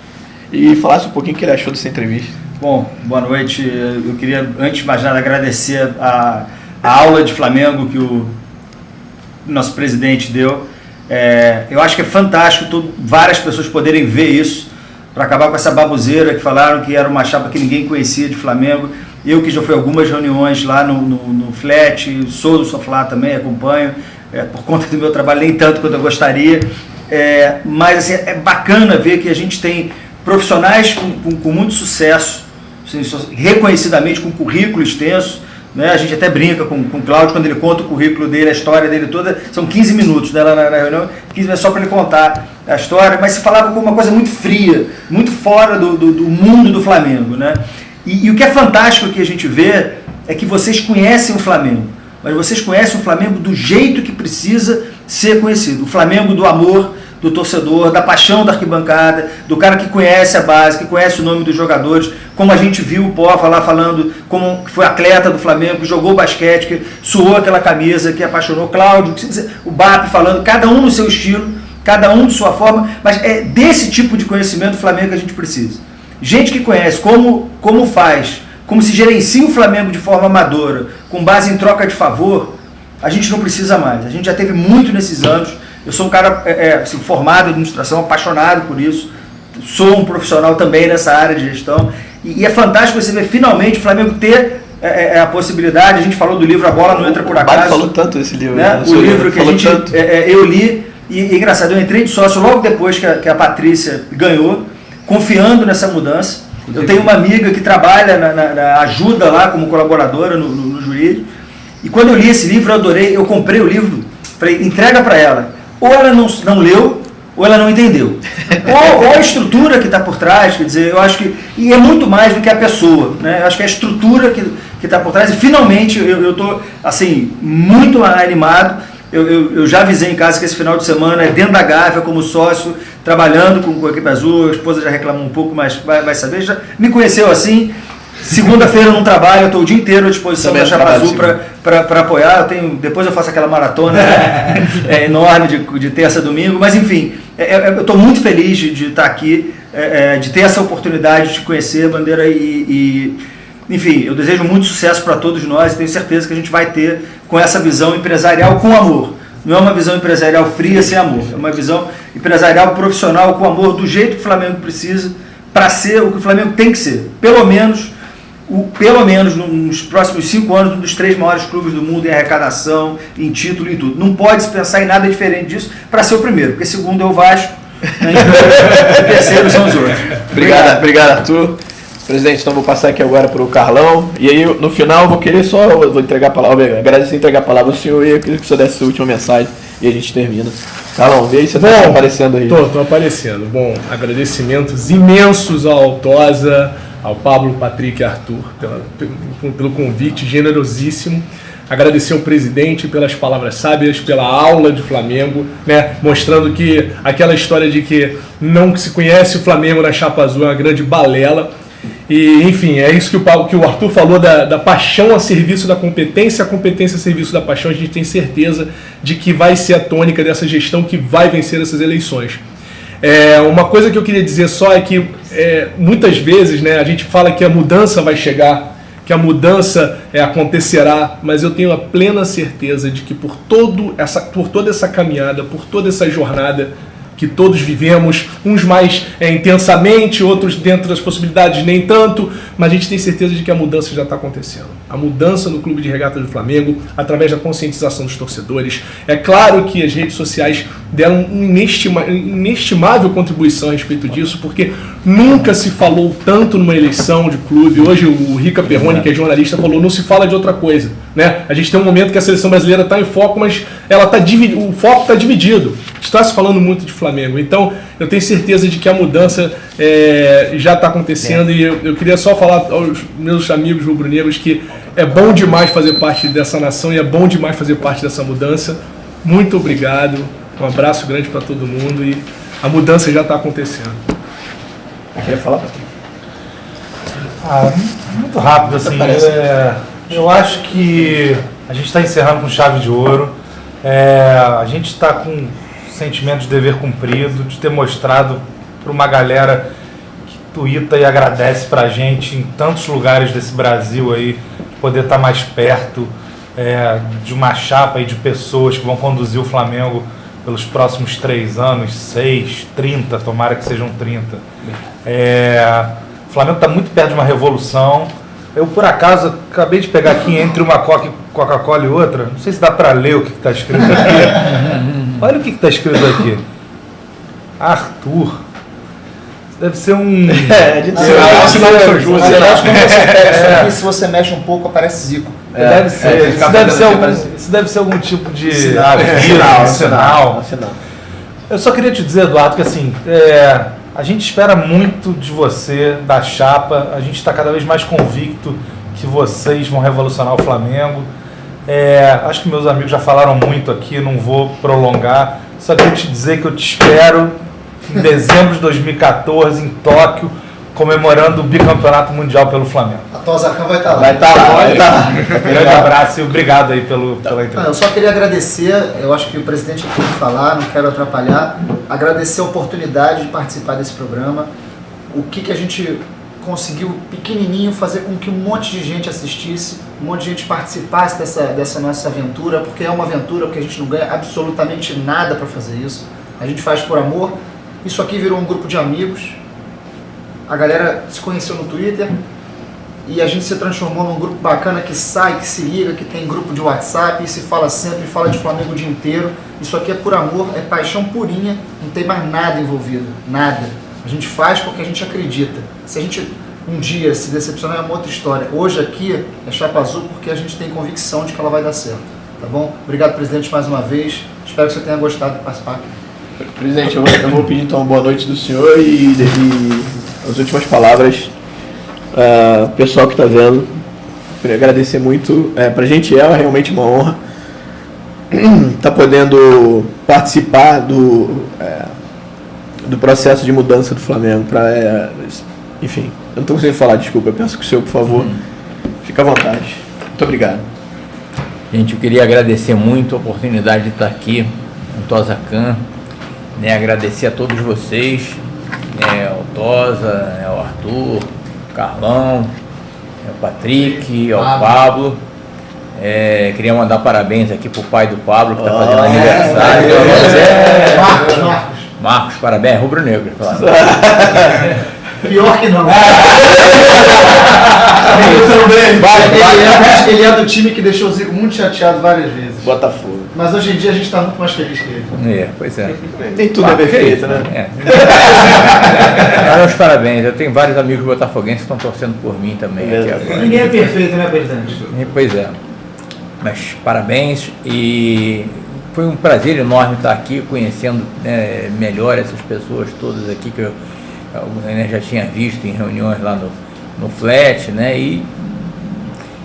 e falasse um pouquinho o que ele achou dessa entrevista. Bom, boa noite. Eu queria, antes de mais nada, agradecer a aula de Flamengo que o nosso presidente deu. Eu acho que é fantástico várias pessoas poderem ver isso, para acabar com essa baboseira que falaram que era uma chapa que ninguém conhecia de Flamengo. Eu que já fui a algumas reuniões lá no Flat, sou do Soflá também, acompanho, por conta do meu trabalho, nem tanto quanto eu gostaria. Mas assim, é bacana ver que a gente tem profissionais com muito sucesso, assim, reconhecidamente com currículo extenso, né? A gente até brinca com o Cláudio quando ele conta o currículo dele, a história dele toda, são 15 minutos, né, lá na reunião, 15 minutos só para ele contar a história, mas se falava com uma coisa muito fria, muito fora do mundo do Flamengo, né? E o que é fantástico que a gente vê é que vocês conhecem o Flamengo, mas vocês conhecem o Flamengo do jeito que precisa ser conhecido, o Flamengo do amor do torcedor, da paixão da arquibancada, do cara que conhece a base, que conhece o nome dos jogadores, como a gente viu o Pova lá falando, como foi atleta do Flamengo, que jogou basquete, que suou aquela camisa, que apaixonou, Cláudio, o BAP falando, cada um no seu estilo, cada um de sua forma, mas é desse tipo de conhecimento do Flamengo que a gente precisa. Gente que conhece como faz, como se gerencia o Flamengo de forma amadora, com base em troca de favor, a gente não precisa mais. A gente já teve muito nesses anos. Eu sou um cara assim, formado em administração, apaixonado por isso, sou um profissional também nessa área de gestão, e é fantástico você ver finalmente o Flamengo ter a possibilidade. A gente falou do livro A Bola Não Entra Por Acaso. Falou tanto esse livro, né? O livro que a gente, eu li, e engraçado, eu entrei de sócio logo depois que a Patrícia ganhou, confiando nessa mudança. Eu tenho uma amiga que trabalha na ajuda lá como colaboradora no jurídico, e quando eu li esse livro eu adorei, eu comprei o livro, falei, entrega para ela. Ou ela não leu, ou ela não entendeu. Ou a estrutura que está por trás, quer dizer, eu acho que... E é muito mais do que a pessoa, né? Eu acho que é a estrutura que está por trás, e finalmente eu estou, assim, muito animado. Eu já avisei em casa que esse final de semana é dentro da Gávea, como sócio, trabalhando com a equipe azul. A esposa já reclamou um pouco, mas vai saber. Já me conheceu assim. Segunda-feira eu não trabalho, eu estou o dia inteiro à disposição da Chapa Azul para apoiar. Depois eu faço aquela maratona enorme de terça a domingo. Mas enfim, eu estou muito feliz de estar aqui, de ter essa oportunidade de conhecer a Bandeira enfim, eu desejo muito sucesso para todos nós e tenho certeza que a gente vai ter com essa visão empresarial com amor. Não é uma visão empresarial fria sem amor, é uma visão empresarial profissional com amor, do jeito que o Flamengo precisa, para ser o que o Flamengo tem que ser. Pelo menos nos próximos 5 anos, um dos 3 maiores clubes do mundo em arrecadação, em título e em tudo. Não pode se pensar em nada diferente disso para ser o primeiro, porque segundo é o Vasco, né, e o terceiro são os outros. Obrigado, Arthur. Presidente, então vou passar aqui agora para o Carlão, e aí no final vou entregar a palavra, agradecer e entregar a palavra ao senhor, e eu queria que o senhor desse a última mensagem e a gente termina. Carlão, vê aí, você está aparecendo aí. Estou aparecendo. Bom, agradecimentos imensos ao Tosa, ao Pablo, Patrick e Arthur pelo convite generosíssimo. Agradecer ao presidente pelas palavras sábias, pela aula de Flamengo, né, mostrando que aquela história de que não se conhece o Flamengo na Chapa Azul é uma grande balela. E, enfim, é isso que o Arthur falou da paixão a serviço da competência, a competência a serviço da paixão. A gente tem certeza de que vai ser a tônica dessa gestão que vai vencer essas eleições. Uma coisa que eu queria dizer só é que muitas vezes, né, a gente fala que a mudança vai chegar, que a mudança acontecerá, mas eu tenho a plena certeza de que por toda essa caminhada, por toda essa jornada que todos vivemos, uns mais intensamente, outros dentro das possibilidades nem tanto, mas a gente tem certeza de que a mudança já está acontecendo. A mudança no Clube de Regatas do Flamengo, através da conscientização dos torcedores. É claro que as redes sociais deram uma inestimável contribuição a respeito disso, porque nunca se falou tanto numa eleição de clube. Hoje o Rica Perrone, que é jornalista, falou, não se fala de outra coisa, né? A gente tem um momento que a seleção brasileira está em foco, mas o foco está dividido. Está se falando muito de Flamengo. Então, eu tenho certeza de que a mudança já está acontecendo, e eu queria só falar aos meus amigos rubro-negros que é bom demais fazer parte dessa nação e é bom demais fazer parte dessa mudança. Muito obrigado, um abraço grande para todo mundo, e a mudança já está acontecendo. Queria falar, Patrick? Muito rápido, assim. Eu acho que a gente está encerrando com chave de ouro. A gente está com sentimento de dever cumprido, de ter mostrado para uma galera que tuita e agradece para a gente em tantos lugares desse Brasil aí, de poder estar mais perto de uma chapa e de pessoas que vão conduzir o Flamengo pelos próximos 3 anos, 6, 30, tomara que sejam 30. O Flamengo está muito perto de uma revolução. Eu, por acaso, acabei de pegar aqui entre uma Coca-Cola e outra, não sei se dá para ler o que está escrito aqui. Olha o que está escrito aqui. Arthur. Deve ser um... Se você mexe um pouco, aparece Zico. Isso deve ser algum tipo de sinal. Eu só queria te dizer, Eduardo, que assim, a gente espera muito de você, da chapa. A gente está cada vez mais convicto que vocês vão revolucionar o Flamengo. Acho que meus amigos já falaram muito aqui, não vou prolongar. Só queria te dizer que eu te espero em dezembro de 2014, em Tóquio, comemorando o bicampeonato mundial pelo Flamengo. A Tosacan vai estar lá. Vai estar lá. Grande abraço e obrigado aí pela entrevista. Eu só queria agradecer, eu acho que o presidente tem que falar, não quero atrapalhar, agradecer a oportunidade de participar desse programa, o que a gente conseguiu pequenininho fazer com que um monte de gente assistisse, um monte de gente participasse dessa nossa aventura, porque é uma aventura, porque a gente não ganha absolutamente nada para fazer isso, a gente faz por amor. Isso aqui virou um grupo de amigos, a galera se conheceu no Twitter e a gente se transformou num grupo bacana que sai, que se liga, que tem grupo de WhatsApp e se fala sempre, fala de Flamengo o dia inteiro. Isso aqui é por amor, é paixão purinha, não tem mais nada envolvido, nada. A gente faz porque a gente acredita. Se a gente um dia se decepcionar é uma outra história. Hoje aqui é Chapa Azul porque a gente tem convicção de que ela vai dar certo. Tá bom? Obrigado, presidente, mais uma vez. Espero que você tenha gostado de participar aqui. Presidente, eu vou pedir então uma boa noite do senhor e as últimas palavras. O pessoal que está vendo, queria agradecer muito. Para a gente é realmente uma honra estar podendo participar do processo de mudança do Flamengo. Enfim, eu não estou conseguindo falar, desculpa. Eu peço que o senhor, por favor, fique à vontade. Muito obrigado. Gente, eu queria agradecer muito a oportunidade de estar aqui no Tosacan, né, agradecer a todos vocês, ao Tosa, ao Arthur, ao Carlão, ao Patrick, ao Pablo. Queria mandar parabéns aqui pro pai do Pablo, que está fazendo aniversário. Marcos, parabéns, rubro-negro. Claro. Pior que não. Ele é do time que deixou o Zico muito chateado várias vezes. Botafogo. Mas hoje em dia a gente está muito mais feliz que ele. Pois é. Nem tudo é perfeito, né? Meus parabéns. Eu tenho vários amigos botafoguenses que estão torcendo por mim também. Aqui agora. Ninguém é perfeito, né, presidente? Pois é. Mas parabéns e foi um prazer enorme estar aqui conhecendo, né, melhor essas pessoas todas aqui que eu já tinha visto em reuniões lá no flat, né? E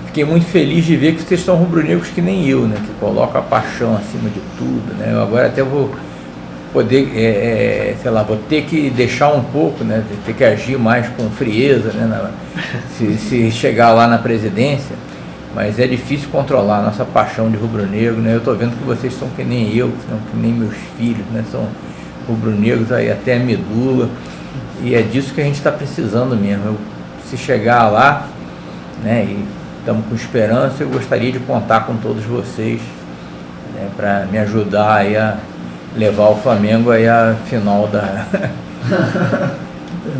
fiquei muito feliz de ver que vocês são rubro-negros que nem eu, né? Que colocam a paixão acima de tudo, né? Eu agora até vou poder, vou ter que deixar um pouco, né? Ter que agir mais com frieza, né? Se chegar lá na presidência, mas é difícil controlar a nossa paixão de rubro-negro, né? Eu estou vendo que vocês são que nem eu, são que nem meus filhos, né? São rubro-negros aí até a medula, e é disso que a gente está precisando mesmo. Se chegar lá, né? E estamos com esperança, eu gostaria de contar com todos vocês, né, para me ajudar aí a levar o Flamengo aí à final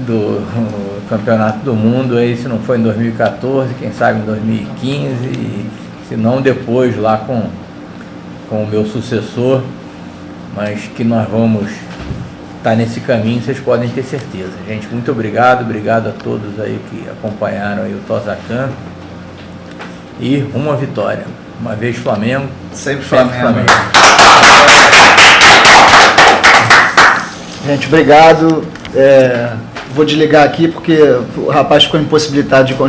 do Campeonato do Mundo, aí, se não for em 2014, quem sabe em 2015, e se não depois lá com o meu sucessor, mas que nós vamos estar nesse caminho, vocês podem ter certeza. Gente, muito obrigado a todos aí que acompanharam aí o Tosacan. E rumo à vitória. Uma vez Flamengo, sempre Flamengo. Gente, obrigado. Vou desligar aqui porque o rapaz ficou impossibilitado de continuar.